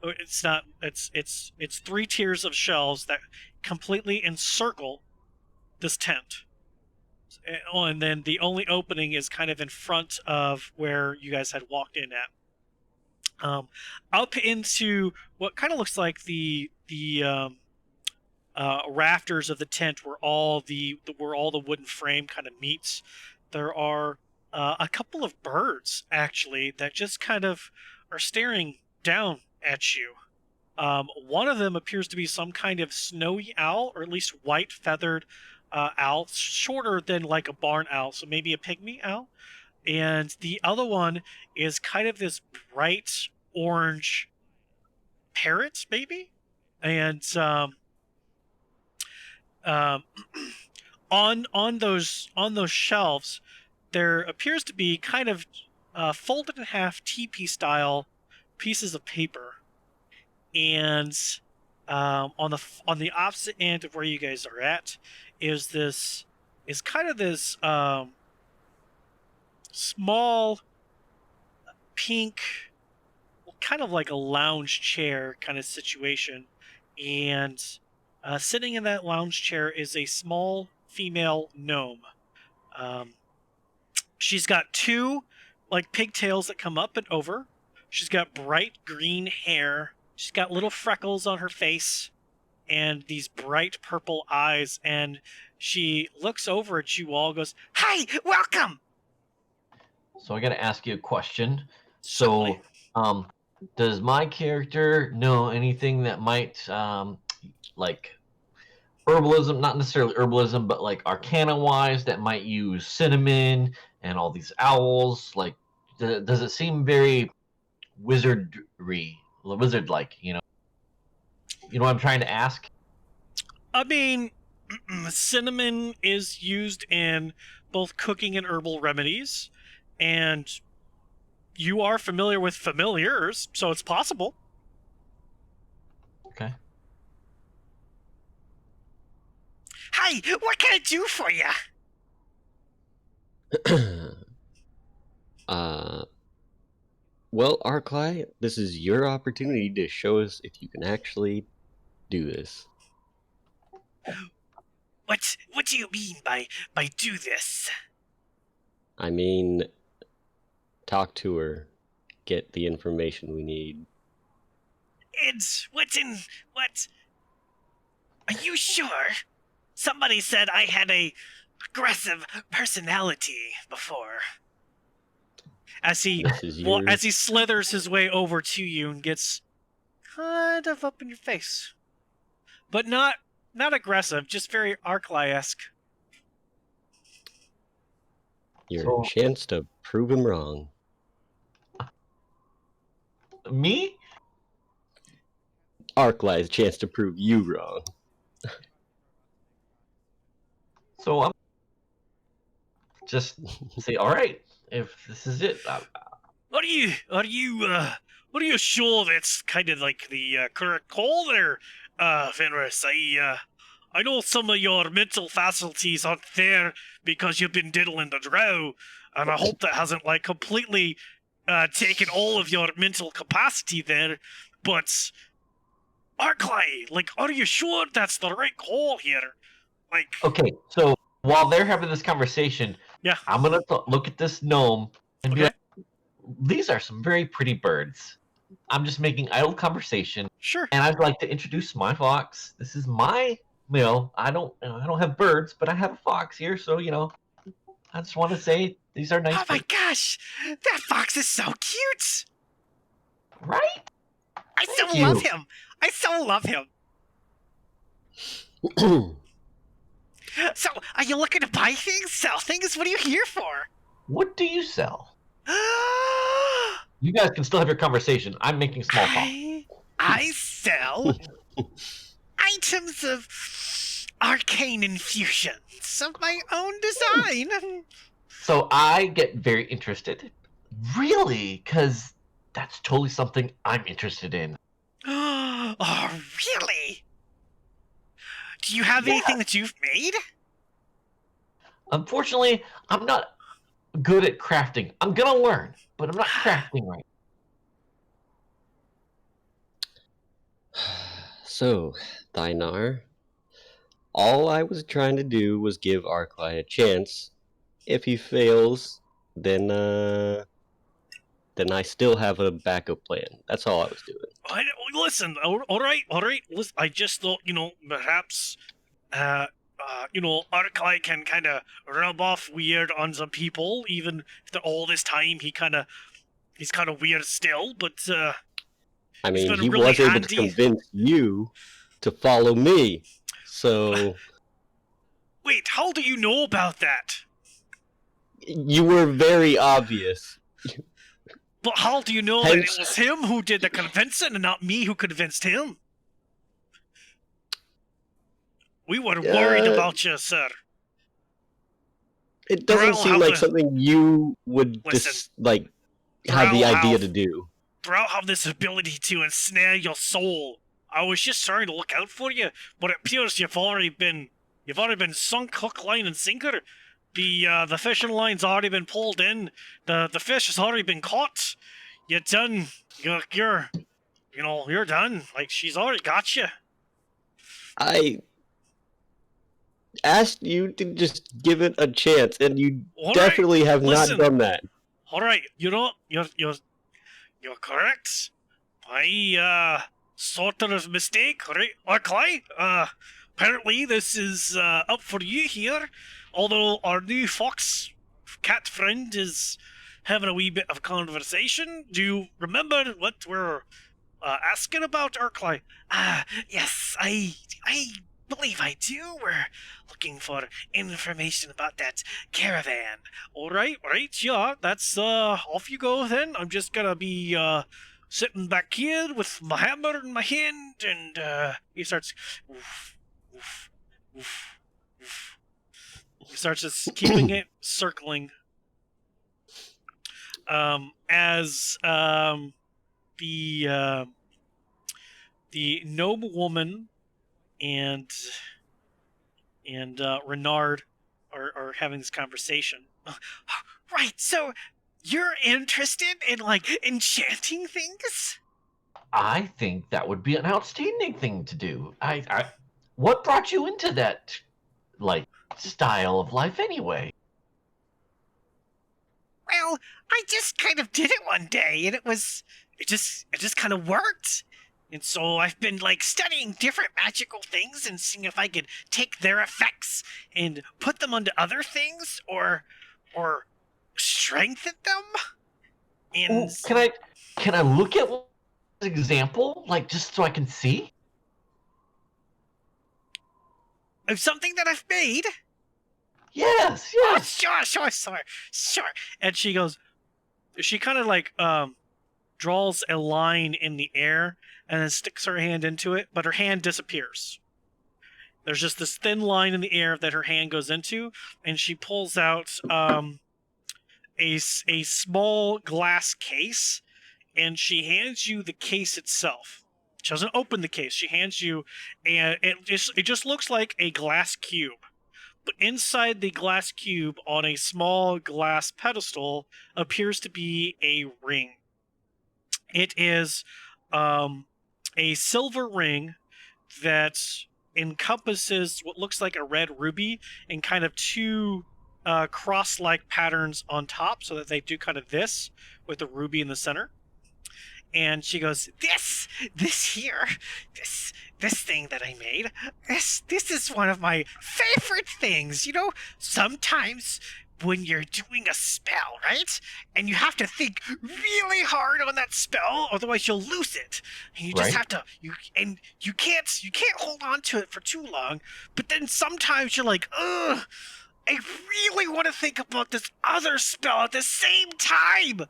It's 3 tiers of shelves that completely encircle this tent. And then the only opening is kind of in front of where you guys had walked in at. Up into what kind of looks like the rafters of the tent where all the wooden frame kind of meets. There are a couple of birds actually that just kind of are staring down at you. One of them appears to be some kind of snowy owl, or at least white feathered owl, shorter than like a barn owl, so maybe a pygmy owl. And the other one is kind of this bright orange parrot, maybe. And on those shelves, there appears to be kind of folded in half teepee style pieces of paper, and on the opposite end of where you guys are at is kind of this small pink, kind of like a lounge chair kind of situation, and sitting in that lounge chair is a small female gnome. She's got 2 like pigtails that come up and over. She's got bright green hair. She's got little freckles on her face and these bright purple eyes, and she looks over at you all, goes, "Hi, welcome." So I got to ask you a question. Certainly. So, does my character know anything that might, like herbalism, not necessarily herbalism, but like arcana-wise, that might use cinnamon and all these owls? Like, does it seem very wizard-like? You know what I'm trying to ask? I mean, cinnamon is used in both cooking and herbal remedies, and you are familiar with familiars, so it's possible. Okay. Hi, what can I do for you? Well, Arclay, this is your opportunity to show us if you can actually do this. What do you mean by do this? I mean, talk to her, get the information we need. What? Are you sure? Somebody said I had a aggressive personality before. As he slithers his way over to you and gets kind of up in your face, but not aggressive, just very Arclay-esque. Your chance to prove him wrong. Me? Arclight's chance to prove you wrong. So I'm just say, all right, if this is it, Are you sure that's kind of like the correct call there, Fenris? I know some of your mental faculties aren't there because you've been diddling the drow, and I hope that hasn't like completely taken all of your mental capacity there. But Arclay, like, are you sure that's the right call here? Like, okay. So while they're having this conversation, yeah, I'm gonna look at this gnome and be okay, like, these are some very pretty birds. I'm just making idle conversation, sure. and I'd like to introduce my fox. This is my mill. I don't have birds, but I have a fox here, so I just want to say these are nice Oh my birds. gosh, that fox is so cute. Right? I Thank so you. love him. I so love him. So, are you looking to buy things, sell things? What are you here for? What do you sell? You guys can still have your conversation. I'm making small talk. I sell items of arcane infusions of my own design. So I get very interested. Really? Because that's totally something I'm interested in. Oh, really? Do you have Yeah. anything that you've made? Unfortunately, I'm not good at crafting. I'm gonna learn, but I'm not crafting right. So, Thynar, all I was trying to do was give Arclight a chance. If he fails, then I still have a backup plan. That's all I was doing. Listen, all right. Listen, I just thought, perhaps, Arclight can kind of rub off weird on some people, even after all this time. He's kind of weird still, but I he's mean, been he really was able handy. to convince you to follow me. So Wait, how do you know about that? you were very obvious. But how do you know that it Hence- was him who did the convincing and not me who convinced him? We were worried about you, sir. It doesn't Drow seem have like the- something you would Listen, just have the Drow idea have- to do. Drow have this ability to ensnare your soul. I was just trying to look out for you, but it appears you've already been sunk hook, line, and sinker. The fishing line's already been pulled in. The fish has already been caught. You're done. You're done. Like, she's already got you. I asked you to just give it a chance, and you All right, definitely have listen. not done that. All right, you're correct. I sort of mistake, right? Okay. Apparently this is up for you here. Although our new fox cat friend is having a wee bit of conversation. Do you remember what we're asking about, Arclay? Yes, I believe I do. We're looking for information about that caravan. All right, yeah, that's off you go then. I'm just gonna be sitting back here with my hammer in my hand, and he starts. Oof, oof, oof, oof. He starts just keeping it circling. As the noble woman and Renard are having this conversation. Right, so you're interested in like enchanting things? I think that would be an outstanding thing to do. What brought you into that, style of life anyway? Well, I just kind of did it one day, and it just kind of worked. And so I've been like studying different magical things and seeing if I could take their effects and put them onto other things or strengthen them. And Can I look at one example, just so I can see? of something that I've made. Yes. Oh, sure. And she kind of like draws a line in the air and then sticks her hand into it, but her hand disappears. There's just this thin line in the air that her hand goes into, and she pulls out a small glass case, and she hands you the case itself. She doesn't open the case. She hands you, and it just looks like a glass cube. But inside the glass cube, on a small glass pedestal, appears to be a ring. It is a silver ring that encompasses what looks like a red ruby and kind of two cross-like patterns on top, so that they do kind of this with a ruby in the center. And she goes, this here, this thing that I made, this is one of my favorite things. You know, sometimes when you're doing a spell, right? And you have to think really hard on that spell, otherwise you'll lose it. And you just have to you can't hold on to it for too long. But then sometimes you're like, ugh, I really want to think about this other spell at the same time.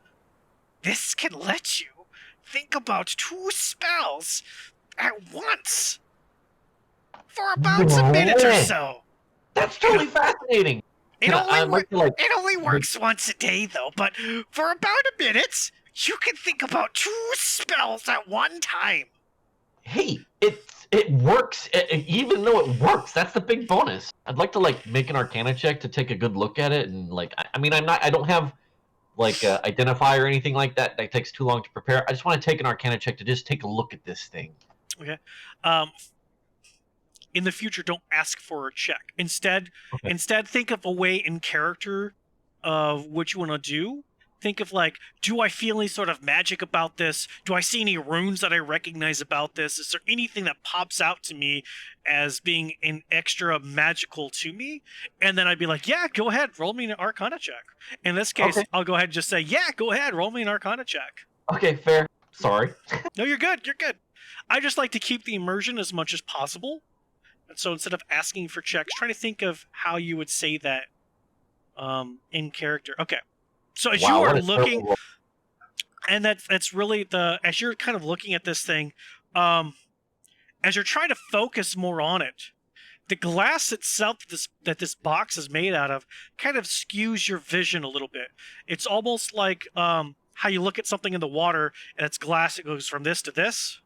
This can let you think about two spells at once for about a minute or so. That's totally fascinating. It only works once a day, though, but for about a minute, you can think about two spells at one time. Hey, it works. Even though it works, that's the big bonus. I'd like to make an Arcana check to take a good look at it, and I don't have identify or anything like that. That takes too long to prepare. I just want to take an Arcana check to just take a look at this thing. Okay. In the future, don't ask for a check. Instead, think of a way in character of what you want to do. Think of do I feel any sort of magic about this? Do I see any runes that I recognize about this? Is there anything that pops out to me as being an extra magical to me? And then I'd be like, yeah, go ahead, roll me an Arcana check. In this case, I'll go ahead and just say, yeah, go ahead, roll me an Arcana check. Okay, fair. Sorry. No, you're good. You're good. I just like to keep the immersion as much as possible. And so instead of asking for checks, try to think of how you would say that in character. Okay. So as you are looking, and that's really as you're kind of looking at this thing, as you're trying to focus more on it, the glass itself that this box is made out of kind of skews your vision a little bit. It's almost like how you look at something in the water and it's glass, it goes from this to this.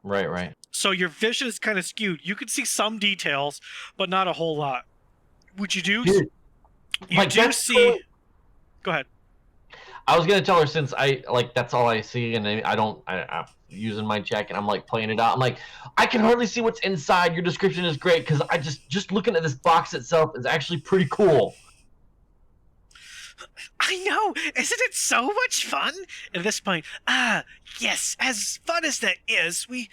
Right. So your vision is kind of skewed. You can see some details, but not a whole lot. What you do? Dude, you do see. Go ahead. I was gonna tell her, since that's all I see, and I'm using my check and I'm playing it out. I'm I can hardly see what's inside. Your description is great, because I just looking at this box itself is actually pretty cool. I know, isn't it so much fun? At this point, yes, as fun as that is, we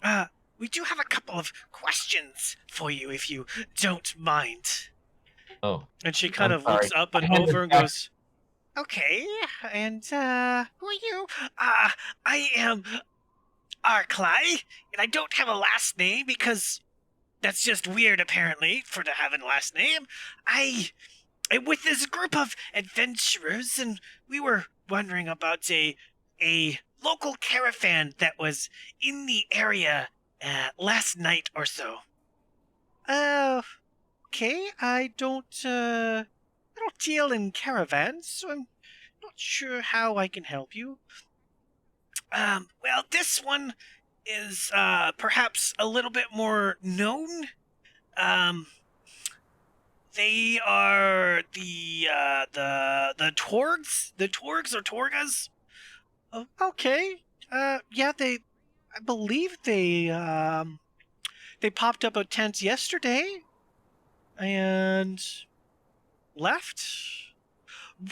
do have a couple of questions for you, if you don't mind. Oh. And she kind of looks up and over and goes, okay, and who are you? I am Arklai, and I don't have a last name because that's just weird, apparently, to have a last name. I'm with this group of adventurers, and we were wondering about a local caravan that was in the area last night or so. Okay, I don't deal in caravans, so I'm not sure how I can help you. Well, this one is perhaps a little bit more known. They are the Torgs? The Torgs or Torgas? Oh, okay. Yeah, I believe they popped up a tent yesterday and left.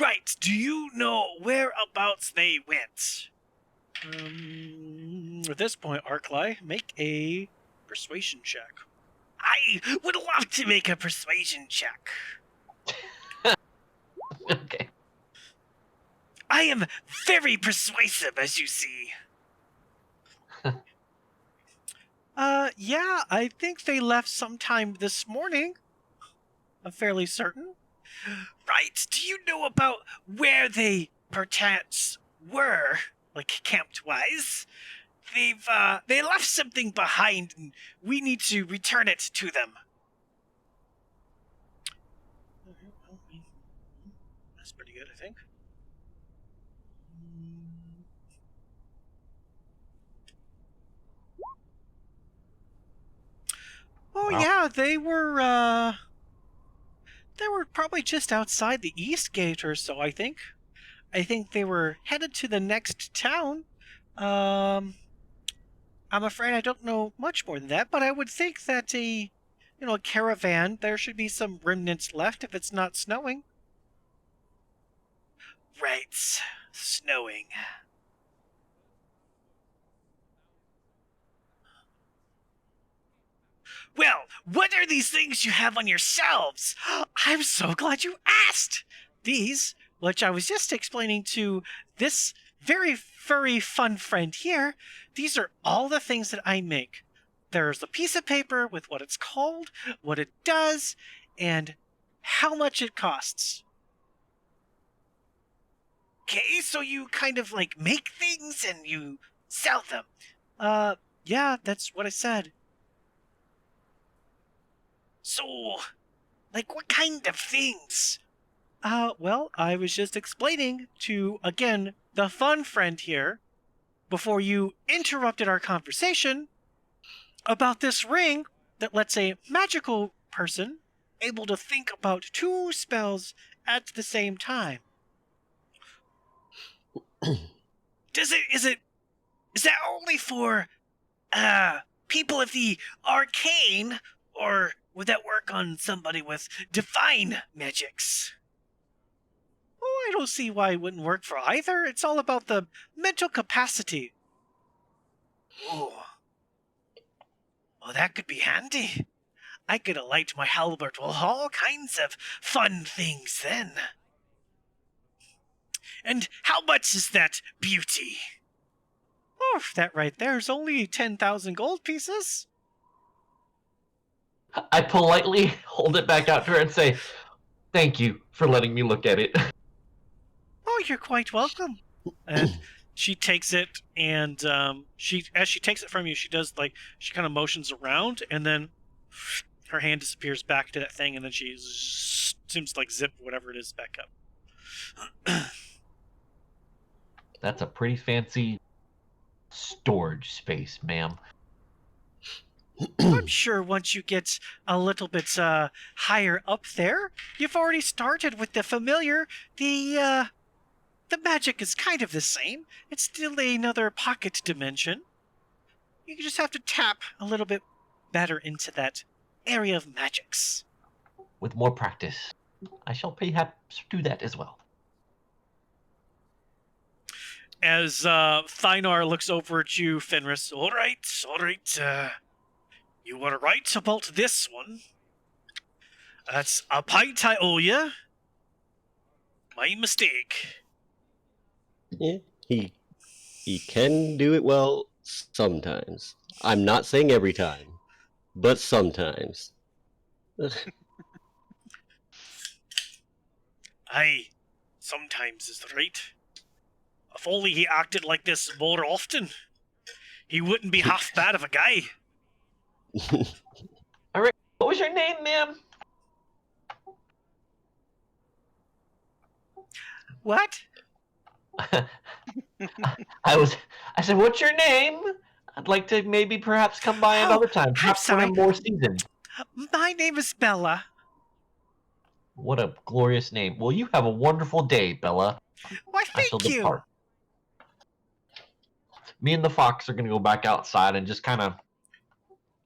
Right. Do you know whereabouts they went? At this point, Arklai, make a persuasion check. I would love to make a persuasion check. Okay. I am very persuasive, as you see. Yeah, I think they left sometime this morning. I'm fairly certain. Right, do you know about where they perchance were, camped-wise? they left something behind, and we need to return it to them. That's pretty good, I think. Oh Wow. yeah, they were probably just outside the east gate or so, I think. I think they were headed to the next town. I'm afraid I don't know much more than that, but I would think that a caravan, there should be some remnants left if it's not snowing. Right, snowing. Well, what are these things you have on yourselves? I'm so glad you asked. These, which I was just explaining to this very furry fun friend here, these are all the things that I make. There's a piece of paper with what it's called, what it does, and how much it costs. Okay, so you kind of like make things and you sell them. Yeah, that's what I said. So, like, what kind of things? Well, I was just explaining to, again, the fun friend here, before you interrupted our conversation, about this ring that lets a magical person able to think about 2 spells at the same time. Is that only for, people of the arcane, or would that work on somebody with divine magics? Oh, I don't see why it wouldn't work for either. It's all about the mental capacity. Oh, well, that could be handy. I could alight my halberd with all kinds of fun things then. And how much is that beauty? Oh, that right there is only 10,000 gold pieces. I politely hold it back out to her and say, "Thank you for letting me look at it." Oh, you're quite welcome. And she takes it, and as she takes it from you, she she kind of motions around, and then her hand disappears back to that thing, and then she seems to like zip whatever it is back up. That's a pretty fancy storage space, ma'am. I'm sure once you get a little bit higher up there, you've already started with the familiar. The magic is kind of the same. It's still another pocket dimension. You just have to tap a little bit better into that area of magics. With more practice, I shall perhaps do that as well. As Thynar looks over at you, Fenris, all right. You were right about this one. That's a pint I owe you. My mistake. Yeah, he can do it well sometimes. I'm not saying every time, but sometimes. Aye, sometimes is right. If only he acted like this more often, he wouldn't be half bad of a guy. All right, what was your name, ma'am? What? I said, "What's your name? I'd like to maybe perhaps come by another time, perhaps when I'm more seasoned." My name is Bella. What a glorious name. Well, you have a wonderful day, Bella. Why, I shall thank you. depart. Me and the fox are going to go back outside and just kind of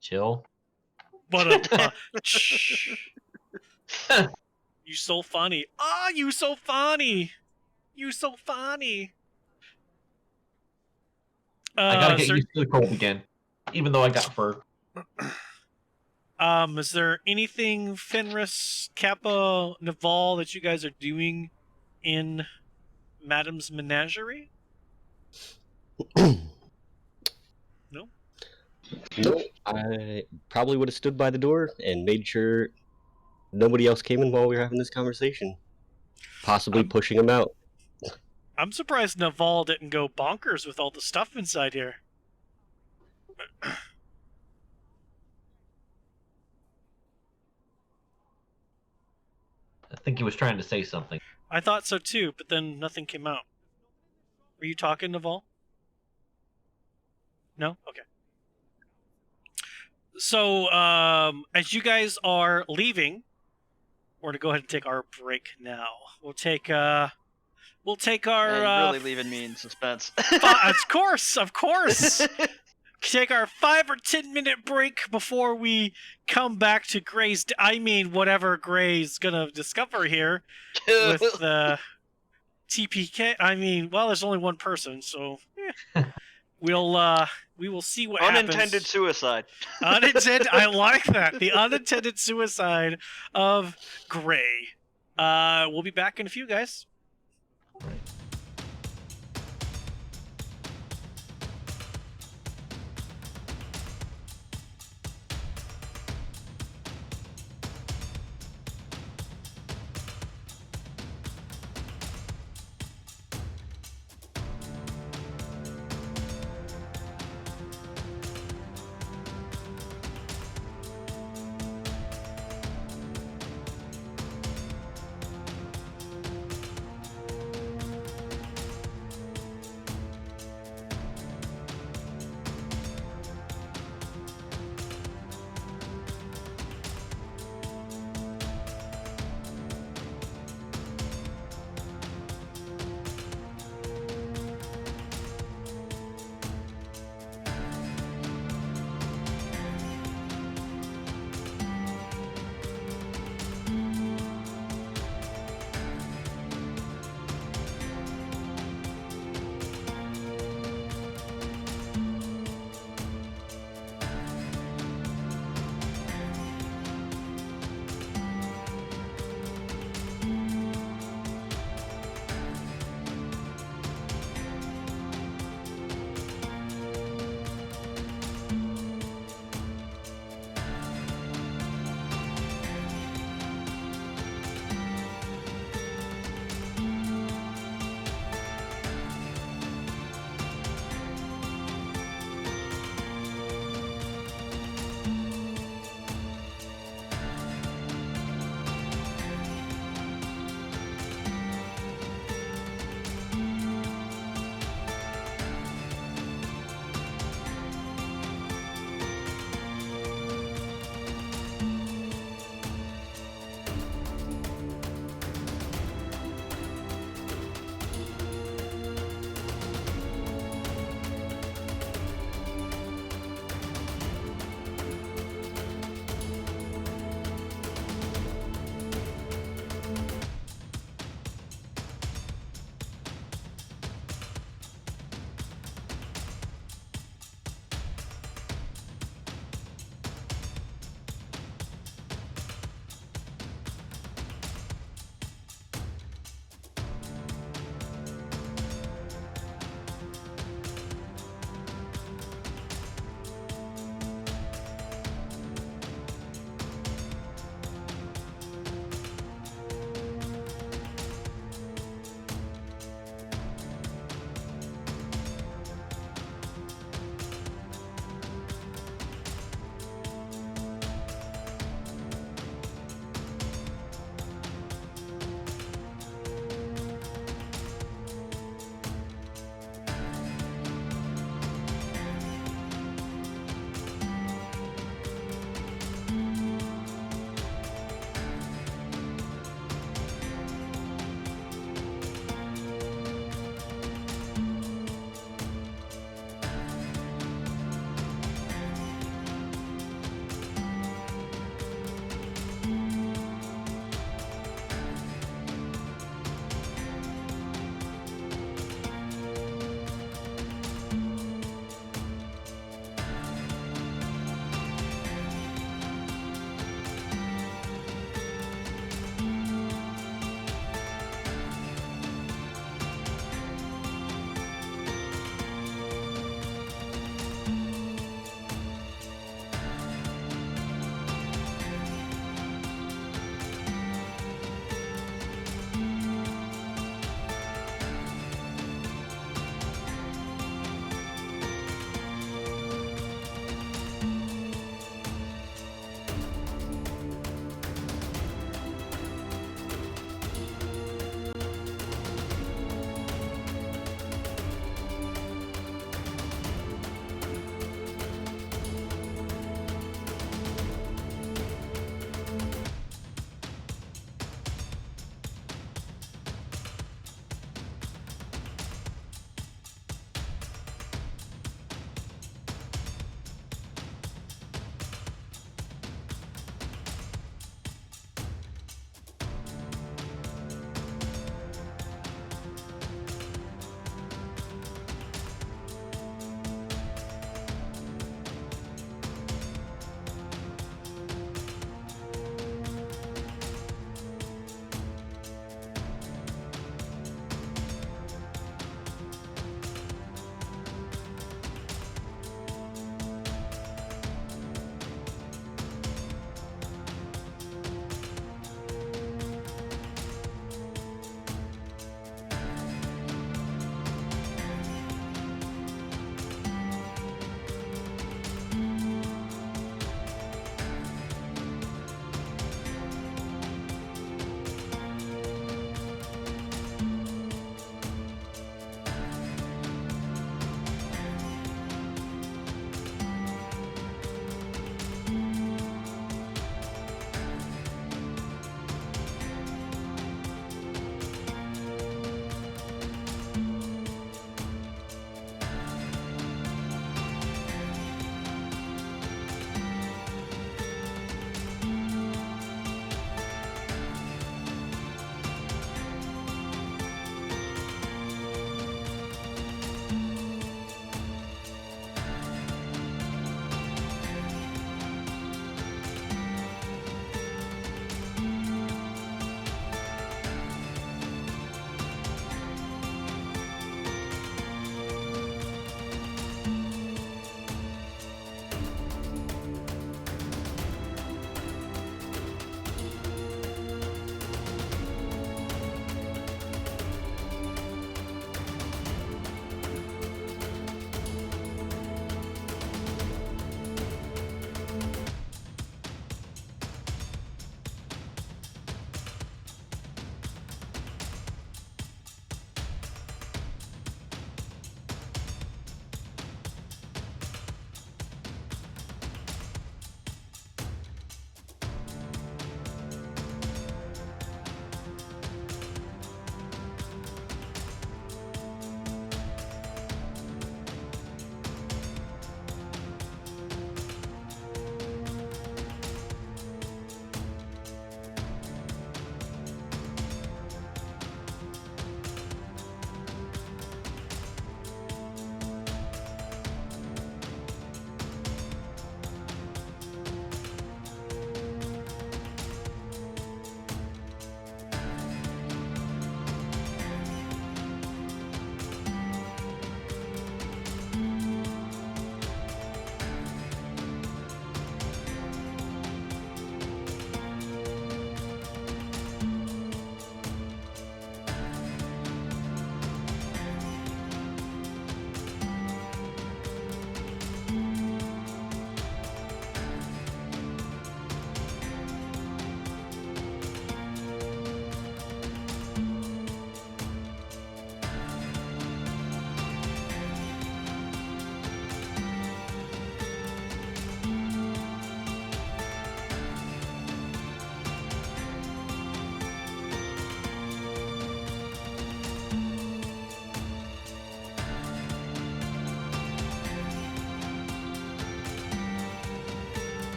chill. But you so funny. Ah, you so funny. You so funny. I gotta get used to the cold again, even though I got fur. Is there anything Fenris, Kappa, Naval that you guys are doing in Madam's menagerie? No? No, I probably would have stood by the door and made sure nobody else came in while we were having this conversation. Possibly pushing him out. I'm surprised Naval didn't go bonkers with all the stuff inside here. think he was trying to say something. I thought so too, but then nothing came out. Were you talking, Naval? No? Okay. So, as you guys are leaving, we're gonna go ahead and take our break now. We'll take our Man, you're really leaving me in suspense. of course. Take our 5 or 10 minute break before we come back to Gray's. I mean, whatever Gray's gonna discover here with the TPK. I mean, well, there's only one person, so we will see what Unintended happens. suicide. Unintended. I like that. The unintended suicide of Gray. We'll be back in a few, guys.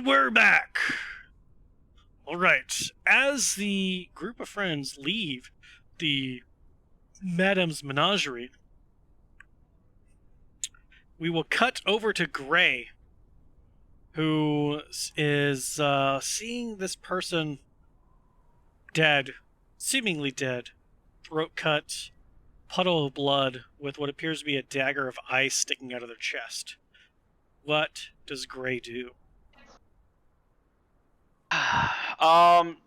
we're back. All right. As the group of friends leave the Madame's Menagerie, we will cut over to Gray, who is seeing this person dead, seemingly dead, throat cut, puddle of blood with what appears to be a dagger of ice sticking out of their chest. What does Gray do?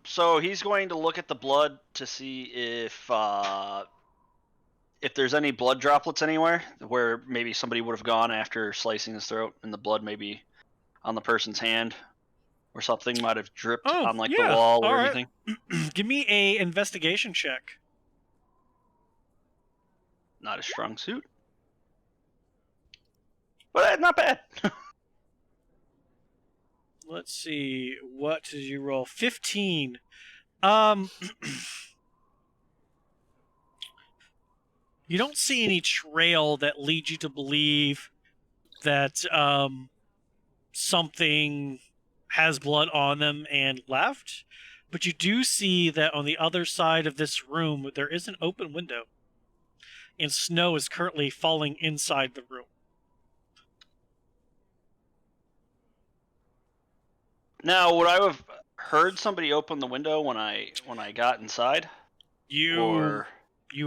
So he's going to look at the blood to see if there's any blood droplets anywhere where maybe somebody would have gone after slicing his throat, and the blood maybe on the person's hand or something might have dripped on like the wall or anything. Give me a investigation check. Not a strong suit, but not bad. Let's see. What did you roll? 15. You don't see any trail that leads you to believe that something has blood on them and left, but you do see that on the other side of this room there is an open window, and snow is currently falling inside the room. Now, would I have heard somebody open the window when I got inside? You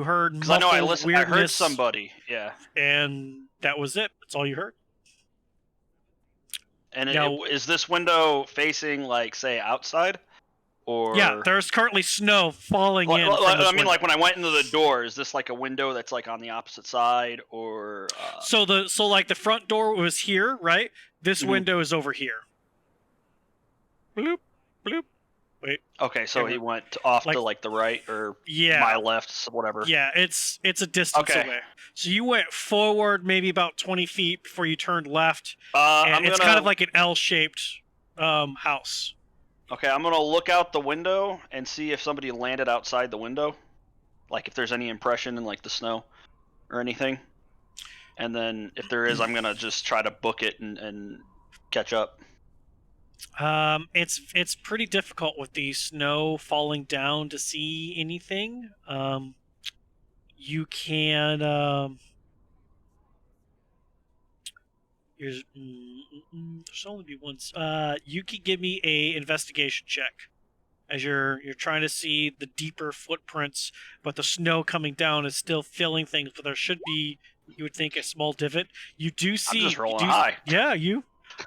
heard because I know I muffled listened. I heard weirdness, somebody. Yeah. and that was it. That's all you heard. And Now- is this window facing, like, say, outside? Or Yeah, there's currently snow falling in. From this I mean, window. like when I went into the door, is this like a window that's like on the opposite side, or? So like the front door was here, right? This Mhm. window is over here. Bloop, bloop. Wait. Okay, so he went off to like the right or Yeah. my left, so whatever. Yeah, it's a distance Okay. away. So you went forward maybe about 20 feet before you turned left, and I'm it's gonna, kind of like an L-shaped house. Okay, I'm gonna look out the window and see if somebody landed outside the window, like if there's any impression in like the snow or anything. And then if there is, I'm gonna just try to book it and catch up. It's pretty difficult with the snow falling down to see anything. You can there's only be one. You can give me a investigation check as you're trying to see the deeper footprints, but the snow coming down is still filling things. But there should be, you would think, a small divot. You do see. I'm just rolling you do, high. Yeah, you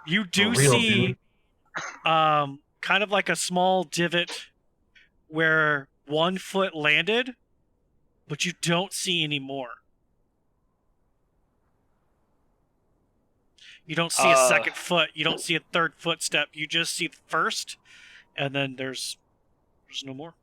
do For real, see. dude. Kind of like a small divot where one foot landed, but you don't see any more. You don't see a second foot. You don't see a third footstep. You just see the first, and then there's no more.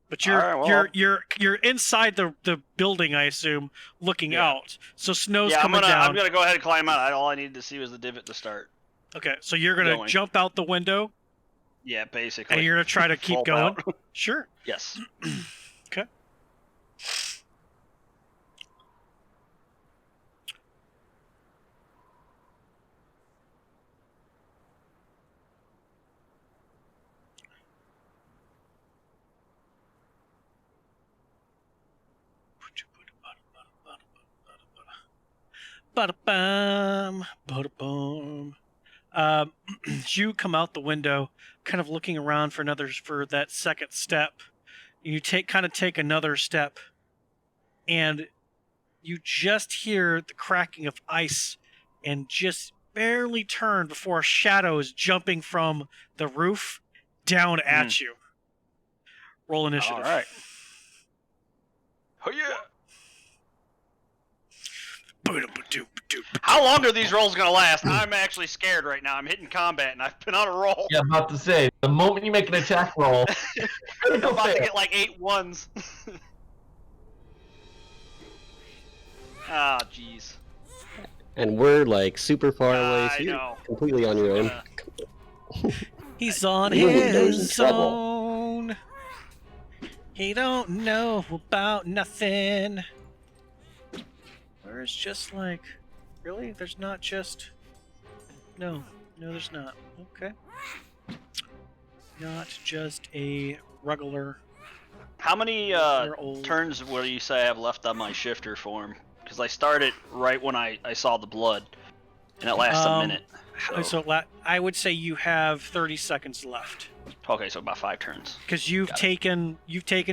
But you're All right, well, you're inside the building, I assume, looking Yeah. out. So snow's yeah, coming I'm down. gonna go ahead and climb out. All I needed to see was the divot to start. Okay, so you're gonna Going. jump out the window, Yeah, basically. and you're gonna try to keep Vault going. out. Sure. Yes. Okay. Ba-da-bum, ba-da-bum. You come out the window, kind of looking around for that second step. You take another step, and you just hear the cracking of ice, and just barely turn before a shadow is jumping from the roof down at you. Roll initiative. All right. Oh yeah. How long are these rolls gonna last? I'm actually scared right now. I'm hitting combat and I've been on a roll. Yeah, I'm about to say, the moment you make an attack roll, I'm about to get like 8 ones. Ah, jeez. And we're like super far away, so I you're know. completely on your own. He's on He knows his he's in trouble. own. He don't know about nothing. Where's just like Really? There's not just... No, there's not. Okay. Not just a regular How many old... turns will you say I have left on my shifter form? Because I started right when I saw the blood, and it lasts a minute. I would say you have 30 seconds left. Okay, so about 5 turns. Because you've taken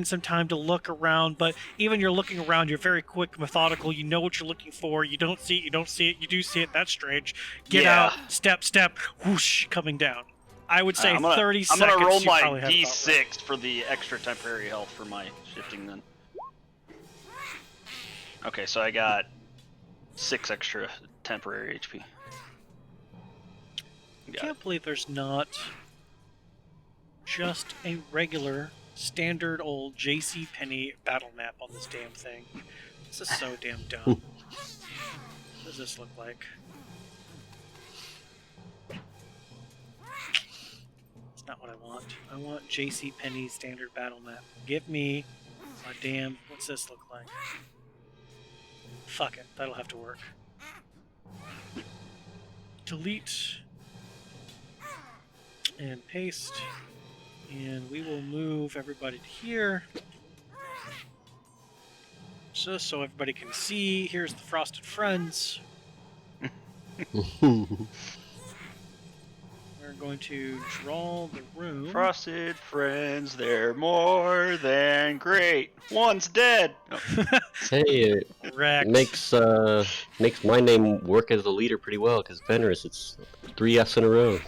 some time to look around, but even you're looking around, you're very quick, methodical. You know what you're looking for. You don't see it. You don't see it. You do see it. That's strange. Get out. Step. Whoosh. Coming down. I would say 30 seconds. I'm gonna roll my D6 right. For the extra temporary health for my shifting then. Okay, so I got 6 extra temporary HP. I can't believe there's not just a regular, standard old JCPenney battle map on this damn thing. This is so damn dumb. What does this look like? It's not what I want. I want JCPenney standard battle map. Give me a damn... What's this look like? Fuck it. That'll have to work. Delete. And paste. And we will move everybody to here. Just so everybody can see. Here's the Frosted Friends. We're going to draw the room. Frosted Friends, they're more than great. One's dead. Oh. Hey, it makes my name work as the leader pretty well, because Fenris, it's 3 Fs in a row.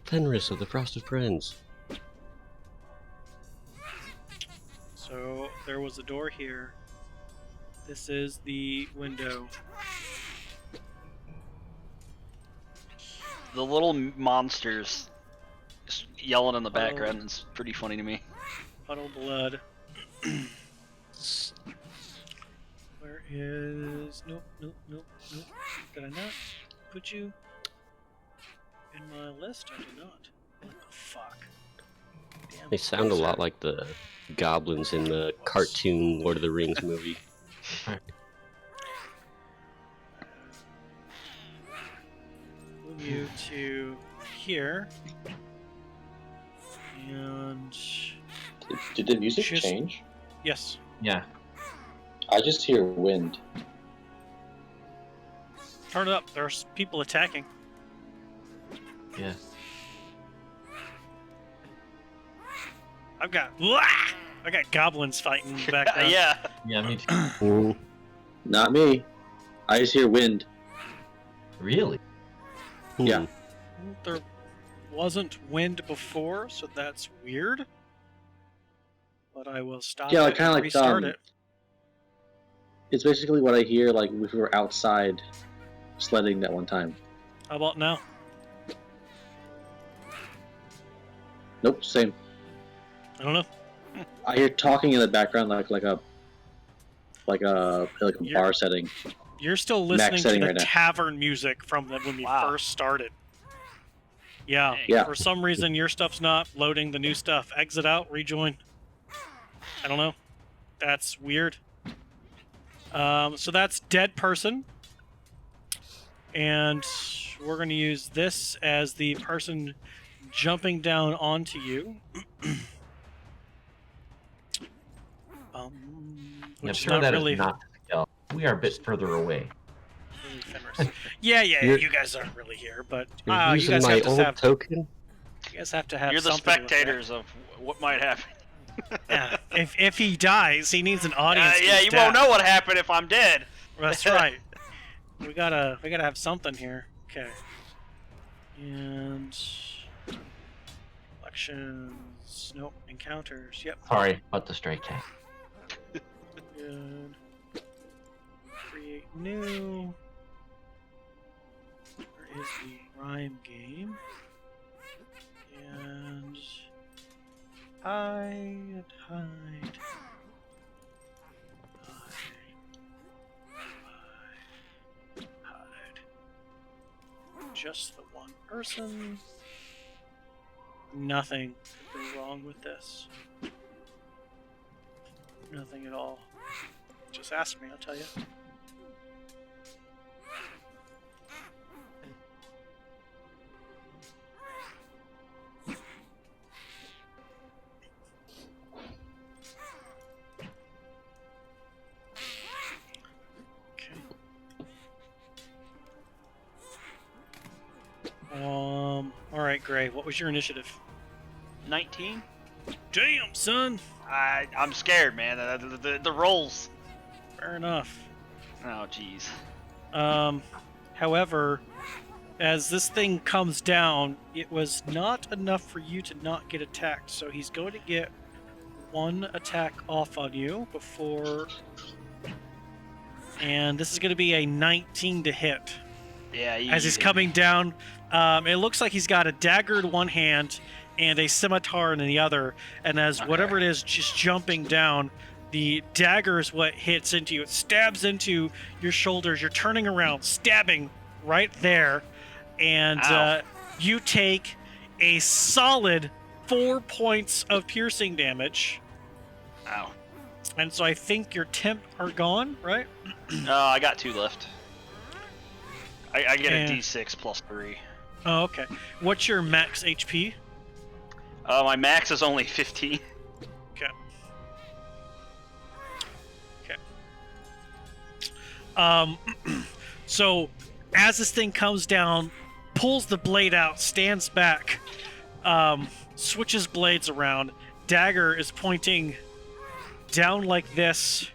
Fenris of the Frosted Friends. So there was a door here. This is the window. The little monsters just yelling in the background is pretty funny to me. Puddle blood. Where is... Nope. Did I not put you in my list? I did not. What the fuck? Damn. They sound a lot like the goblins in the cartoon Lord of the Rings movie. Move you to here. And... Did the music change? Yes. Yeah. I just hear wind. Turn it up. There's people attacking. Yeah. I got goblins fighting in the background. Yeah. Yeah, me too. Not me. I just hear wind. Really? Yeah. There wasn't wind before, so that's weird. But I will stop Yeah, it and restart it. It's basically what I hear like if we were outside sledding that one time. How about now? Nope, same. I don't know. I hear talking in the background like a bar setting. You're still listening to the right now. tavern music from when we first started. Yeah. Yeah. For some reason, your stuff's not loading the new stuff. Exit out, rejoin. I don't know. That's weird. So that's dead person. And we're going to use this as the person jumping down onto you. Which sure, not that really... is not Mythical. We are a bit further away. Yeah, you guys aren't really here, but You're you using guys my have to old have... token? You guys have to have You're the something with spectators of what might happen. Yeah, if he dies, he needs an audience. Yeah, you won't know what happened if I'm dead. That's right. We gotta have something here. Okay. And elections. Nope. Encounters. Yep. Sorry about the straight tag. Good. Create new. Where is the Rime game? And hide. Just the one person. Nothing could go wrong with this. Nothing at all. Just ask me, I'll tell you. Alright, Gray, what was your initiative? 19. Damn, son! I'm scared, man. The rolls. Fair enough. Oh, jeez. However, as this thing comes down, it was not enough for you to not get attacked, so he's going to get one attack off on you before... And this is going to be a 19 to hit. Yeah, As he's coming down, it looks like he's got a dagger in one hand and a scimitar in the other, and as whatever it is just jumping down, the dagger is what hits into you. It stabs into your shoulders. You're turning around, stabbing right there, and you take a solid 4 points of piercing damage. Ow. And so I think your temp are gone, right? I got 2 left. I get And- a d6 plus 3. Oh, okay. What's your max HP? My max is only 15. Okay. So as this thing comes down, pulls the blade out, stands back, switches blades around. Dagger is pointing down like this,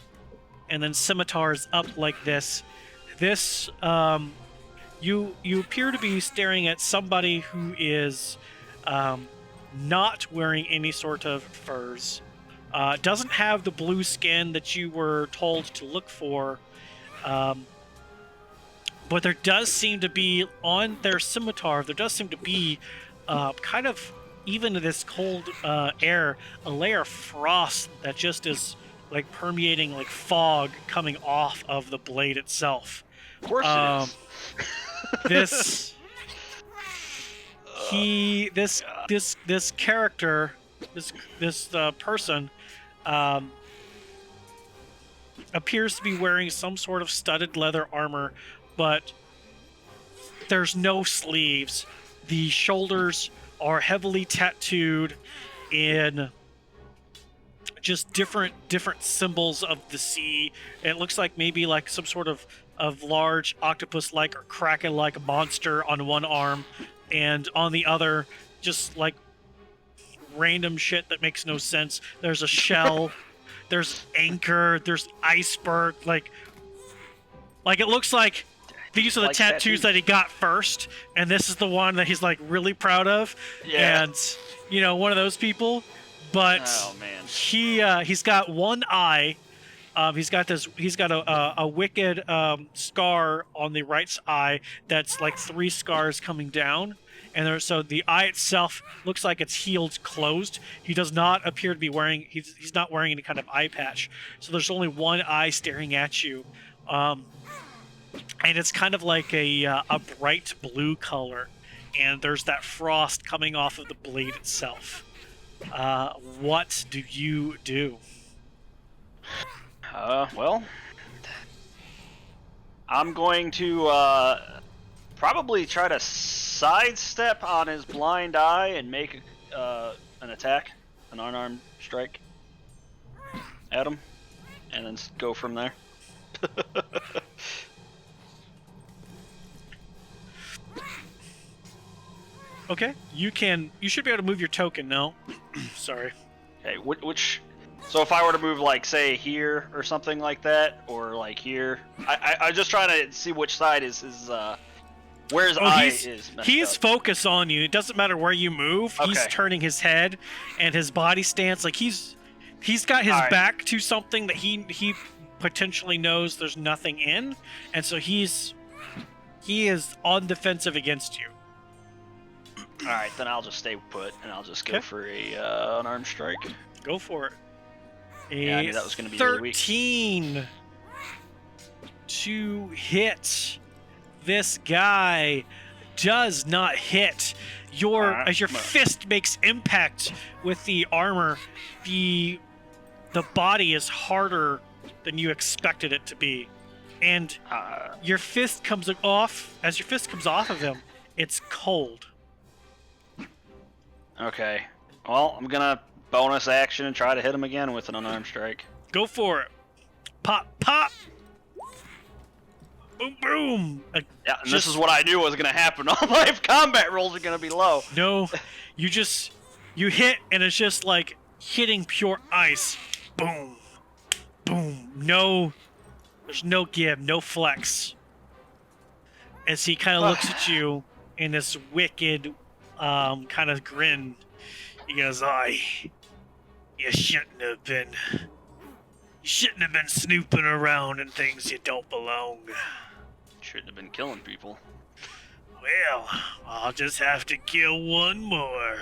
and then scimitars up like this. This, you appear to be staring at somebody who is not wearing any sort of furs. Doesn't have the blue skin that you were told to look for. But there does seem to be, on their scimitar, there does seem to be kind of, even in this cold air, a layer of frost that just is like permeating like fog coming off of the blade itself. Of course it is. This character, this person, appears to be wearing some sort of studded leather armor, but there's no sleeves. The shoulders are heavily tattooed in just different symbols of the sea. It looks like maybe like some sort of large octopus-like or kraken-like monster on one arm, and on the other, just like random shit that makes no sense. There's a shell, there's anchor, there's iceberg, like it looks like these are the Like tattoos that he got first, and this is the one that he's like really proud of. Yeah. And you know, one of those people. But Oh man. he's got one eye. He's got a wicked scar on the right eye that's like 3 scars coming down, and so the eye itself looks like it's healed closed. He does not appear to be wearing he's not wearing any kind of eye patch, so there's only one eye staring at you, and it's kind of like a bright blue color, and there's that frost coming off of the blade itself. What do you do? Well, I'm going to probably try to sidestep on his blind eye and make an attack, an unarmed strike at him, and then go from there. Okay, you should be able to move your token now. Sorry. Okay, which? So if I were to move, like, say here or something like that, or like here, I'm just trying to see which side is where his eye is. He's up. focused on you. It doesn't matter where you move. He's Okay. turning his head and his body stance. Like he's got his Alright. back to something that he potentially knows there's nothing in, and so he is on defensive against you. All right, then I'll just stay put, and I'll just go Okay. for a unarmed strike. Go for it. Yeah, I knew that was gonna be really weak. 13 to hit. This guy does not hit. Alright, As your come on. fist makes impact with the armor, the body is harder than you expected it to be. And Uh, your fist comes off. As your fist comes off of him, it's cold. okay. Well, I'm gonna bonus action and try to hit him again with an unarmed strike. Go for it. Pop, pop. Boom, boom. Yeah, and this is what I knew was gonna happen. All my combat rolls are gonna be low. No, you hit, and it's just like hitting pure ice. Boom, boom. There's no give, no flex. As he kind of looks at you in this wicked kind of grin. He goes, you shouldn't have been snooping around in things you don't belong. Shouldn't have been killing people. Well, I'll just have to kill one more.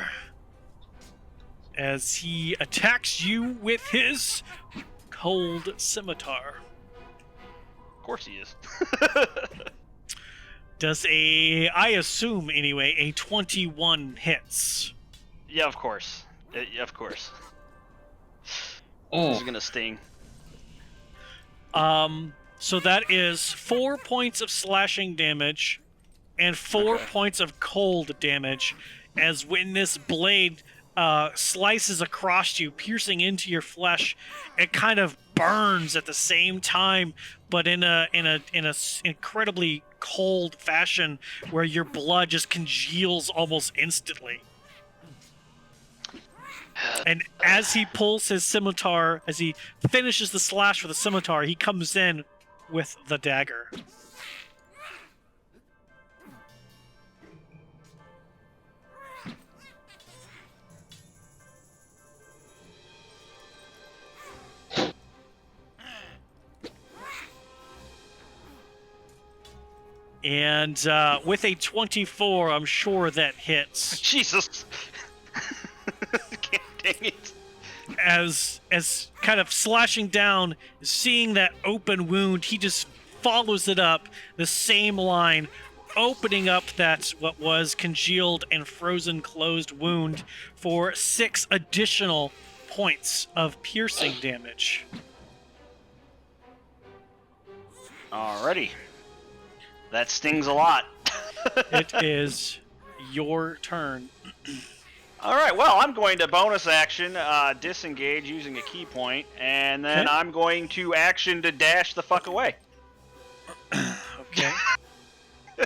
As he attacks you with his cold scimitar. Of course he is. Does I assume anyway, a 21 hits. Yeah, of course. Yeah, of course. Oh. This is gonna sting. So that is 4 points of slashing damage and 4 Okay. points of cold damage, as when this blade slices across you, piercing into your flesh, it kind of burns at the same time, but in a incredibly cold fashion, where your blood just congeals almost instantly. And as he pulls his scimitar, as he finishes the slash with the scimitar, he comes in with the dagger. And with a 24, I'm sure that hits. Jesus. Dang it. As kind of slashing down, seeing that open wound, he just follows it up the same line, opening up that what was congealed and frozen closed wound for 6 additional points of piercing damage. Alrighty. That stings a lot. It is your turn. Alright, well, I'm going to bonus action, disengage using a key point, and then Okay. I'm going to action to dash the fuck away. Okay.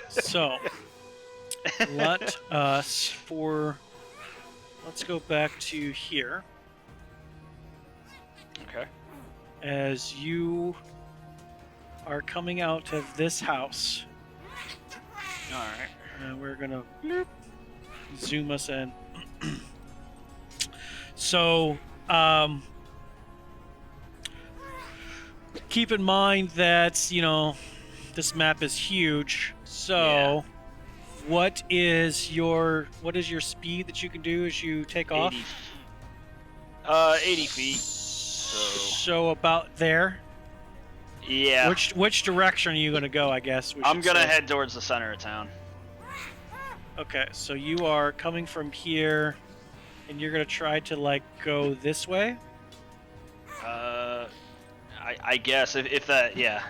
So, let's go back to here. Okay. As you are coming out of this house, Alright. and we're gonna zoom us in. So, keep in mind that, this map is huge. So, what is your speed that you can do as you take off? 80 feet. So about there. Yeah. Which direction are you going to go, I guess? I'm gonna head towards the center of town. Okay, so you are coming from here, and you're going to try to, go this way? I guess, if that, yeah.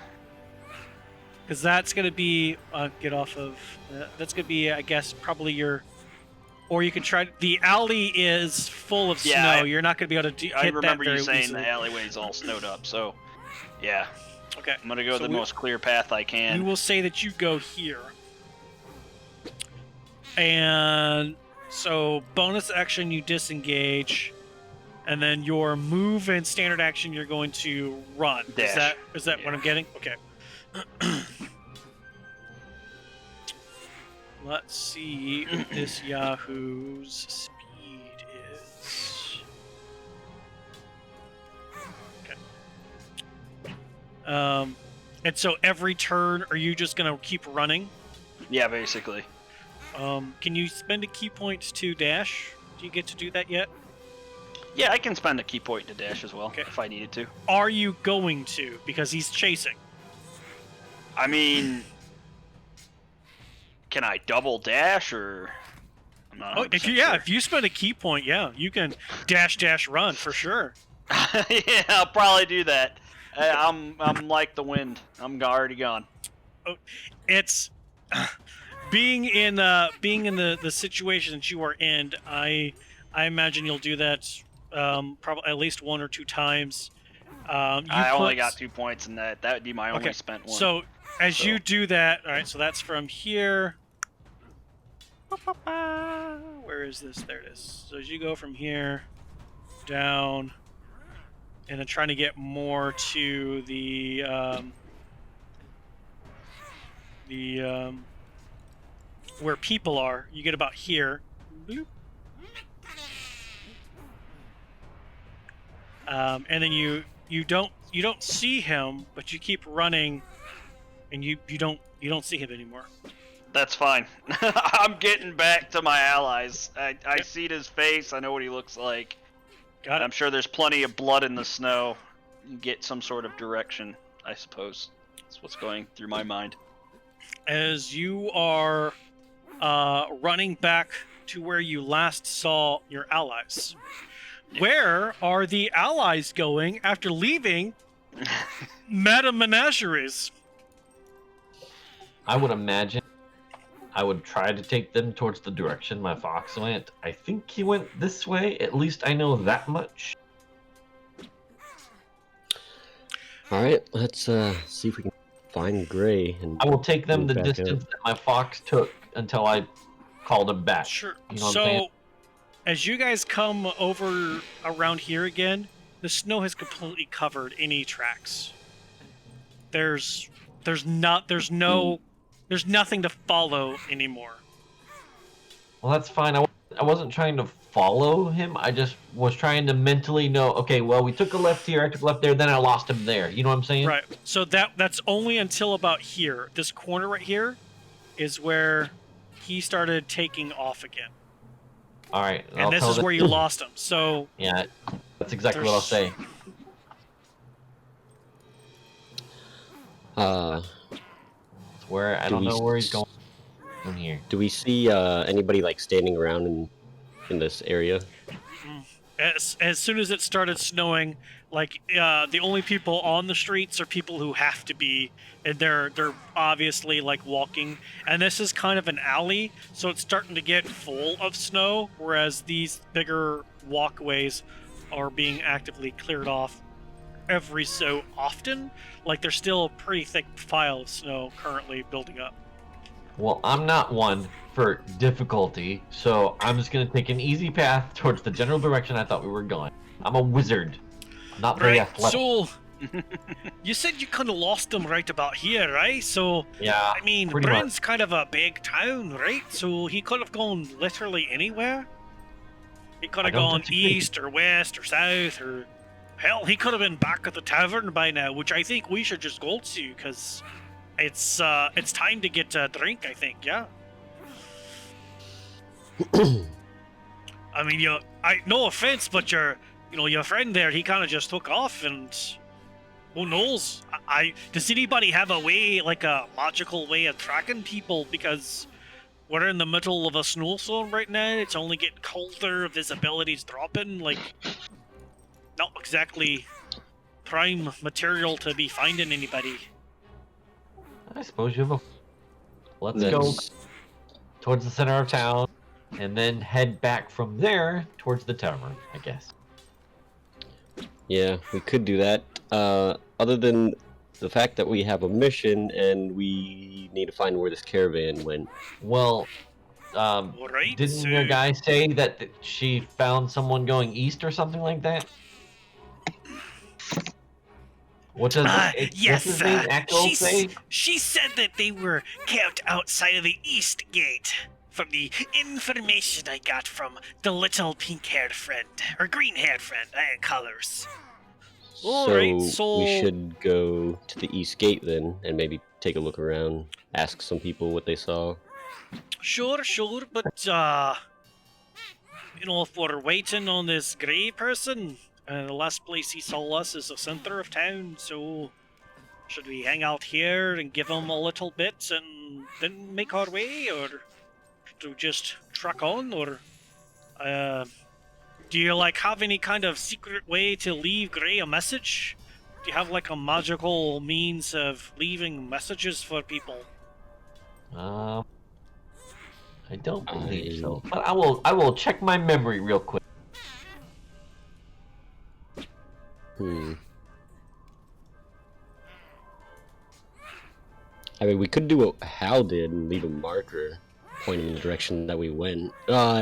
Because that's going to be, get off of, that's going to be, I guess, probably your, or you can try, the alley is full of Yeah, snow. You're not going to be able to hit I that remember very you saying easily. the alleyway's all snowed up, so, yeah. Okay. I'm gonna go So the most clear path I can. We will say that you go here. And so bonus action, you disengage. And then your move and standard action, you're going to run. Dash. Is that what I'm getting? Okay. Let's see what this Yahoo's speed is. Okay. And so every turn, are you just gonna keep running? Yeah, basically. Can you spend a key point to dash? Do you get to do that yet? Yeah, I can spend a key point to dash as well, Okay. if I needed to. Are you going to? Because he's chasing. I mean, can I double dash, or... I'm not Oh, 100% if you spend a key point, yeah, you can dash run for sure. sure. Yeah, I'll probably do that. I'm like the wind. I'm already gone. It's being in the situation that you are in. I imagine you'll do that probably at least 1 or 2 times. I only got 2 points in that. That would be my only spent one. So as you do that, all right. So that's from here. Where is this? There it is. So as you go from here down, and then trying to get more to the where people are, you get about here. Bloop. And then you don't see him, but you keep running, and you don't see him anymore. That's fine. I'm getting back to my allies. I see his face. I know what he looks like. Got it. I'm sure there's plenty of blood in the snow. You get some sort of direction, I suppose. That's what's going through my mind. As you are running back to where you last saw your allies, where are the allies going after leaving Madame Menageries? I would imagine I would try to take them towards the direction my fox went. I think he went this way. At least I know that much. All right, let's see if we can find Gray. And I will take them move the back distance up. that my fox took until I called him back. Sure. You know what I'm So, saying? as you guys come over around here again, the snow has completely covered any tracks. There's nothing to follow anymore. Well, that's fine. I wasn't trying to follow him. I just was trying to mentally know, okay, well, we took a left here, I took a left there, then I lost him there. You know what I'm saying? Right. So that's only until about here. This corner right here is where he started taking off again. All right. And this is where you lost him. So Yeah, that's exactly what I'll say. It's where I don't know where he's going from here. Do we see anybody like standing around in this area? as soon as it started snowing, like the only people on the streets are people who have to be, and they're obviously like walking. And this is kind of an alley, so it's starting to get full of snow, whereas these bigger walkways are being actively cleared off every so often. Like there's still a pretty thick pile of snow currently building up. Well, I'm not one for difficulty, so I'm just going to take an easy path towards the general direction I thought we were going. I'm a wizard. I'm not very athletic. So you said you kind of lost them right about here, right? So Yeah, I mean, pretty Bryn's much. kind of a big town, right? So he could have gone literally anywhere. He could I have don't gone disagree. east or west or south, or hell, he could have been back at the tavern by now, which I think we should just go to, because it's time to get a drink, I think. Yeah. I mean, no offense, but your friend there, he kind of just took off, and who knows? Does anybody have a way, like a magical way of tracking people? Because we're in the middle of a snowstorm right now. It's only getting colder. Visibility's dropping. Like, not exactly prime material to be finding anybody. I suppose you have a... Let's go towards the center of town, and then head back from there towards the tavern, I guess. Yeah, we could do that. Other than the fact that we have a mission and we need to find where this caravan went. Well, Alright, didn't your guy say that she found someone going east or something like that? What does yes, what's his name, Echo say? she said that they were camped outside of the east gate. From the information I got from the little pink-haired friend, or green-haired friend, colors. Alright, so we should go to the east gate then, and maybe take a look around, ask some people what they saw. Sure, but if we're waiting on this grey person, the last place he saw us is the center of town, so should we hang out here and give him a little bit and then make our way, or to just truck on, or do you have any kind of secret way to leave Gray a message? you have like a magical means of leaving messages for people? I don't believe so. But I will check my memory real quick. I mean, we could do what Hal did and leave a marker pointing in the direction that we went.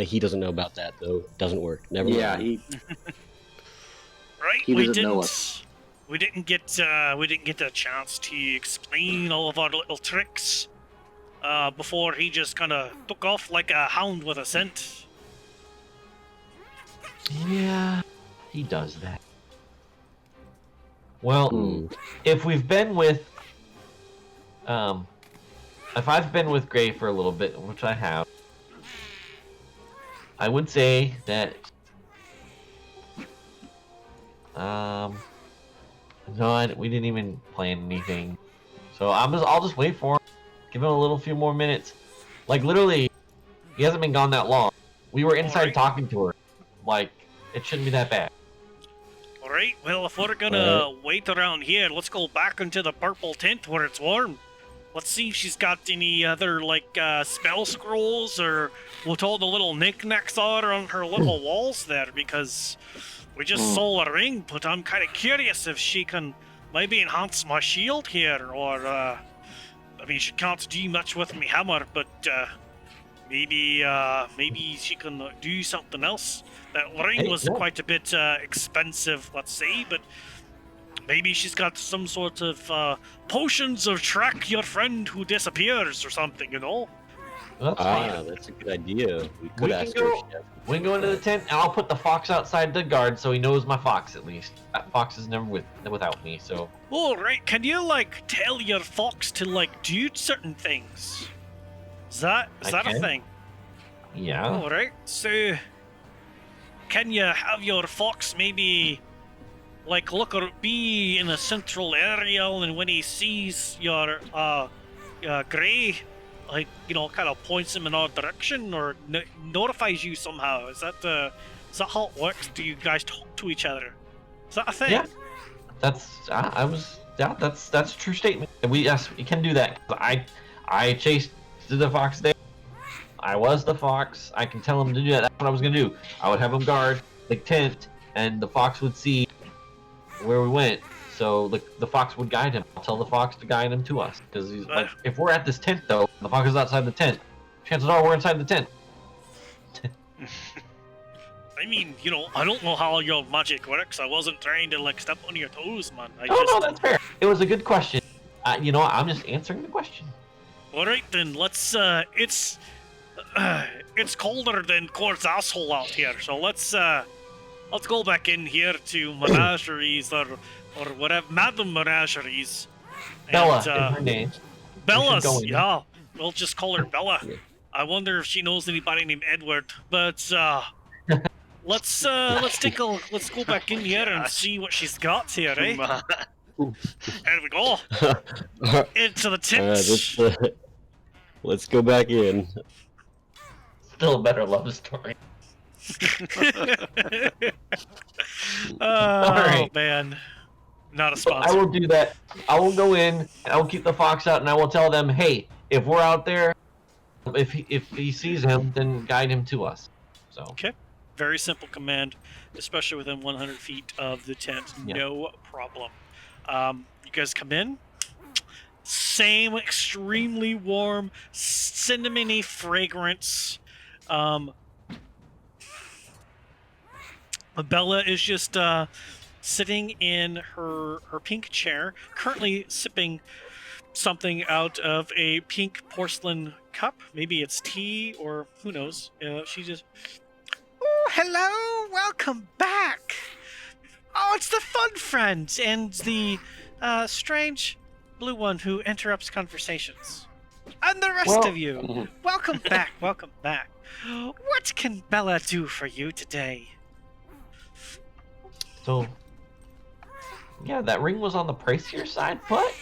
He doesn't know about that though. Doesn't work. Never Yeah, mind. Right, He we doesn't know didn't. us. We didn't get the chance to explain all of our little tricks before he just kind of took off like a hound with a scent. Yeah, he does that. Well, if we've been with, if I've been with Gray for a little bit, which I have, I would say that, no, we didn't even plan anything, so I'll just wait for him, give him a few more minutes. Like literally, he hasn't been gone that long. We were inside Alright. talking to her. Like, it shouldn't be that bad. Alright, well, if we're gonna wait around here, let's go back into the purple tent where it's warm. Let's see if she's got any other, like, spell scrolls or what all the little knickknacks are on her little walls there, because we just saw a ring, but I'm kind of curious if she can maybe enhance my shield here, or, I mean, she can't do much with me hammer, but, maybe she can do something else. That ring Hey, was yeah. quite a bit expensive, let's say, but maybe she's got some sort of potions of track your friend who disappears or something, you know? That's fine. That's a good idea. We could We ask can her. go- We can go into the tent, and I'll put the fox outside the guard so he knows my fox at least. That fox is never without me, so. Oh, right. Can you, like, tell your fox to, like, do certain things? Is that I a can. thing? Yeah. All right. So, can you have your fox maybe, like, look or be in a central area, and when he sees your Gray, like, you know, kind of points him in our direction or notifies you somehow? Is that how it works? Do you guys talk to each other? Is that a thing? Yeah. That's that's a true statement. We can do that. I chased the fox there. I was the fox. I can tell him to do that. That's what I was gonna do. I would have him guard the tent, and the fox would see where we went. So the fox would guide him. I'll tell the fox to guide him to us. Because he's like, if we're at this tent though, the fox is outside the tent. Chances are we're inside the tent. I mean, you know, I don't know how your magic works. I wasn't trying to, like, step on your toes, man. No, that's fair. It was a good question. You know, I'm just answering the question. All right, then let's. It's colder than Court's asshole out here, so let's go back in here to menageries or whatever, Madam Menageries. Bella And, is her name. Bella's, go in. yeah. We'll just call her Bella. I wonder if she knows anybody named Edward. But let's go back in here and see what she's got here, eh? Come on. There we go. Into the tent. Let's go back in. Still a better love story. Oh Alright. man, not a So I sponsor. will do that. I will go in, and I will keep the fox out, and I will tell them, hey, if we're out there, if he sees him, then guide him to us. So. Okay. Very simple command, especially within 100 feet of the tent. Yeah. No problem. You guys come in. Same extremely warm, cinnamony fragrance. Bella is just sitting in her pink chair, currently sipping something out of a pink porcelain cup. Maybe it's tea, or who knows. She just... Oh, hello! Welcome back! Oh, it's the fun friend and the strange blue one who interrupts conversations. And the rest of you. Welcome back, welcome back. What can Bella do for you today? So, yeah, that ring was on the pricier side, but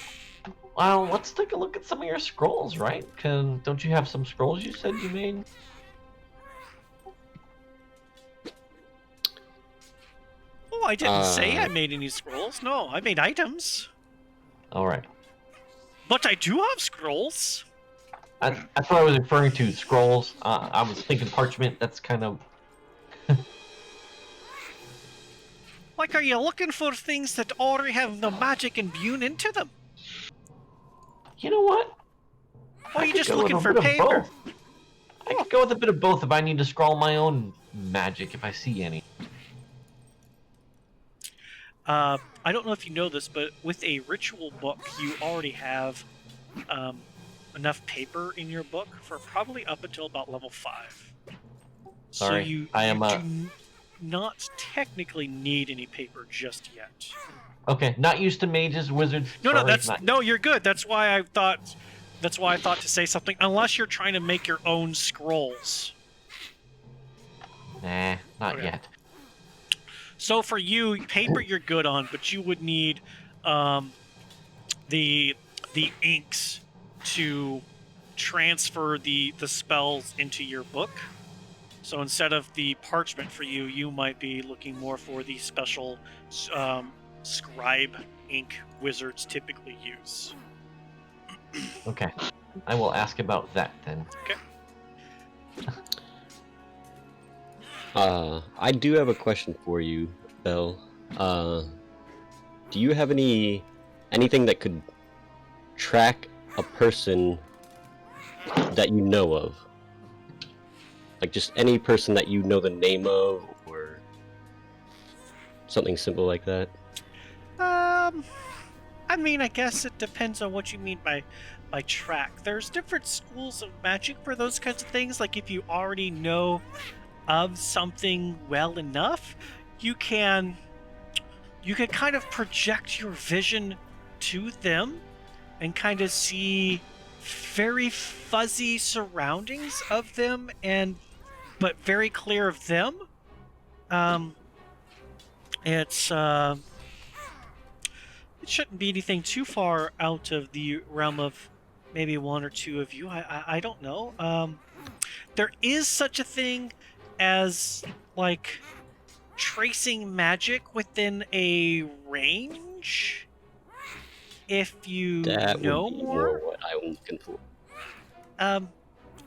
let's take a look at some of your scrolls, right? Don't you have some scrolls you said you made? Oh, I didn't say I made any scrolls. No, I made items. All right. But I do have scrolls. That's what I was referring to. Scrolls. I was thinking parchment. That's kind of. Like, are you looking for things that already have the magic imbued into them? You know what? Or are you could just go with looking a for bit of paper? both. I could go with a bit of both if I need to scroll my own magic if I see any. I don't know if you know this, but with a ritual book, you already have enough paper in your book for probably up until about level 5. Sorry, so you, I am do not technically need any paper just yet. Okay, not used to mages, wizards. No, sorry, that's not... no, you're good. That's why I thought to say something. Unless you're trying to make your own scrolls. Nah, not Okay. yet. So for you, paper you're good on, but you would need the inks to transfer the spells into your book. So instead of the parchment for you, you might be looking more for the special scribe ink wizards typically use. Okay, I will ask about that then. Okay. I do have a question for you, Belle. Do you have anything that could track a person that you know of? Like just any person that you know the name of, or something simple like that? I mean, I guess it depends on what you mean by track. There's different schools of magic for those kinds of things. Like if you already know of something well enough, you can kind of project your vision to them and kind of see very fuzzy surroundings of them, but very clear of them. It shouldn't be anything too far out of the realm of maybe one or two of you. I don't know. There is such a thing as like tracing magic within a range. If you That know would be more. more what I'm looking for.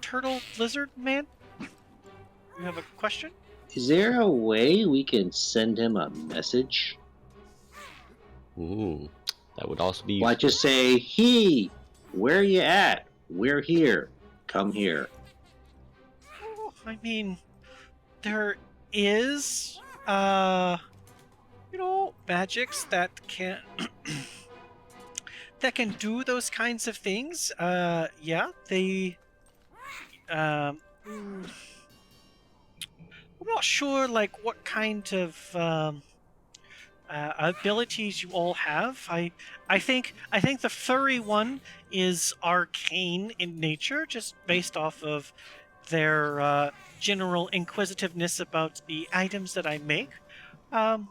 Turtle Lizard Man, you have a question? Is there a way we can send him a message? That would also be Why useful. just say, "Hey, where you at? We're here. Come here." Oh, I mean, there is, magics that can that can do those kinds of things. Yeah, they. I'm not sure, like what kind of abilities you all have. I think the furry one is arcane in nature, just based off of their general inquisitiveness about the items that I make. But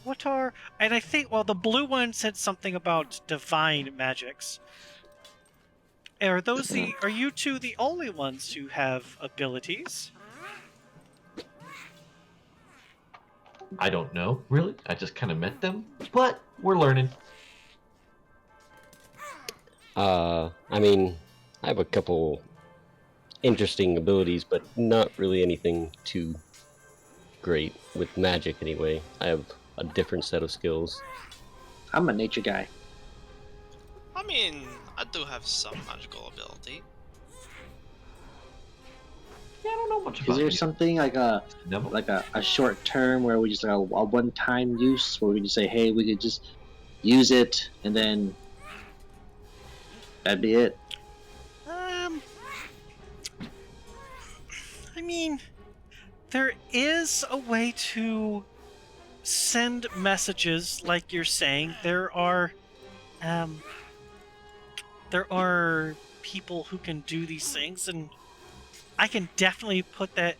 what are... And I think, well, the blue one said something about divine magics. Are you two the only ones who have abilities? I don't know, really. I just kind of met them, but we're learning. I mean, I have a couple interesting abilities, but not really anything too great with magic anyway. I have a different set of skills. I'm a nature guy. I mean, I do have some magical ability. Yeah, I don't know much about Is there you. something like a Neville? short term where we just like a one-time use where we can say, hey, we could just use it and then that'd be it? I mean, there is a way to send messages, like you're saying. There are people who can do these things, and I can definitely put that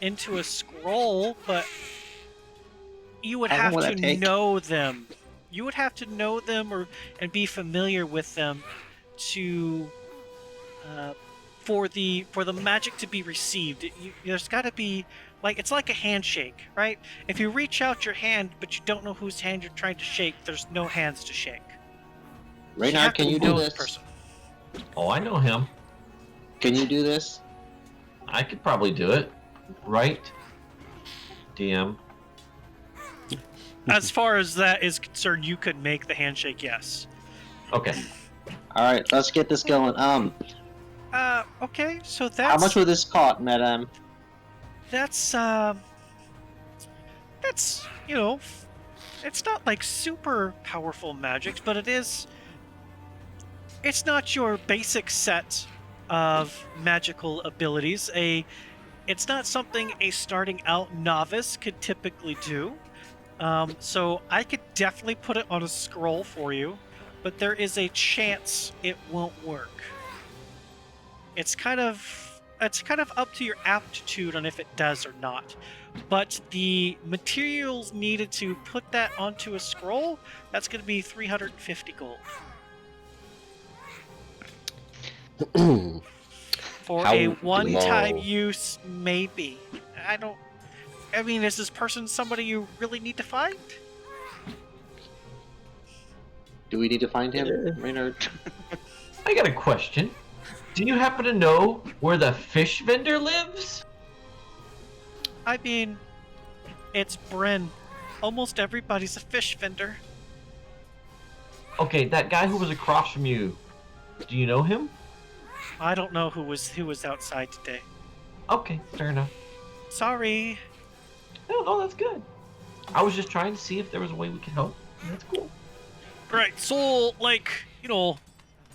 into a scroll, but you would How long have will to that take? know them. You would have to know them and be familiar with them to for the magic to be received. There's got to be like it's like a handshake, right? If you reach out your hand, but you don't know whose hand you're trying to shake, there's no hands to shake. Reynard, have can to you do know the this? person. Oh, I know him. Can you do this? I could probably do it. Right? DM. As far as that is concerned, you could make the handshake, yes. Okay. All right, let's get this going. Okay, so How much would this cost, madam? that's you know, it's not like super powerful magic, but it's not your basic set of magical abilities. It's not something a starting out novice could typically do. So I could definitely put it on a scroll for you, but there is a chance it won't work. It's kind of up to your aptitude on if it does or not. But the materials needed to put that onto a scroll, that's going to be 350 gold. For How a one-time low? use, maybe. I mean, is this person somebody you really need to find? Do we need to find him, Reynard? I got a question. Do you happen to know where the fish vendor lives? I mean, it's Bryn. Almost everybody's a fish vendor. Okay, that guy who was across from you. Do you know him? I don't know who was outside today. Okay, fair enough. Sorry. No, that's good. I was just trying to see if there was a way we could help. That's cool. Right, so, like, you know,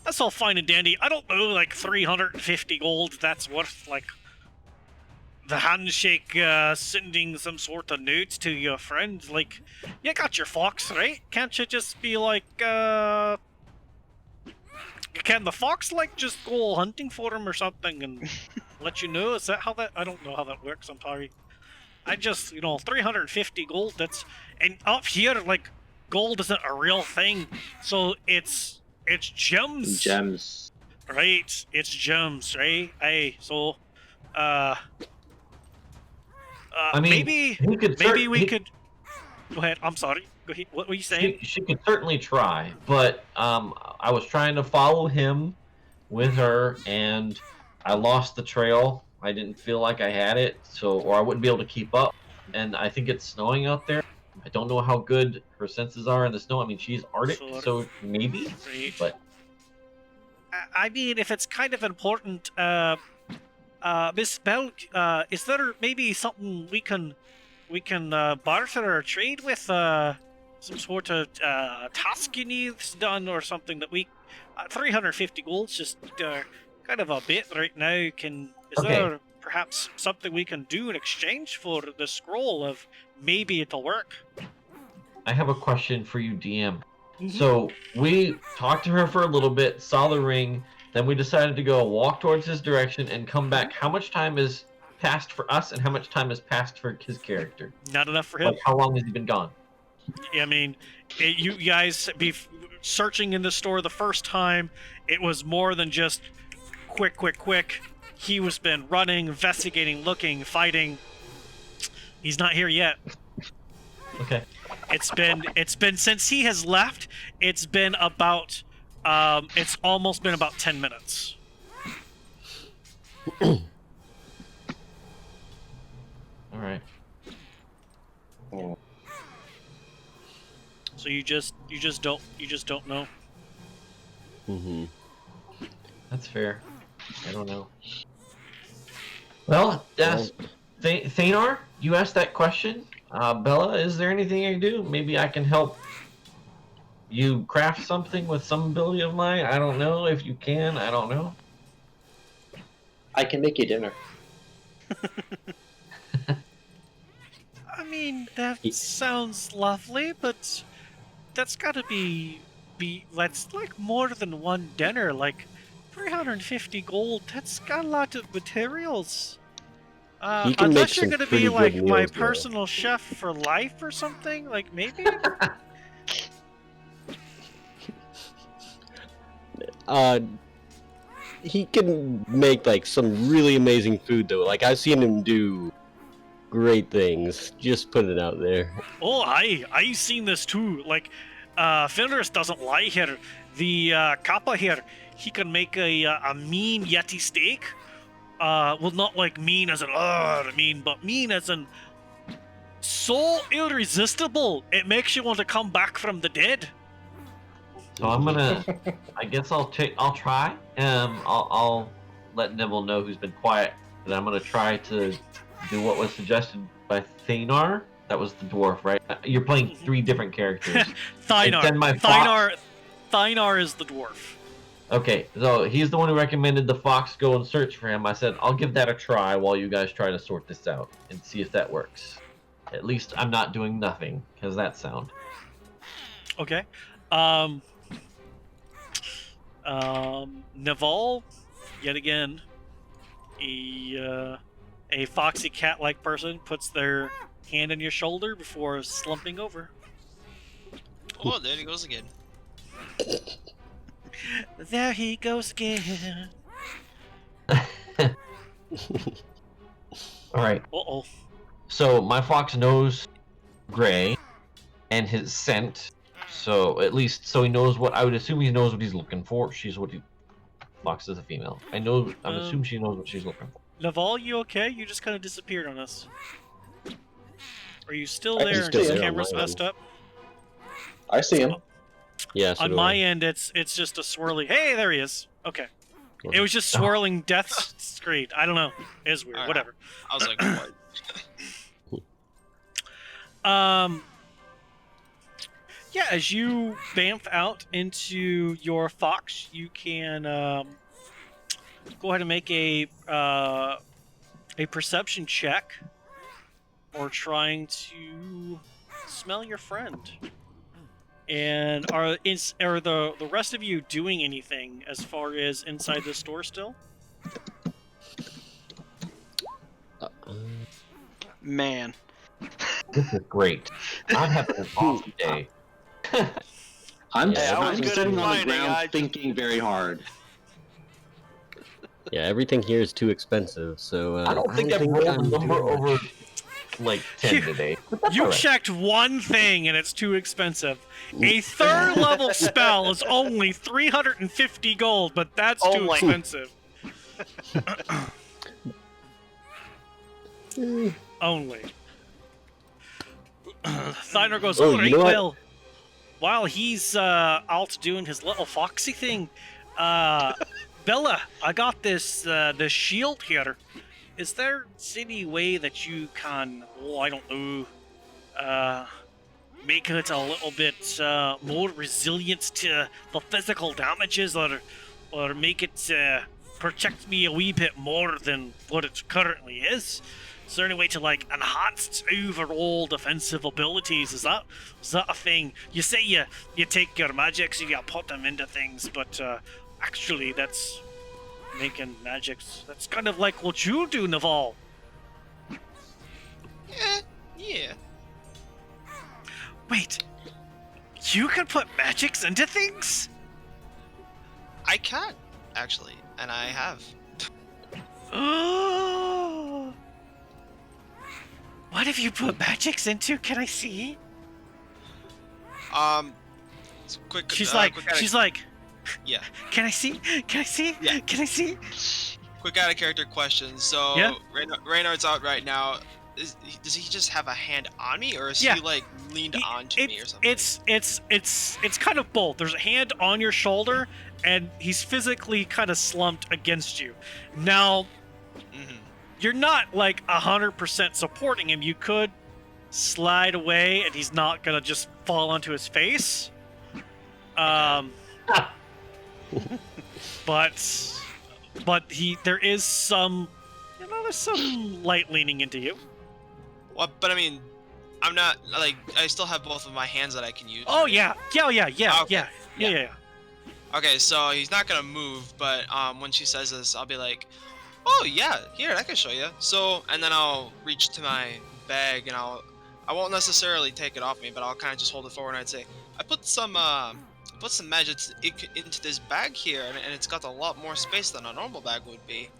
that's all fine and dandy. I don't know, like, 350 gold, that's worth, like, the handshake, sending some sort of note to your friend. Like, you got your fox, right? Can't you just be like, can the fox, like, just go hunting for him or something and let you know? Is that how that... I don't know how that works, I'm sorry. I just, 350 gold, that's... And up here, like, gold isn't a real thing, so it's gems. Gems. Right, it's gems, right? Hey, so, I mean, maybe he could we could... Go ahead, I'm sorry. Go ahead. What were you saying? She could certainly try, but I was trying to follow him with her, and I lost the trail. I didn't feel like I had it, or I wouldn't be able to keep up. And I think it's snowing out there. I don't know how good her senses are in the snow. I mean, she's Arctic, Sure. so maybe. Right. But I mean, if it's kind of important, Miss Belk, is there maybe something we can barter or trade with, some sort of task you need done or something that we... 350 gold's just kind of a bit right now. Is there perhaps something we can do in exchange for the scroll of maybe it'll work? I have a question for you, DM. Mhm. So we talked to her for a little bit, saw the ring, then we decided to go walk towards his direction and come back. How much time has passed for us, and how much time has passed for his character? Not enough for him. Like, how long has he been gone? I mean, you guys be searching in the store the first time. It was more than just quick. He was been running, investigating, looking, fighting. He's not here yet. Okay. It's been since he has left. It's been about it's almost been about 10 minutes. All right. So you just don't know. Mm-hmm. That's fair. I don't know. Well, Thanar, you asked that question. Bella, is there anything I can do? Maybe I can help you craft something with some ability of mine. I don't know if you can. I don't know. I can make you dinner. I mean, that sounds lovely, but that's gotta be that's like more than one dinner. Like 350 gold. That's got a lot of materials. He can Unless make you're some gonna pretty be like good my meals, though. personal chef for life or something. Like maybe. He can make like some really amazing food though. Like I've seen him do great things. Just put it out there. Oh, I seen this too. Like, Fenris doesn't lie here. The Kappa here, he can make a mean Yeti steak. Well, not like mean as in mean, but mean as in so irresistible it makes you want to come back from the dead. So I'm gonna. I guess I'll try. I'll let Nibble know, who's been quiet, that I'm gonna try to do what was suggested by Thanar. That was the dwarf, right? You're playing 3 different characters. Thanar. send my fox- Thanar is the dwarf. Okay, so he's the one who recommended the fox go and search for him. I said I'll give that a try while you guys try to sort this out and see if that works. At least I'm not doing nothing. How's that sound? Okay. Naval, yet again, a foxy cat-like person puts their hand on your shoulder before slumping over. Oh, there he goes again. There he goes again. All right. Uh-oh. So my fox knows Gray and his scent. So at least he knows what I would assume he knows what he's looking for. Fox is a female. I'm assuming she knows what she's looking for. Naval, you okay? You just kind of disappeared on us. Are you still I'm there? still Just the there on camera's my messed up. I see him. Yeah. So On do my I. end, it's just a swirly. Hey, there he is. Okay. It was just swirling death screed. I don't know. It's weird. Alright. Whatever. I was like, what? Yeah, as you bamf out into your fox, you can go ahead and make a perception check, or trying to smell your friend. And are the rest of you doing anything as far as inside the store still? Man. This is great. I'm having an awesome day. I'm, Yeah, I was I'm good at sitting on the finding, ground I just- thinking very hard. Yeah, everything here is too expensive. So I don't think I've rolled a number doing much. over like 10 You- today. But that's You all right. checked one thing and it's too expensive. A third level spell is only 350 gold, but that's Oh too my- expensive. Only. Thyner goes, Oh, alright, you know what? well, while he's out doing his little foxy thing, Bella, I got this shield here. Is there any way that you can, I don't know, make it a little bit more resilient to the physical damages, or make it protect me a wee bit more than what it currently is? Is there any way to like enhance its overall defensive abilities? Is that a thing? You say you take your magics and you put them into things, but actually that's making magics. That's kind of like what you do, Naval. Yeah. Wait, you can put magics into things? I can, actually, and I have. Oh. What have you put magics into? Can I see? Quick. She's quick like, yeah. can I see? Can I see? Yeah. Can I see? Quick out of character question. So Yeah? Reynard's out right now. Does he just have a hand on me, or is Yeah. he like leaned onto me or something? It's kind of both. There's a hand on your shoulder, and he's physically kind of slumped against you. Now, Mhm. you're not like 100% supporting him. You could slide away, and he's not gonna just fall onto his face. But there is some, there's some light leaning into you. Well, but I mean, I'm not like I still have both of my hands that I can use. Oh right? yeah, Okay. yeah. Okay, so he's not gonna move, but when she says this, I'll be like, "Oh yeah, here I can show you." So, and then I'll reach to my bag and I won't necessarily take it off me, but I'll kind of just hold it forward and I'd say, "I put some magic into this bag here, and it's got a lot more space than a normal bag would be."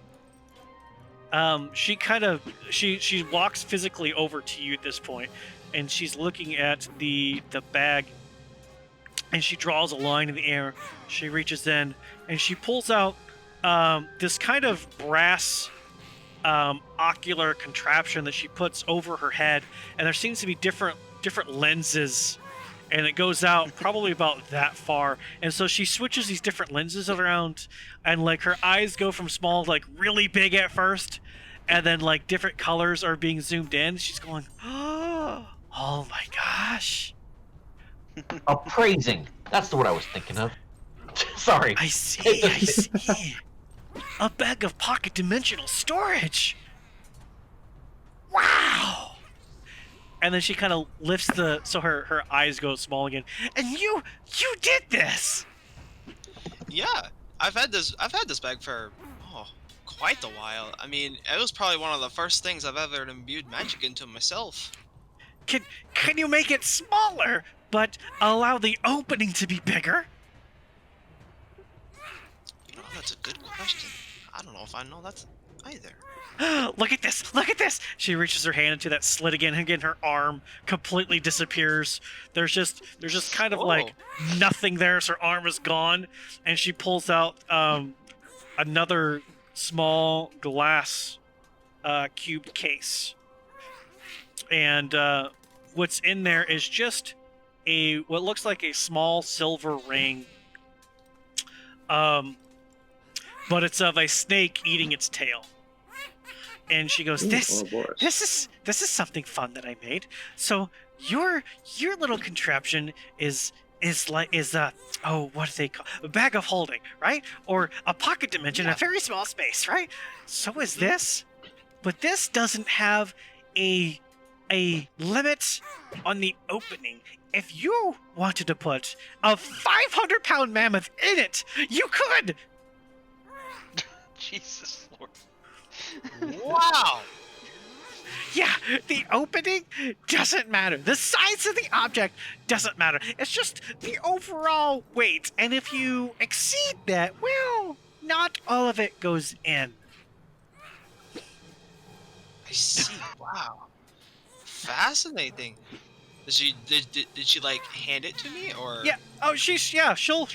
she kind of she walks physically over to you at this point, and she's looking at the bag, and she draws a line in the air. She reaches in and she pulls out this kind of brass ocular contraption that she puts over her head, and there seems to be different lenses, and it goes out probably about that far. And so she switches these different lenses around, and like her eyes go from small to like really big at first, and then like different colors are being zoomed in. She's going, oh my gosh. Appraising. That's the word I was thinking of. Sorry. I see. A bag of pocket dimensional storage. Wow. And then she kind of lifts so her eyes go small again. And you did this. Yeah, I've had this bag for quite a while. I mean, it was probably one of the first things I've ever imbued magic into myself. Can you make it smaller, but allow the opening to be bigger? You know, that's a good question. I don't know if I know that either. Look at this. She reaches her hand into that slit again, and again her arm completely disappears. There's just kind of like nothing there, so her arm is gone, and she pulls out another small glass cubed case. And what's in there is just what looks like a small silver ring. But it's of a snake eating its tail. And she goes, this is something fun that I made. So your little contraption is what do they call a bag of holding, right? Or a pocket dimension, a very small space, right? So is this, but this doesn't have a limit on the opening. If you wanted to put a 500-pound mammoth in it, you could. Jesus Lord. Wow! Yeah, the opening doesn't matter. The size of the object doesn't matter. It's just the overall weight. And if you exceed that, well, not all of it goes in. I see. Wow. Fascinating. Did she like hand it to me or? Yeah. Oh, she'll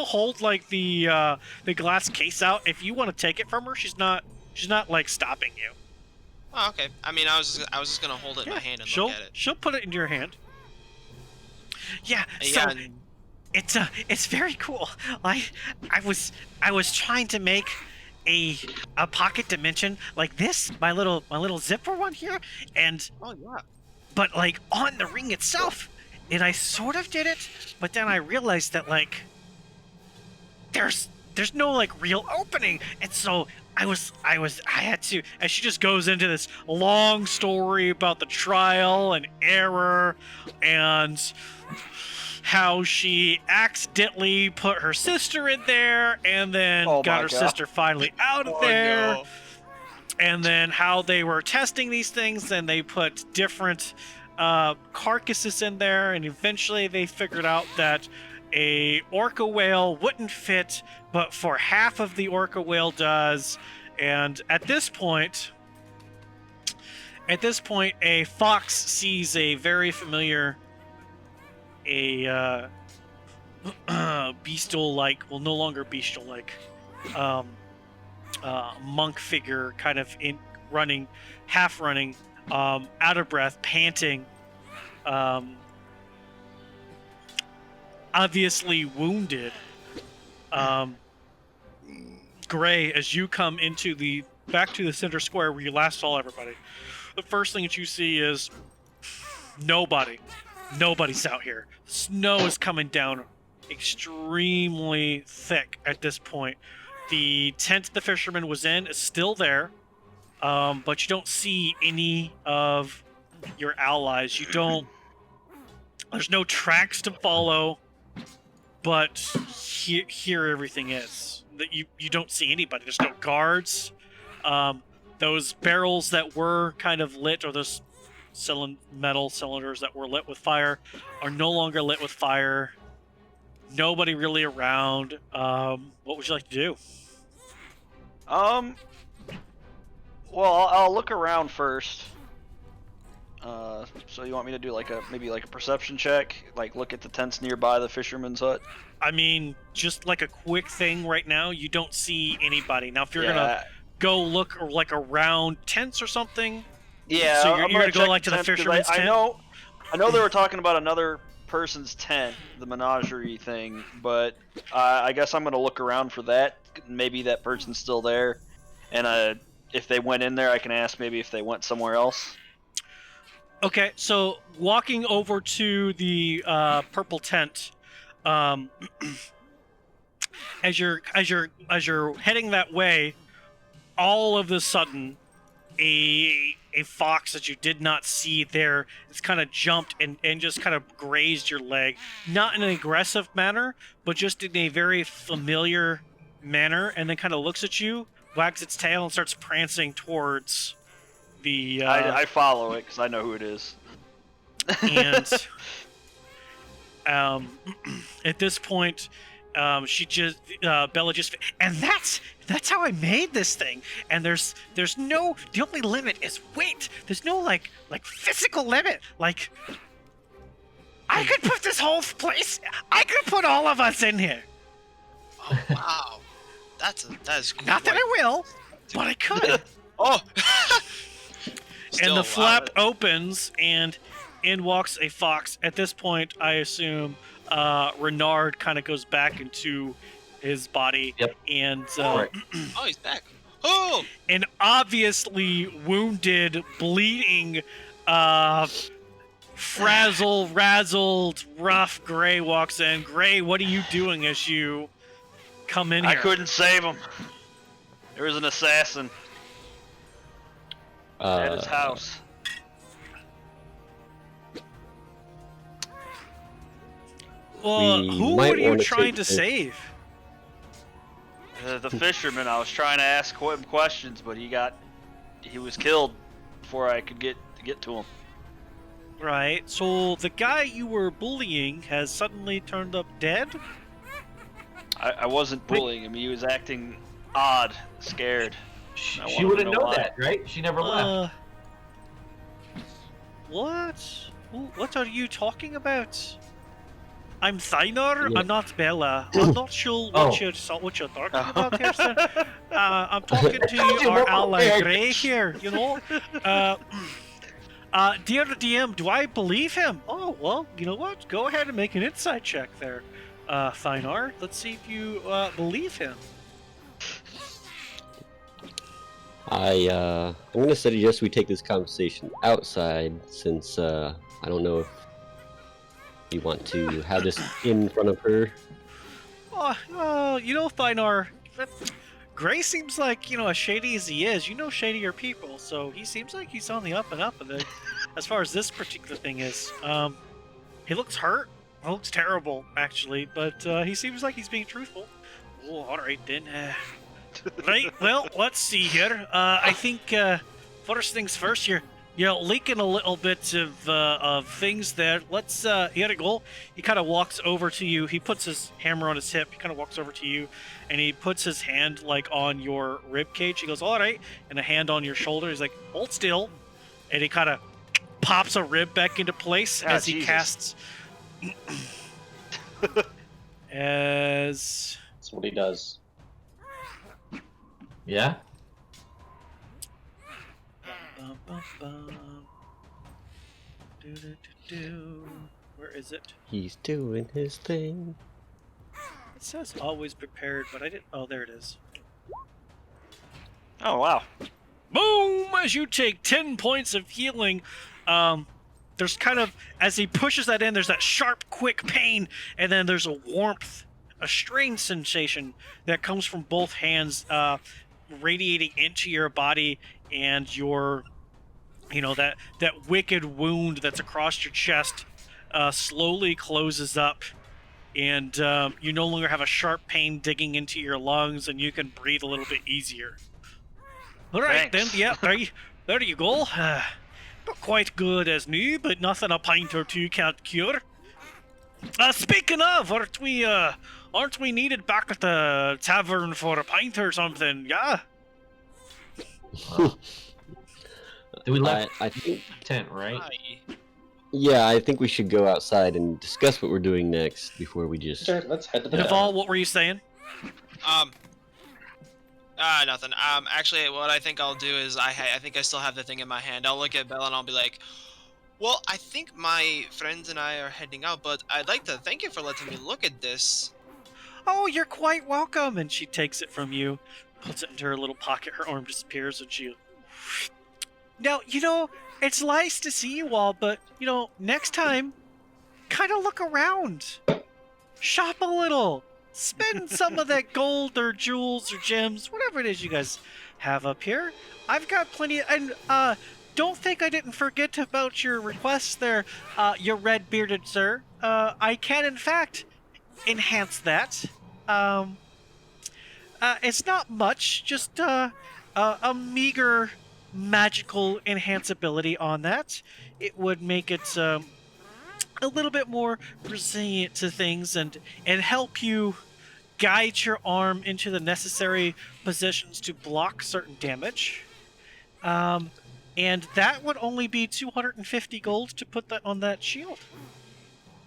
hold like the glass case out. If you want to take it from her, she's not like stopping you. Oh, okay. I mean, I was just gonna hold it in my hand and look at it. She'll put it into your hand. Yeah. So Yeah. it's very cool. I was trying to make a pocket dimension like this, my little zipper one here, and Oh yeah. but like on the ring itself, and I sort of did it, but then I realized that like there's no like real opening, and so I had to, and she just goes into this long story about the trial and error and how she accidentally put her sister in there and then got her sister finally out of there. No. And then how they were testing these things, and they put different carcasses in there, and eventually they figured out that a orca whale wouldn't fit, but for half of the orca whale does. And at this point, a fox sees a very familiar, bestial-like, well, no longer bestial-like, monk figure, kind of half running, out of breath, panting, obviously wounded. Gray, as you come back to the center square where you last saw everybody, the first thing that you see is nobody's out here. Snow is coming down extremely thick at this point. The tent the fisherman was in is still there, but you don't see any of your allies. There's no tracks to follow, but here everything is. That you don't see anybody. There's no guards. Those barrels that were kind of lit, or those metal cylinders that were lit with fire, are no longer lit with fire. Nobody really around. What would you like to do? Well, I'll look around first. So you want me to do like maybe a perception check, like look at the tents nearby the fisherman's hut? I mean, just like a quick thing right now, you don't see anybody. Now, if you're Yeah. gonna go look or like around tents or something, Yeah, so you're I'm gonna go check like to the tent, 'cause fisherman's I tent. know they were talking about another person's tent, the menagerie thing, but I guess I'm gonna look around for that. Maybe that person's still there, and if they went in there, I can ask maybe if they went somewhere else. Okay, so walking over to the purple tent, um, as you're heading that way, all of a sudden, a fox that you did not see there, it's kind of jumped and just kind of grazed your leg, not in an aggressive manner, but just in a very familiar manner, and then kind of looks at you, wags its tail, and starts prancing towards the. I follow it because I know who it is. And at this point, she just Bella just, and that's how I made this thing. And there's no, the only limit is weight. There's no like physical limit. Like I could put this whole place. I could put all of us in here. Oh wow, that is Not that I will, but I could. Oh. And the flap opens, and in walks a fox. At this point, I assume Renard kind of goes back into his body. Yep. And Oh, he's back. Oh! an obviously wounded, bleeding, razzled, rough Gray walks in. Gray, what are you doing as you come in here? I couldn't save him. There was an assassin at his house. Well, We who might were you wanna trying take to this. save? The fisherman. I was trying to ask him questions, but he was killed before I could get to him. Right, so the guy you were bullying has suddenly turned up dead? I wasn't bullying him. He was acting odd, scared. I She wanna wouldn't know know why. that, right? She never left. What? What are you talking about? I'm Thynar. Yeah. I'm not Bella. I'm not sure what you're talking about here, sir. I'm talking to told you our what ally we're Gray here. You know. Dear DM, do I believe him? Oh well, you know what? Go ahead and make an insight check there, Thynar. Let's see if you believe him. I'm gonna suggest we take this conversation outside, since I don't know if you want to have this in front of her. Oh, you know, Thynar, Gray seems like, as shady as he is, shadier people, so he seems like he's on the up and up of it. As far as this particular thing is, he looks hurt. He looks terrible, actually, but he seems like he's being truthful. Oh, all right then. Right, well, let's see here. I think first things first, you're leaking a little bit of things there. Let's here we go. He kind of walks over to you. He puts his hammer on his hip. He kind of walks over to you, and he puts his hand like on your rib cage. He goes, "All right," and a hand on your shoulder. He's like, "Hold still," and he kind of pops a rib back into place as he Jesus. casts. As That's what he does. Yeah? Bum, bum, bum. Do, do, do, do. Where is it? He's doing his thing. It says always prepared, but I didn't. Oh, there it is. Oh wow. Boom! As you take 10 points of healing, there's kind of, as he pushes that in, there's that sharp, quick pain, and then there's a warmth, a strange sensation that comes from both hands, radiating into your body, and your, that wicked wound that's across your chest slowly closes up, and you no longer have a sharp pain digging into your lungs, and you can breathe a little bit easier. All right, Thanks. then, yeah, there you go. Not quite good as new, but nothing a pint or two can't cure. Speaking of, aren't we needed back at the tavern for a pint or something? Yeah. Do we left I think, tent, right? Hi. yeah, I think we should go outside and discuss what we're doing next before we just. Okay, let's head to the Naval, what were you saying? Nothing. Actually, what I think I'll do is I think I still have the thing in my hand. I'll look at Bella and I'll be like, well, I think my friends and I are heading out, but I'd like to thank you for letting me look at this. Oh, you're quite welcome. And she takes it from you, puts it into her little pocket. Her arm disappears, and she. Now, it's nice to see you all, but, next time, kind of look around. Shop a little. Spend some of that gold or jewels or gems, whatever it is you guys have up here. I've got plenty, and, don't think I didn't forget about your requests there, your red-bearded sir. I can, in fact, enhance that. It's not much, just a meager magical enhanceability on that. It would make it a little bit more resilient to things and help you guide your arm into the necessary positions to block certain damage. And that would only be 250 gold to put that on that shield.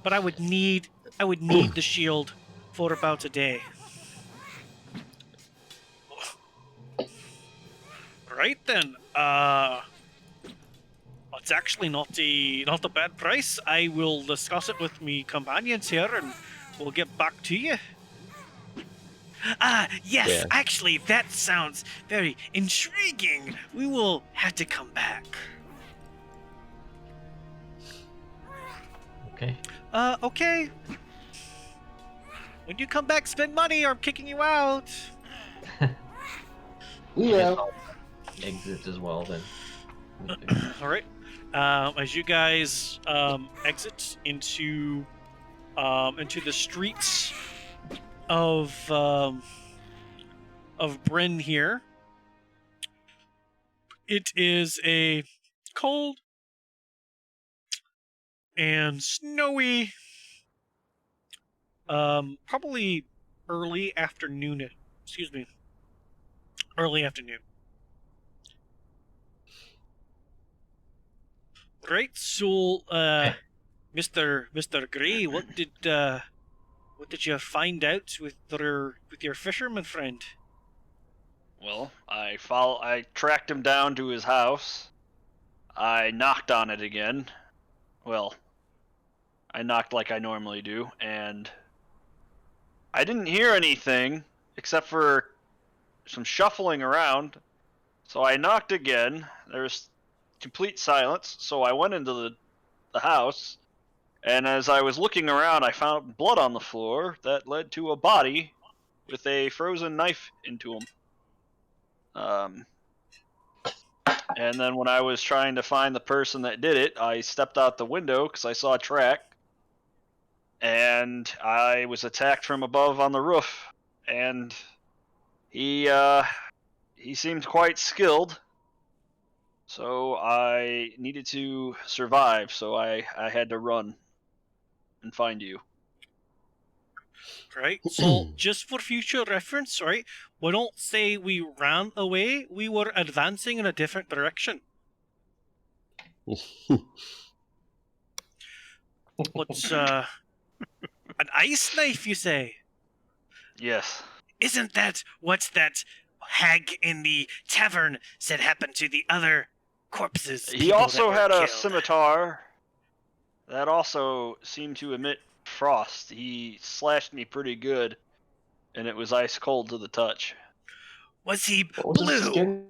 But I would need the shield for about a day. Right then. It's actually not a bad price. I will discuss it with me companions here, and we'll get back to you. Yes, Yeah. actually, that sounds very intriguing. We will have to come back. Okay. Okay. When you come back, spend money or I'm kicking you out. Yeah. Exit as well then. All right. As you guys exit into the streets of Bryn here, it is a cold and snowy, probably early afternoon. Excuse me. Early afternoon. Right. So, Mr. Gray, what did you find out with your fisherman friend? Well, I tracked him down to his house. I knocked on it again. Well, I knocked like I normally do, and I didn't hear anything except for some shuffling around. So I knocked again. There's complete silence. So I went into the house, and as I was looking around, I found blood on the floor that led to a body with a frozen knife into him. And then when I was trying to find the person that did it, I stepped out the window because I saw a track, and I was attacked from above on the roof. And he seemed quite skilled, so I needed to survive. So I had to run and find you. Right. So, just for future reference, right? We don't say we ran away. We were advancing in a different direction. What's an ice knife, you say? Yes. Isn't that what that hag in the tavern said happened to the other corpses? He people also that were had a killed? scimitar that also seemed to emit frost. He slashed me pretty good, and it was ice cold to the touch. Was he What was his blue? skin?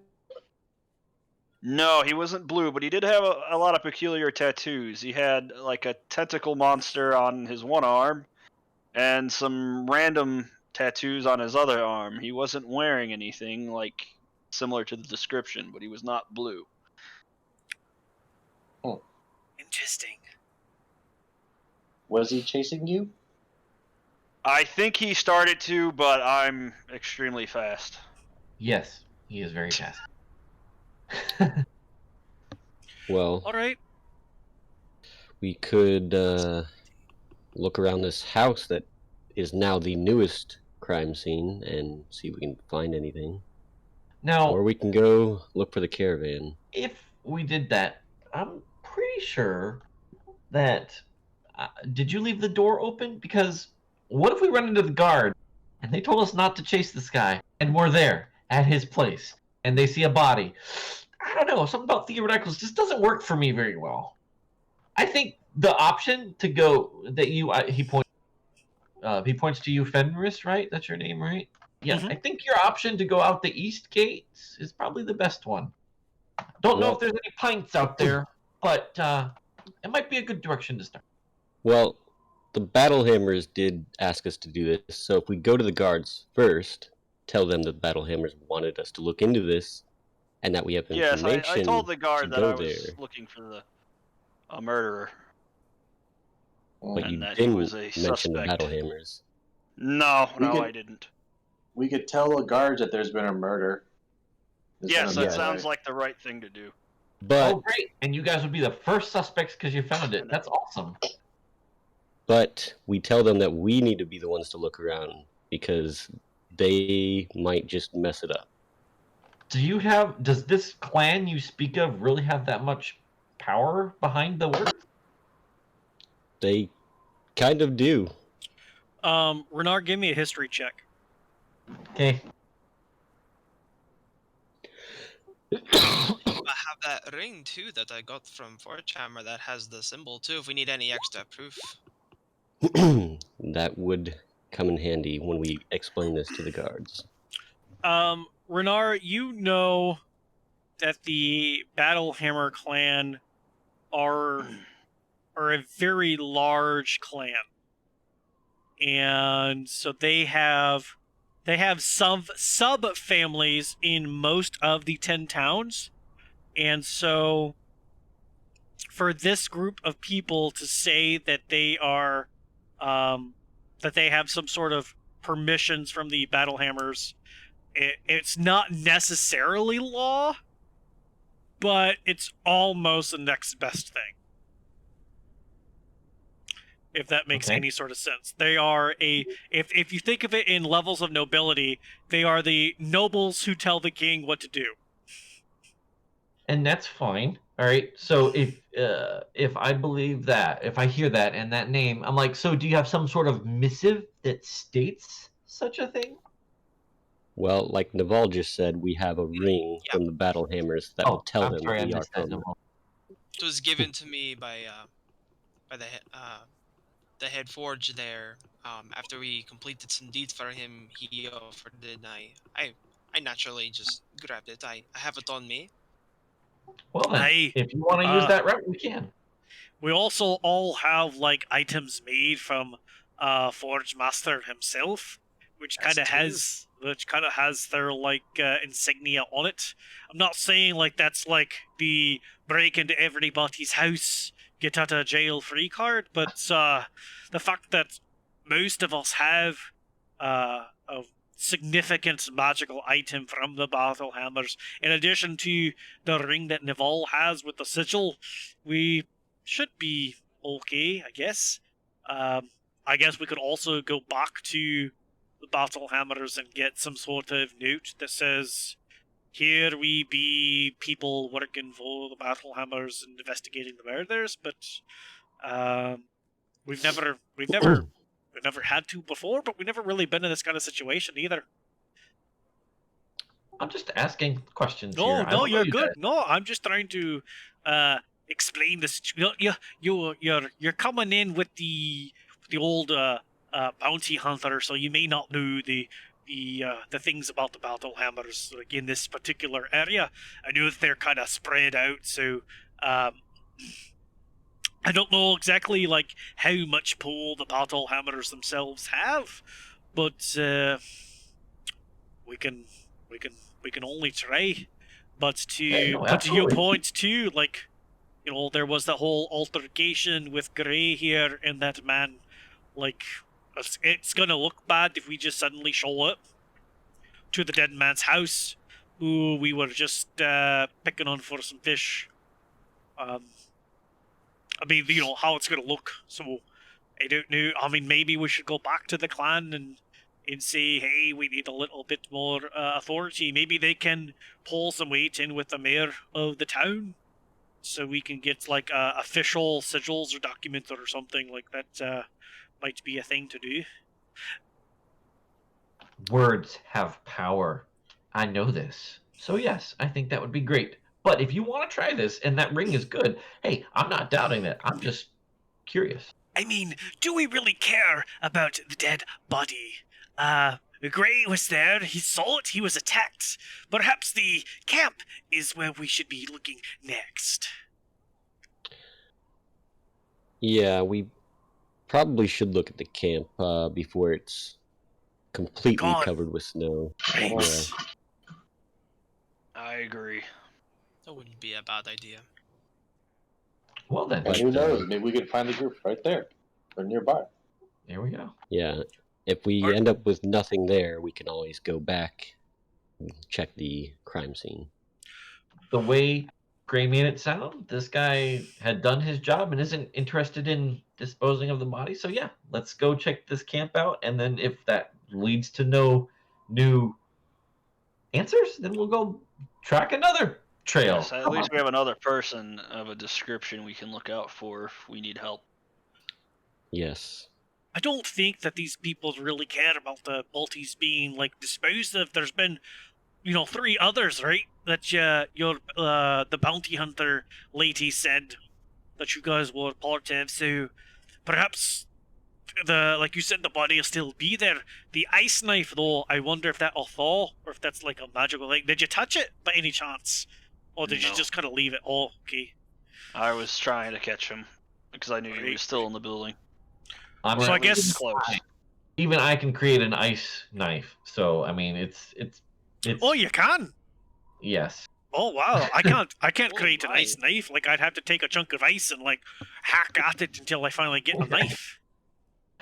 No, he wasn't blue, but he did have a lot of peculiar tattoos. He had like a tentacle monster on his one arm and some random tattoos on his other arm. He wasn't wearing anything like similar to the description, but he was not blue. Interesting. Was he chasing you? I think he started to, but I'm extremely fast. Yes, he is very fast. Well, All right. we could look around this house that is now the newest crime scene and see if we can find anything. Now, Or we can go look for the caravan. if we did that, I'm pretty sure that. Did you leave the door open? Because what if we run into the guard and they told us not to chase this guy, and we're there at his place, and they see a body? I don't know. Something about theoreticals just doesn't work for me very well. I think the option to go that he points to you, Fenris, right? That's your name, right? Yeah, Mhm. I think your option to go out the east gate is probably the best one. Don't know Well- if there's any pints out there, but it might be a good direction to start. Well, the battle hammers did ask us to do this, so if we go to the guards first, tell them that the battle hammers wanted us to look into this, and that we have Yes, information I told the to guard that go I was there. looking for a murderer, But and you that he didn't was a mention the suspect. battle hammers. No, We could- I didn't. We could tell the guards that there's been a murder. Yes, that Yes. sounds like the right thing to do. But Oh, great! And you guys would be the first suspects because you found it. That's awesome. But we tell them that we need to be the ones to look around because they might just mess it up. Does this clan you speak of really have that much power behind the work? They kind of do. Renard, give me a history check. Okay. I have that ring too that I got from Forgehammer that has the symbol too. If we need any extra proof. That would come in handy when we explain this to the guards. Renard, you know that the Battlehammer clan are a very large clan, and so they have some sub families in most of the 10 towns, and so for this group of people to say that they are that they have some sort of permissions from the Battlehammers, it's not necessarily law, but it's almost the next best thing. If that makes Okay. any sort of sense. They are if you think of it in levels of nobility, they are the nobles who tell the king what to do. And that's fine. All right. So if I believe that, if I hear that and that name, I'm like, so do you have some sort of missive that states such a thing? Well, like Naval just said, we have a ring Yeah. from the battle hammers that will tell I'm them sorry, I we are missed that. from. Naval. It was given to me by the head forge there. After we completed some deeds for him, he offered it. And I naturally just grabbed it. I have it on me. Well then, Hey, if you want to use that route, we can. we also all have like items made from Forge Master himself, which That's kind of has their like insignia on it. I'm not saying like that's like the break into everybody's house, get out of jail free card, but the fact that most of us have a significant magical item from the Battle Hammers, in addition to the ring that Naval has with the sigil, we should be okay, I guess. I guess we could also go back to the Battle Hammers and get some sort of note that says, "Here we be people working for the Battle Hammers and investigating the murders," but we've never had to before, but we've never really been in this kind of situation either. I'm just asking questions No, here. I no, don't know you're you good. guys. No, I'm just trying to explain this. You're coming in with the old bounty hunter, so you may not know the things about the battle hammers like in this particular area. I know that they're kind of spread out, so I don't know exactly like how much pull the battle hammers themselves have, but we can only try. But Yeah, no, to your absolutely. point too, like, you know, there was that whole altercation with Gray here, and that man, like, it's gonna look bad if we just suddenly show up to the dead man's house, who we were just picking on for some fish. I mean, how it's gonna look. So I don't know. I mean, maybe we should go back to the clan and and say, hey, we need a little bit more authority. Maybe they can pull some weight in with the mayor of the town, so we can get like official sigils or documents or something like that. Might be a thing to do. Words have power. I know this. So yes, I think that would be great. But if you want to try this and that ring is good, hey, I'm not doubting it. I'm just curious. I mean, do we really care about the dead body? Gray was there, he saw it, he was attacked. Perhaps the camp is where we should be looking next. Yeah, we probably should look at the camp before it's completely Gone. covered with snow. Right. Yeah. I agree. That wouldn't be a bad idea. Well then, And who knows? Maybe we could find the group right there or nearby. there we go. Yeah, if we end up with nothing there, we can always go back and check the crime scene. The way Gray made it sound, this guy had done his job and isn't interested in disposing of the body. So yeah, let's go check this camp out, and then if that leads to no new answers, then we'll go track another trail. Yes, at least we have another person of a description we can look out for if we need help. Yes. I don't think that these people really care about the Balties being like disposed of. There's been, 3 others, right? That the bounty hunter lady said that you guys were part of. So perhaps like you said, the body will still be there. The ice knife, though, I wonder if that'll thaw or if that's like a magical thing. Did you touch it by any chance, or did you No. just kind of leave it? Oh, okay. I was trying to catch him because I knew he Right. was still in the building. I'm So Or I at least guess- close. even I can create an ice knife. So I mean, it's Oh, you can. yes. Oh wow, I can't Oh, create an my. ice knife. Like I'd have to take a chunk of ice and like hack at it until I finally get a knife.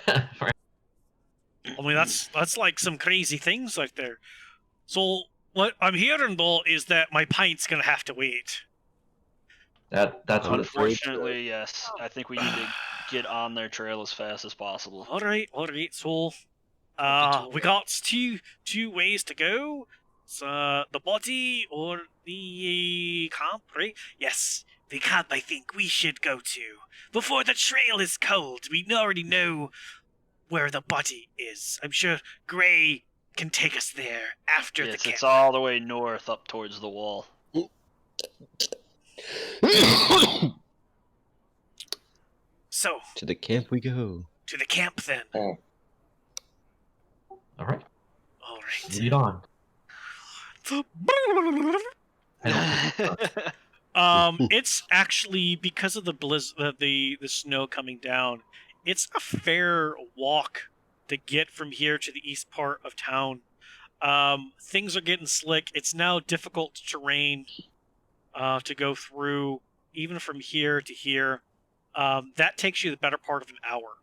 Right. I mean that's like some crazy things right there. So what I'm hearing though is that my pint's gonna have to wait. That's what it's for. Unfortunately, yes. I think we need to get on their trail as fast as possible. All right. So we got two ways to go. It's the body or the camp, right? Yes, the camp I think we should go to. Before the trail is cold, we already know where the body is. I'm sure Gray can take us there after Yes, the camp. it's all the way north up towards the wall. So, To the camp we go. to the camp then. All right, All right. lead on. It's actually because of the the snow coming down. It's a fair walk to get from here to the east part of town. Things are getting slick. It's now difficult terrain to go through, even from here to here. That takes you the better part of an hour.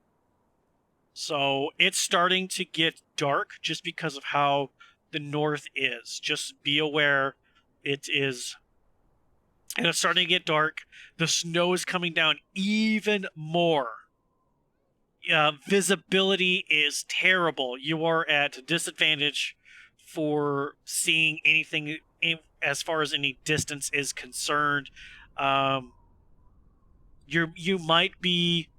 So it's starting to get dark just because of how the north is. Just be aware it is. And it's starting to get dark. The snow is coming down even more. Visibility is terrible. You are at a disadvantage for seeing anything as far as any distance is concerned. You might be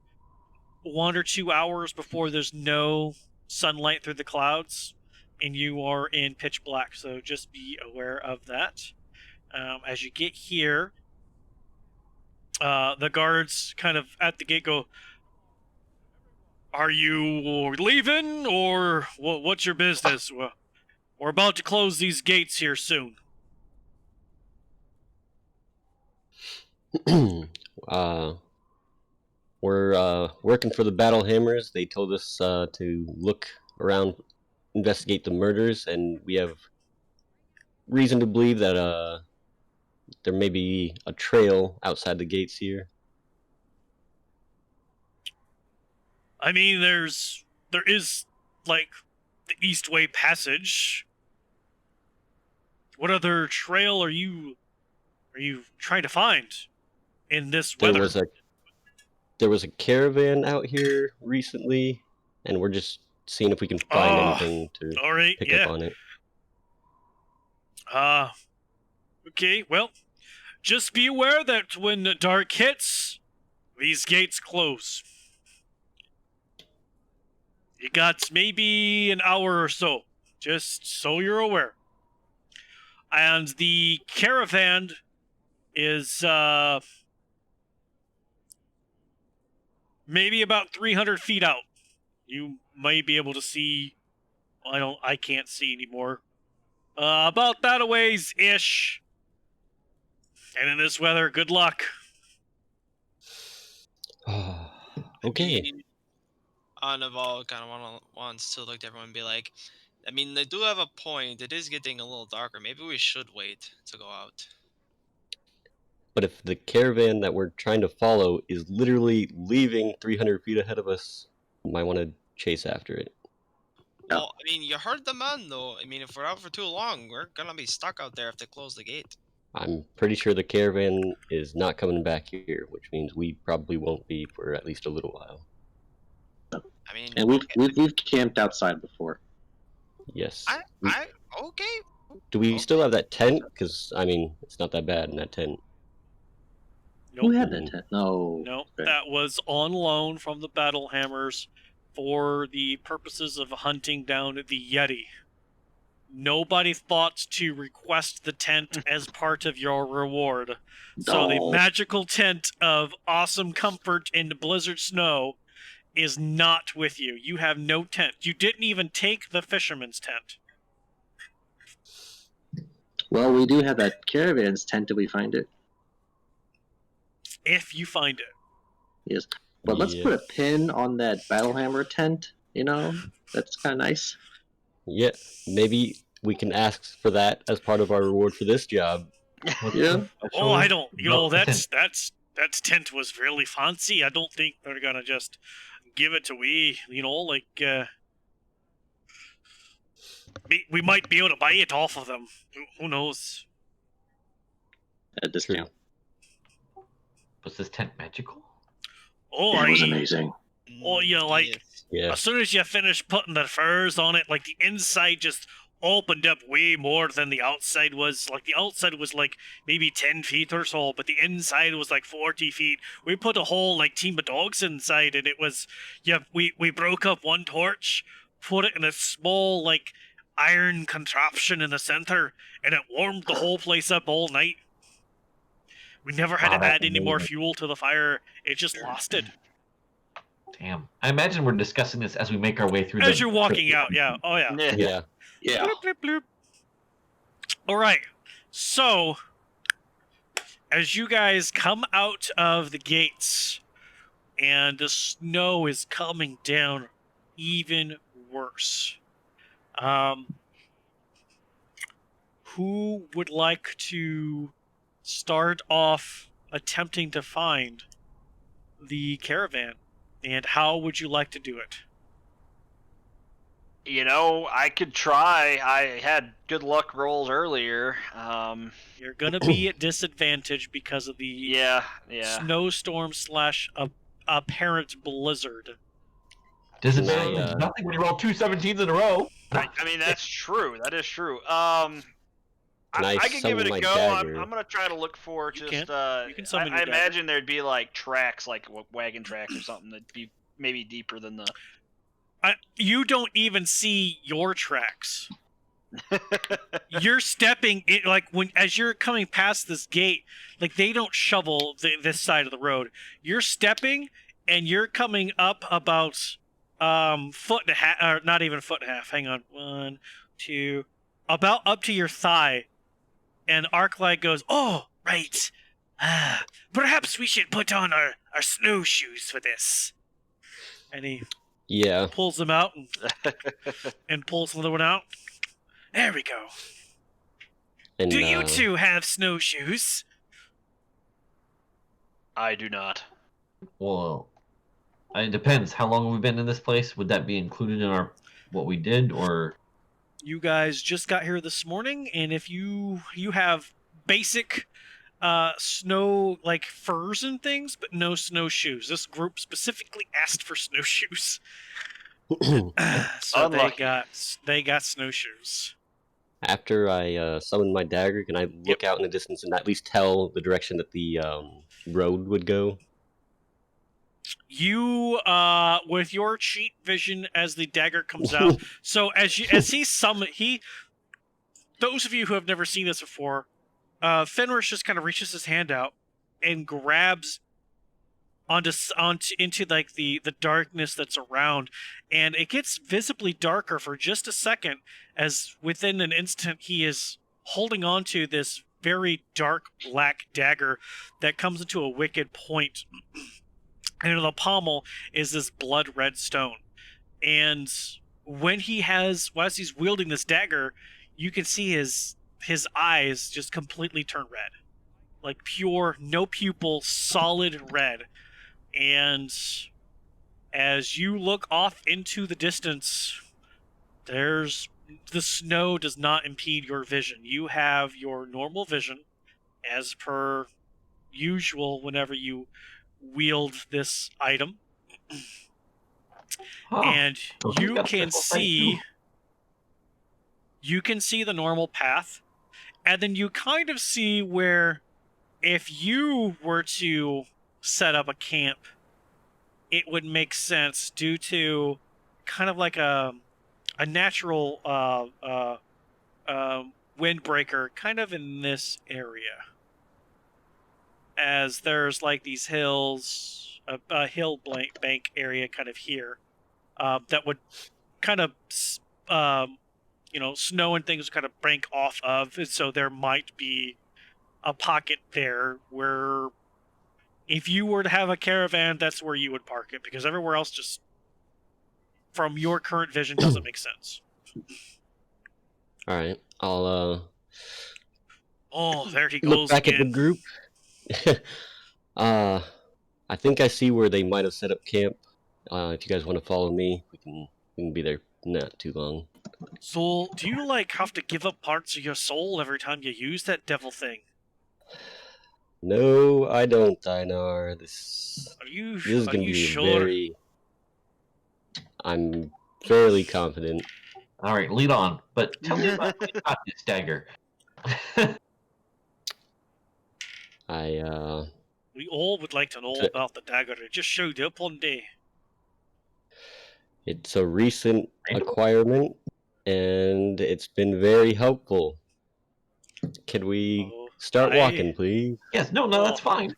1 or 2 hours before there's no sunlight through the clouds, and you are in pitch black. So just be aware of that. As you get here, the guards kind of at the gate go, "Are you leaving, or what's your business? We're about to close these gates here soon." We're working for the Battle Hammers. They told us to look around, investigate the murders, and we have reason to believe that there may be a trail outside the gates here. I mean, there is like the Eastway Passage. What other trail are you trying to find in this weather? There was a caravan out here recently, and we're just seeing if we can find Oh, anything to all right, pick yeah. up on it. Okay, well, just be aware that when the dark hits, these gates close. You got maybe an hour or so, just so you're aware. And the caravan is maybe about 300 feet out. You might be able to see. I can't see anymore. About that a ways ish. And in this weather, good luck. Okay. Naval kind of wants to look at everyone and be like, I mean, they do have a point. It is getting a little darker. Maybe we should wait to go out. But if the caravan that we're trying to follow is literally leaving 300 feet ahead of us, we might want to chase after it. Well, I mean, you heard the man, though. I mean, if we're out for too long, we're gonna be stuck out there if they close the gate. I'm pretty sure the caravan is not coming back here, which means we probably won't be for at least a little while. I mean, And we've camped outside before. Yes. okay. Do we okay. still have that tent? Because, I mean, it's not that bad in that tent. Who Nope. had that tent? No. Nope. Okay. That was on loan from the Battle Hammers for the purposes of hunting down the Yeti. Nobody thought to request the tent as part of your reward. So the No. magical tent of awesome comfort in the blizzard snow is not with you. You have no tent. You didn't even take the fisherman's tent. Well, we do have that caravan's tent. Did we find it? If you find it. Yes. But let's Yeah. put a pin on that Battlehammer tent. You know, that's kind of nice. Yeah, maybe we can ask for that as part of our reward for this job. Yeah. Oh, I don't. You know, About the that tent was really fancy. I don't think they're gonna just give it to we. You know, like we might be able to buy it off of them. Who knows? At a discount. Was this tent magical? Oh, It was amazing. Oh, yeah, like- Yes. Yeah. as soon as you finish putting the furs on it, like the inside just opened up way more than the outside was. Like the outside was like maybe 10 feet or so, but the inside was like 40 feet. We put a whole like team of dogs inside, and it was, yeah, we broke up one torch, put it in a small like iron contraption in the center, and it warmed the whole place up all night. We never had Wow, to that's add any more amazing. fuel to the fire. It just lasted. Damn. I imagine we're discussing this as we make our way through. As you're walking out, yeah. Oh, yeah. Yeah. Yeah. Bloop, bloop, bloop. All right. So, as you guys come out of the gates, and the snow is coming down even worse, who would like to start off attempting to find the caravan, and how would you like to do it? You know, I could try. I had good luck rolls earlier. You're gonna be at disadvantage because of the Yeah. snowstorm slash apparent blizzard. Disadvantage Yeah. is nothing when you roll 2 17s in a row. I mean, that's true. That is true. Can I I can give it summon a my go. dagger? I'm gonna try to look for You just. can. You can summon I your dagger. imagine there'd be like tracks, like wagon tracks or something that'd be maybe deeper than the. You don't even see your tracks. You're stepping it like as you're coming past this gate, like they don't shovel this side of the road. You're stepping and you're coming up about foot and a half, or not even foot and a half. Hang on, 1, 2, about up to your thigh. And Arclight goes, "Oh, right. Perhaps we should put on our snowshoes for this." And he Yeah. pulls them out and pulls another one out. There we go. And, Do you two have snowshoes? I do not. Well, it depends. How long have we been in this place? Would that be included in our what we did, or You guys just got here this morning, and if you have basic snow like furs and things, but no snowshoes. This group specifically asked for snowshoes. So Unlucky. they got snowshoes. After I summon my dagger, can I look out in the distance and at least tell the direction that the road would go? You with your cheat vision as the dagger comes out. So as he those of you who have never seen this before, Fenris just kind of reaches his hand out and grabs onto into like the darkness that's around, and it gets visibly darker for just a second as within an instant he is holding on to this very dark black dagger that comes into a wicked point, and in the pommel is this blood red stone. And when as he's wielding this dagger, you can see his eyes just completely turn red, like pure, no pupil, solid red. And as you look off into the distance, the snow does not impede your vision. You have your normal vision as per usual whenever you wield this item. Huh. And So he's got a special sight, too. you can see the normal path, and then you kind of see where if you were to set up a camp, it would make sense due to kind of like a natural windbreaker kind of in this area, as there's like these hills, a hill bank area kind of here that would kind of snow and things kind of bank off of, and so there might be a pocket there where if you were to have a caravan, that's where you would park it, because everywhere else just from your current vision doesn't make sense. All right, I'll Oh, there he look goes back again. at the group. I think I see where they might have set up camp. If you guys want to follow me, we can be there not too long. So, do you like have to give up parts of your soul every time you use that devil thing? No, I don't, Einar. This is Are gonna you be sure? I'm fairly confident. All right, lead on. But tell me about how you got this dagger. We all would like to know about the dagger. It just showed up one day. It's a recent acquirement, and it's been very helpful. Can we start walking, please? Yes, no, that's fine.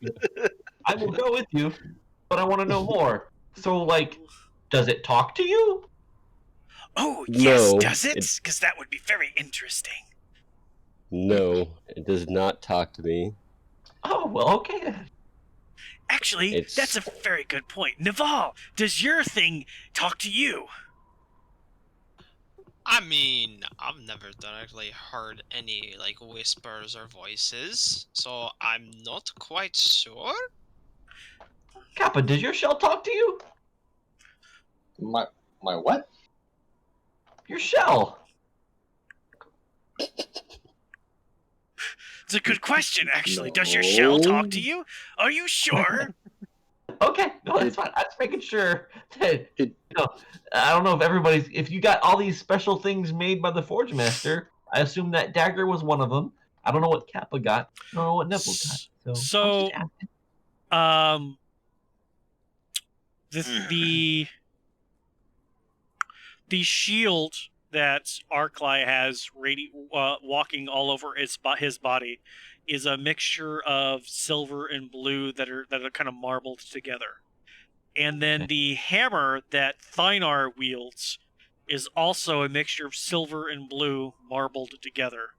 I will go with you, but I want to know more. So, like, does it talk to you? Oh, yes, No, does it? Because that would be very interesting. No, it does not talk to me. Oh, well, okay then. Actually, that's a very good point. Naval, does your thing talk to you? I mean, I've never directly heard any, like, whispers or voices, so I'm not quite sure. Kappa, does your shell talk to you? My what? Your shell. It's a good question, actually. No. Does your shell talk to you? Are you sure? Okay, no, that's fine. I'm just making sure that, I don't know if you got all these special things made by the Forge Master, I assume that dagger was one of them. I don't know what Kappa got. I don't know what Neville got. So the shield that Arcly has walking all over his body is a mixture of silver and blue that are kind of marbled together. And then the hammer that Thynar wields is also a mixture of silver and blue marbled together.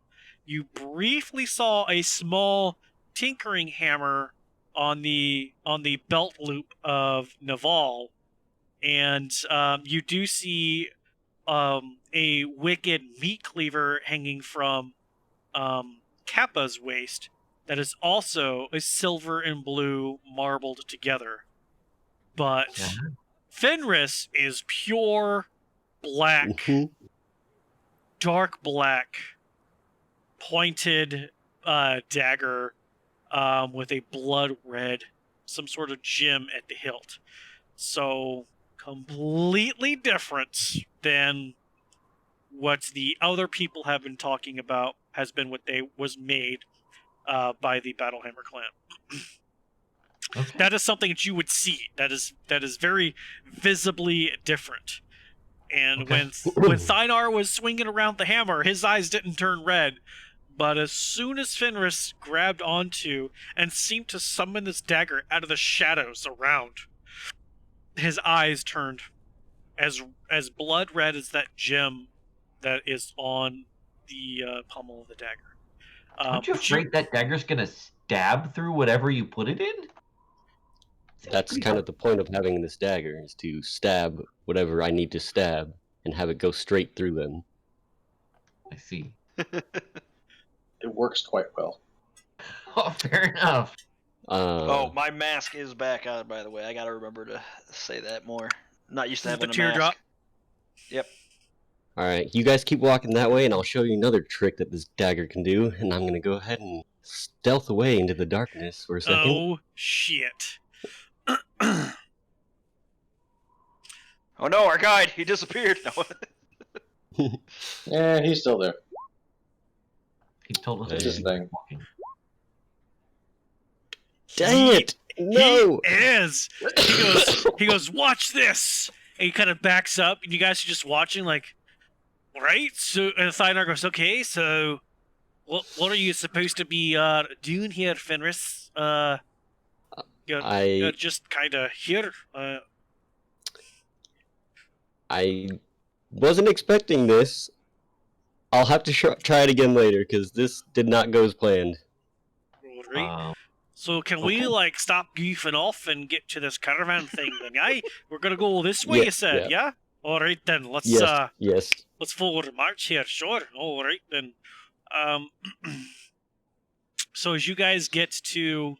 You briefly saw a small tinkering hammer on the belt loop of Naval, and you do see a wicked meat cleaver hanging from Kappa's waist that is also a silver and blue marbled together. But Fenris is pure black, dark black, pointed dagger with a blood red, some sort of gem at the hilt. So completely different than what the other people have been talking about has been what they was made by the Battlehammer clan. Okay. That is something that you would see. That is very visibly different. And Okay. when Thynar was swinging around the hammer, his eyes didn't turn red. But as soon as Fenris grabbed onto and seemed to summon this dagger out of the shadows around, his eyes turned as blood red as that gem that is on the pommel of the dagger. Aren't you afraid that dagger's gonna stab through whatever you put it in? That's kind of the point of having this dagger, is to stab whatever I need to stab and have it go straight through them. I see. It works quite well. Oh, fair enough. Oh, my mask is back on, by the way. I gotta remember to say that more. I'm not used to having the a teardrop. mask. Yep. Alright, you guys keep walking that way, and I'll show you another trick that this dagger can do, and I'm gonna go ahead and stealth away into the darkness for a second. Oh shit! Oh no, our guide! He disappeared! No. Yeah, he's still there. He told us That's to his keep thing. walking. Dang it! No! He is. He goes. Watch this. And he kind of backs up, and you guys are just watching, like, right? So, and Thynar goes, okay. So, what are you supposed to be doing here, Fenris? You're just kind of here. I wasn't expecting this. I'll have to try it again later, because this did not go as planned. Right. So can we like stop goofing off and get to this caravan thing then? Aye, we're gonna go this way. Yeah, you said, yeah. All right then. Let's yes. let's forward march here. Sure. All right then. So as you guys get to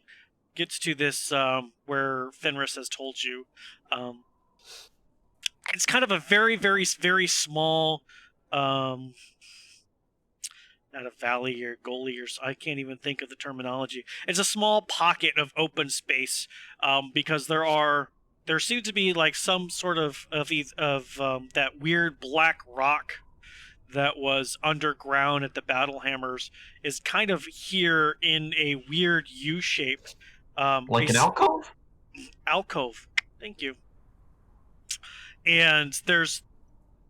this where Fenris has told you, it's kind of a very very very small not a valley or gully or I can't even think of the terminology. It's a small pocket of open space because there seems to be like some sort of that weird black rock that was underground at the Battlehammers is kind of here in a weird U shape. Like an alcove? Alcove. Thank you. And there's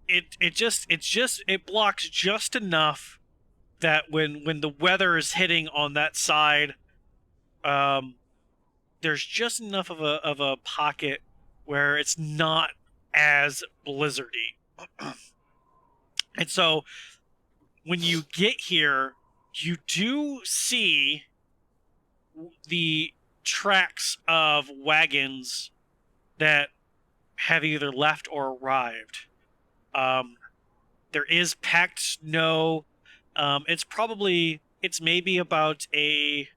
it blocks just enough that when the weather is hitting on that side, there's just enough of a pocket where it's not as blizzardy. And so when you get here, you do see the tracks of wagons that have either left or arrived. There is packed snow. It's maybe about you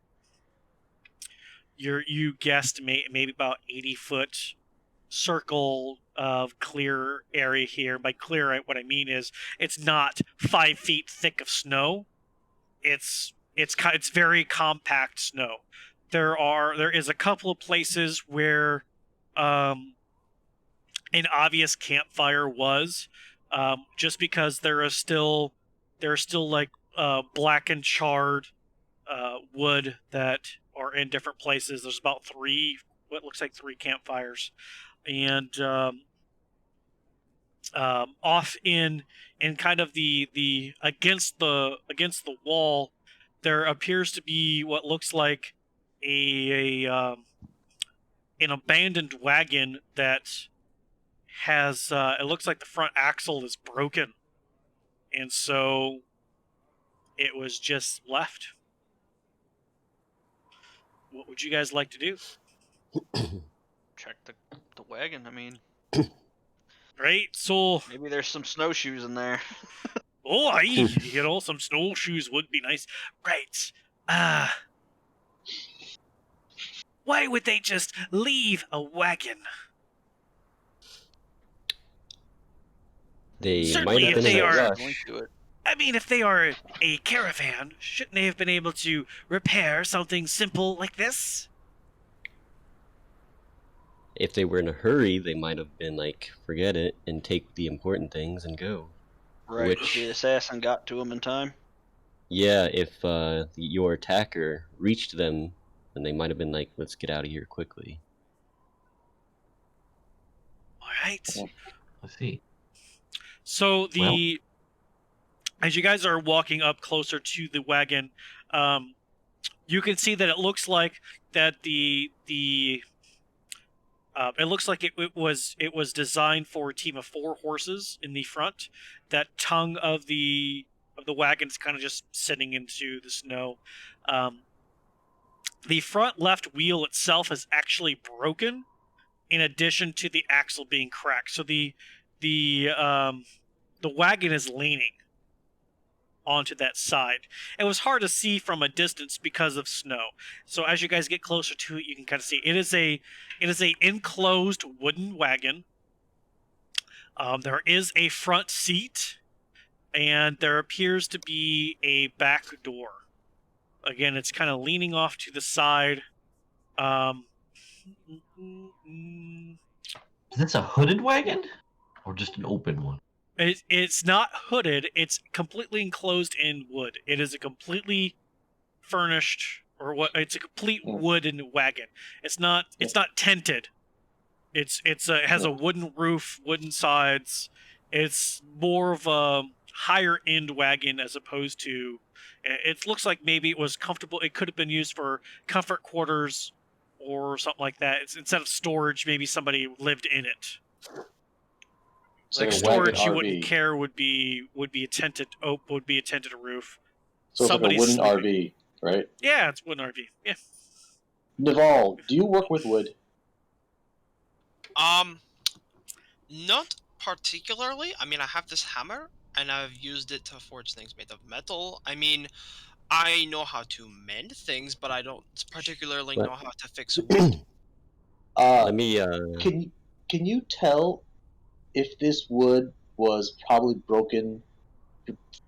guessed maybe about 80-foot circle of clear area here. By clear, what I mean is it's not 5 feet thick of snow. It's very compact snow. There is a couple of places where an obvious campfire was, just because there are still like black and charred wood that are in different places. There's about what looks like three campfires, and off in kind of the against the wall, there appears to be what looks like an abandoned wagon that has it looks like the front axle is broken, and so it was just left. What would you guys like to do? Check the wagon. I mean, Right, so maybe there's some snowshoes in there. oh, some snowshoes would be nice. Right. Why would they just leave a wagon? They Certainly, might have if been they in a are- rush. Link to it. I mean, if they are a caravan, shouldn't they have been able to repair something simple like this? if they were in a hurry, they might have been like, forget it, and take the important things and go. Right. Which, The assassin got to him in time. yeah, if your attacker reached them, then they might have been like, let's get out of here quickly. All right. Let's see. So as you guys are walking up closer to the wagon, you can see that it looks like that it looks like it was designed for a team of 4 horses in the front. That tongue of the wagon is kind of just sitting into the snow. The front left wheel itself is actually broken, in addition to the axle being cracked. So the wagon is leaning onto that side. It was hard to see from a distance because of snow. So as you guys get closer to it, you can kind of see it is a enclosed wooden wagon. There is a front seat, and there appears to be a back door. Again, it's kind of leaning off to the side. Is this a hooded wagon or just an open one? It's not hooded. It's completely enclosed in wood. It is a completely furnished, or what? It's a complete wooden wagon. It's not tented. It has a wooden roof, wooden sides. It's more of a higher end wagon as opposed to. It looks like maybe it was comfortable. It could have been used for comfort quarters or something like that. Instead of storage, maybe somebody lived in it. It's Like like a wagon storage, you RV. wouldn't care would be a tented roof. So it's like a Somebody's wooden sleeping. RV, right? Yeah, it's wooden RV. Yeah. Naval, do you work with wood? Not particularly. I mean, I have this hammer, and I've used it to forge things made of metal. I mean, I know how to mend things, but I don't particularly know how to fix wood. Let me. Can you tell if this wood was probably broken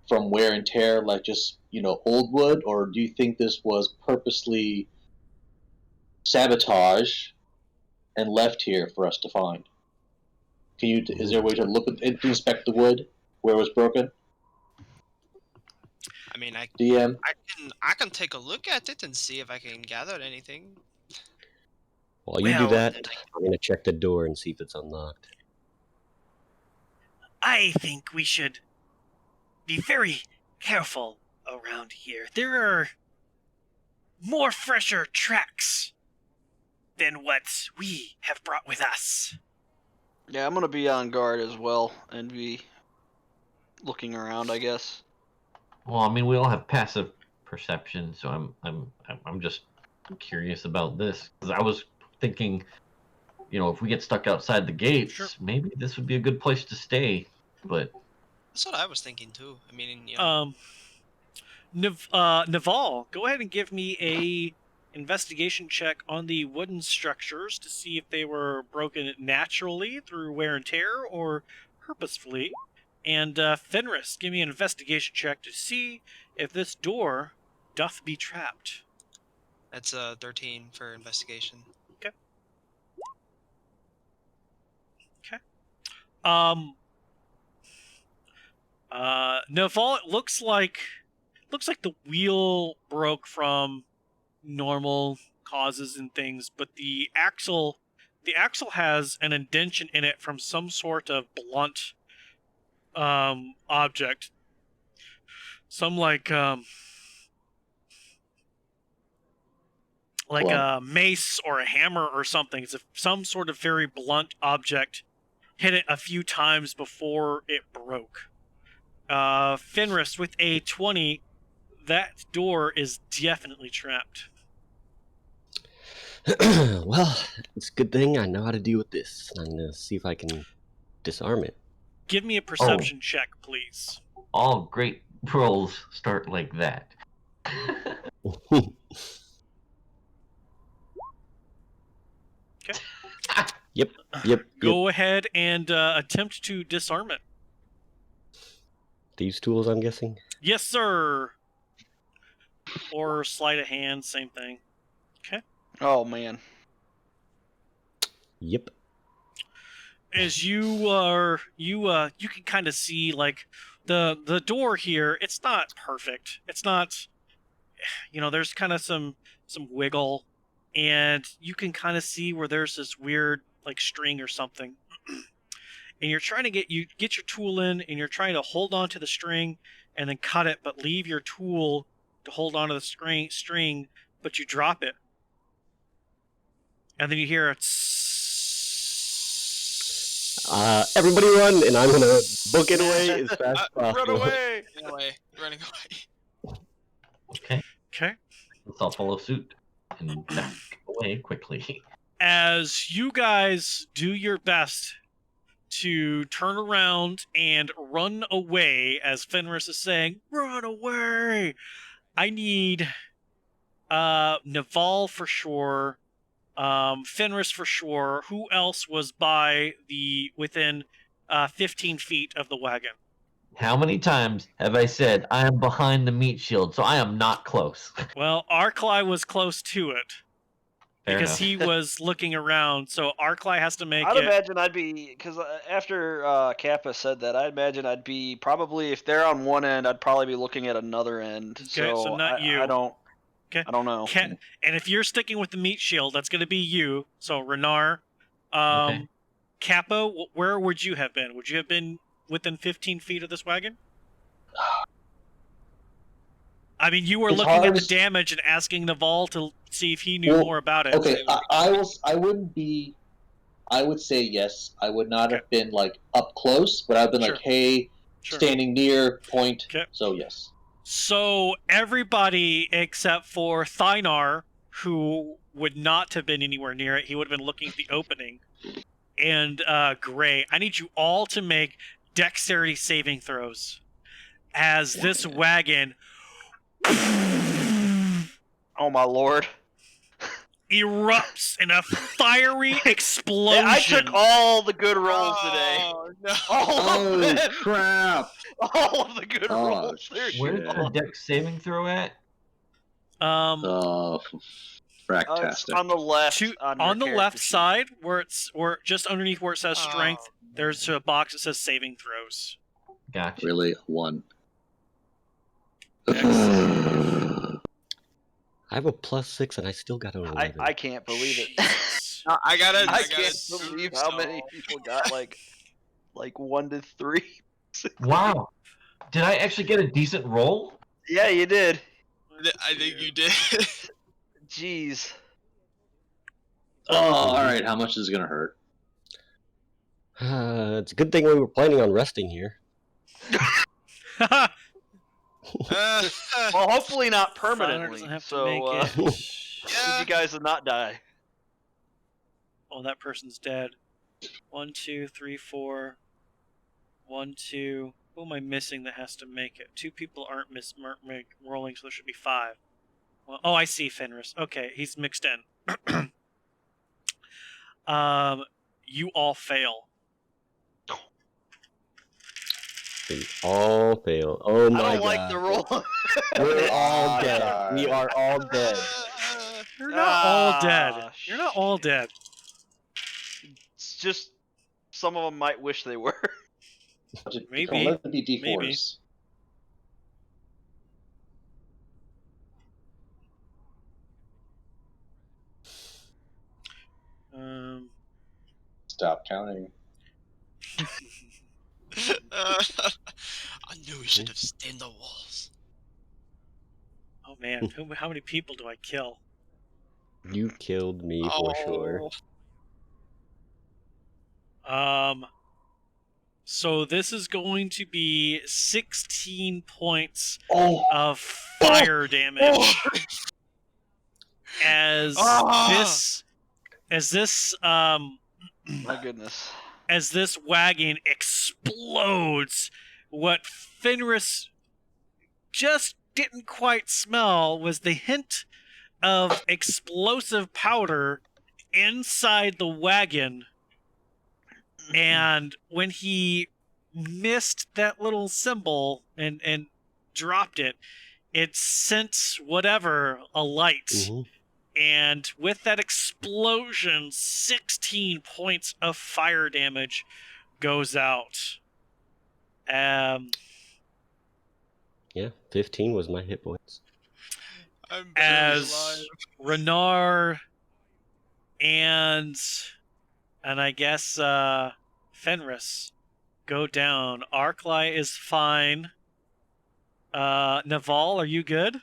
from wear and tear, like just old wood, or do you think this was purposely sabotage and left here for us to find? Is there a way to look at inspect the wood where it was broken? I mean, DM? I can take a look at it and see if I can gather anything. While you do Well, that, I'm gonna check the door and see if it's unlocked. I think we should be very careful around here. There are more fresher tracks than what we have brought with us. Yeah, I'm gonna be on guard as well and be looking around, I guess. Well, I mean, we all have passive perception, so I'm just curious about this because I was thinking, if we get stuck outside the gates, Sure. maybe this would be a good place to stay. But That's what I was thinking too. I mean, Naval, go ahead and give me a investigation check on the wooden structures to see if they were broken naturally through wear and tear or purposefully. And Fenris, give me an investigation check to see if this door doth be trapped. that's a 13 for investigation. Naval, it looks like the wheel broke from normal causes and things, but the axle has an indention in it from some sort of blunt object. Some like a mace or a hammer or something. It's some sort of very blunt object hit it a few times before it broke. Fenris, with a 20, that door is definitely trapped. Well, it's a good thing I know how to deal with this. I'm gonna see if I can disarm it. Give me a perception check, please. all great rolls start like that. Yep. Go ahead and attempt to disarm it. These tools, I'm guessing? Yes, sir. Or sleight of hand, same thing. Oh man. Yep. As you can kind of see like the door here. It's not perfect. It's not, there's kind of some wiggle, and you can kind of see where there's this weird like string or something. And you're trying to get your tool in, and you're trying to hold on to the string and then cut it, but leave your tool to hold on to the string, but you drop it. And then you hear a Everybody run, and I'm gonna book it away as fast as Run possible. away! Running away. Okay. Okay. Let's all follow suit and back away quickly. As you guys do your best to turn around and run away, as Fenris is saying, "Run away!" I need Naval for sure, Fenris for sure. Who else was within 15 feet of the wagon? How many times have I said I am behind the meat shield, so I am not close? Well, Arklai was close to it Fair because enough. he was looking around. So Arklai has to make I'd it. imagine I'd be, because after Kappa said that, I imagine I'd be probably, if they're on one end, I'd probably be looking at another end. Okay, so not you. I don't. Okay. I don't know. And if you're sticking with the meat shield, that's going to be you. So Renar, Okay. Capo, where would you have been? Would you have been within 15 feet of this wagon? I mean, you were It's looking at hard the to- damage and asking Naval to see if he knew Well, more about it. Okay, I wouldn't be. I would say yes. I would not have been like up close, but I've been Sure. like, hey, Sure. standing near, point. Okay. So yes. So everybody except for Thynar, who would not have been anywhere near it, he would have been looking at the opening, and Gray, I need you all to make dexterity saving throws as this wagon Oh my lord! erupts in a fiery explosion. I took all the good rolls today. Oh no! All of Oh them. crap! All of the good Oh, rolls. They're Where's shit. the dex saving throw at? Oh, It's fractastic. on the left. On the your left character sheet. side, where just underneath where it says strength, Oh, there's a box that says saving throws. Gotcha. Really, one. I have a +6, and I still got an 11. I can't believe it. Jesus. no, I I gotta can't believe how many people got like 1 to 3. Wow. Did I actually get a decent roll? Yeah, you did. I think you did. Jeez. Oh, all right. How much is it gonna hurt? It's a good thing we were planning on resting here. Well, hopefully not Fire permanently. doesn't have to So make it. need you guys to not die. Oh, that person's dead. 1, 2, 3, 4. 1, 2. Who am I missing that has to make it? 2 people aren't rolling, so there should be 5. Well, oh, I see Fenris. Okay, he's mixed in. You all fail. We all fail. Oh my god. I don't like the roll. We're all dead. We are all dead. You're not all dead. You're not all dead. It's just some of them might wish they were. Maybe. Let it be D4s. Maybe. Stop counting. I knew we should have stained the walls. Oh man, how many people do I kill? You killed me for sure. So this is going to be 16 points Oh, of fire damage. As this My goodness. as this wagon explodes, what Fenris just didn't quite smell was the hint of explosive powder inside the wagon. And when he missed that little symbol and dropped it, it sent whatever alight. Mhm. and with that explosion, 16 points of fire damage goes out. Yeah, 15 was my hit points. I'm barely alive. As Renar and I guess Fenris go down. Arclight is fine. Naval, are you good?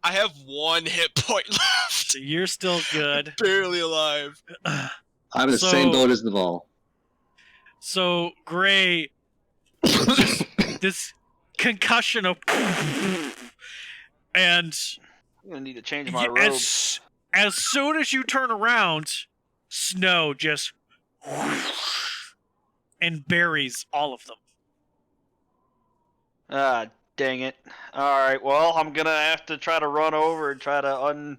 I have 1 hit point left. So you're still good. Barely alive. I'm in the So- same boat as Naval. So Gray, just this concussion of, and I'm gonna need to change my Yeah, robe. as soon as you turn around, snow just and buries all of them. Ah, dang it. Alright, well, I'm gonna have to try to run over and try to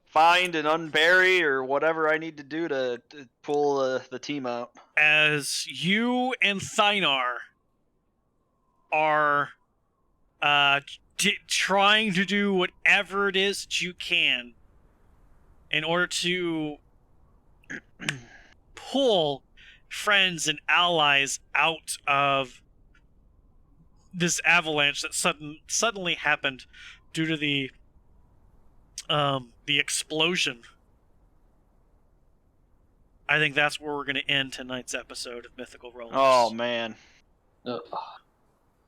find and unbury or whatever I need to do to pull the team out. As you and Thynar are trying to do whatever it is that you can in order to pull friends and allies out of this avalanche that suddenly happened due to the explosion. I think that's where we're going to end tonight's episode of Mythical Rollers. Oh, man. Uh,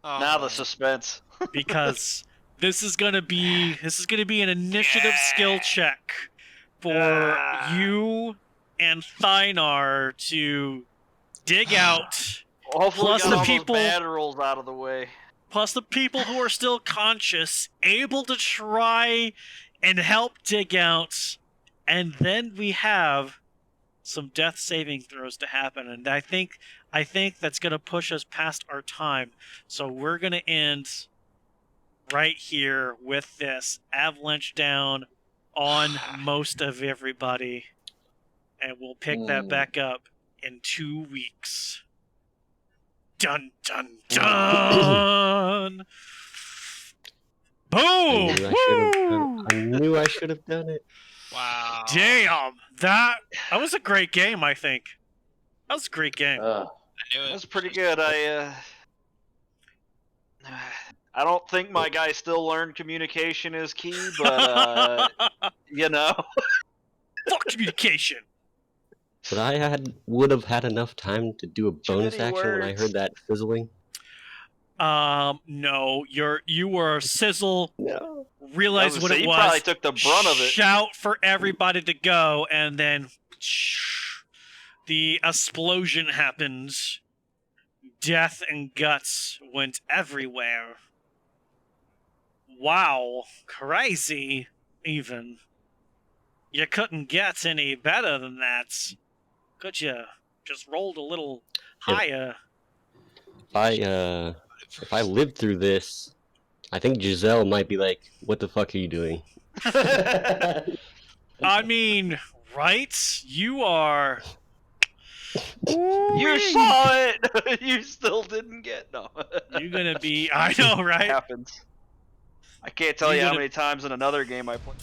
Oh, Now the man. suspense. Because this is gonna be an initiative skill check for you and Thynar to dig out, Hopefully Plus we got the all people- those bad rolls out of the way. plus the people who are still conscious, able to try and help dig out, and then we have some death saving throws to happen, and I think that's gonna push us past our time. So we're gonna end right here with this avalanche down on most of everybody, and we'll pick that back up in 2 weeks. Dun dun dun! Boom! I knew I should have done it. Wow. Damn, that was a great game. I think that was a great game. I knew it. That's pretty good. I don't think my guy still learned communication is key, but you know. Fuck communication. But I would have had enough time to do a bonus many action when I words. heard that fizzling. No, you were sizzle. No. Realize what it You was. probably took the brunt of it. Shout for everybody to go, and then the explosion happened. Death and guts went everywhere. Wow, crazy. Even you couldn't get any better than that, could you? Just rolled a little higher. If I lived through this, I think Giselle might be like, "What the fuck are you doing?" I mean, right? You are. You saw it! You still didn't get no. You're gonna be. I know, right? Happens. I can't tell You're you how gonna- many times in another game I played.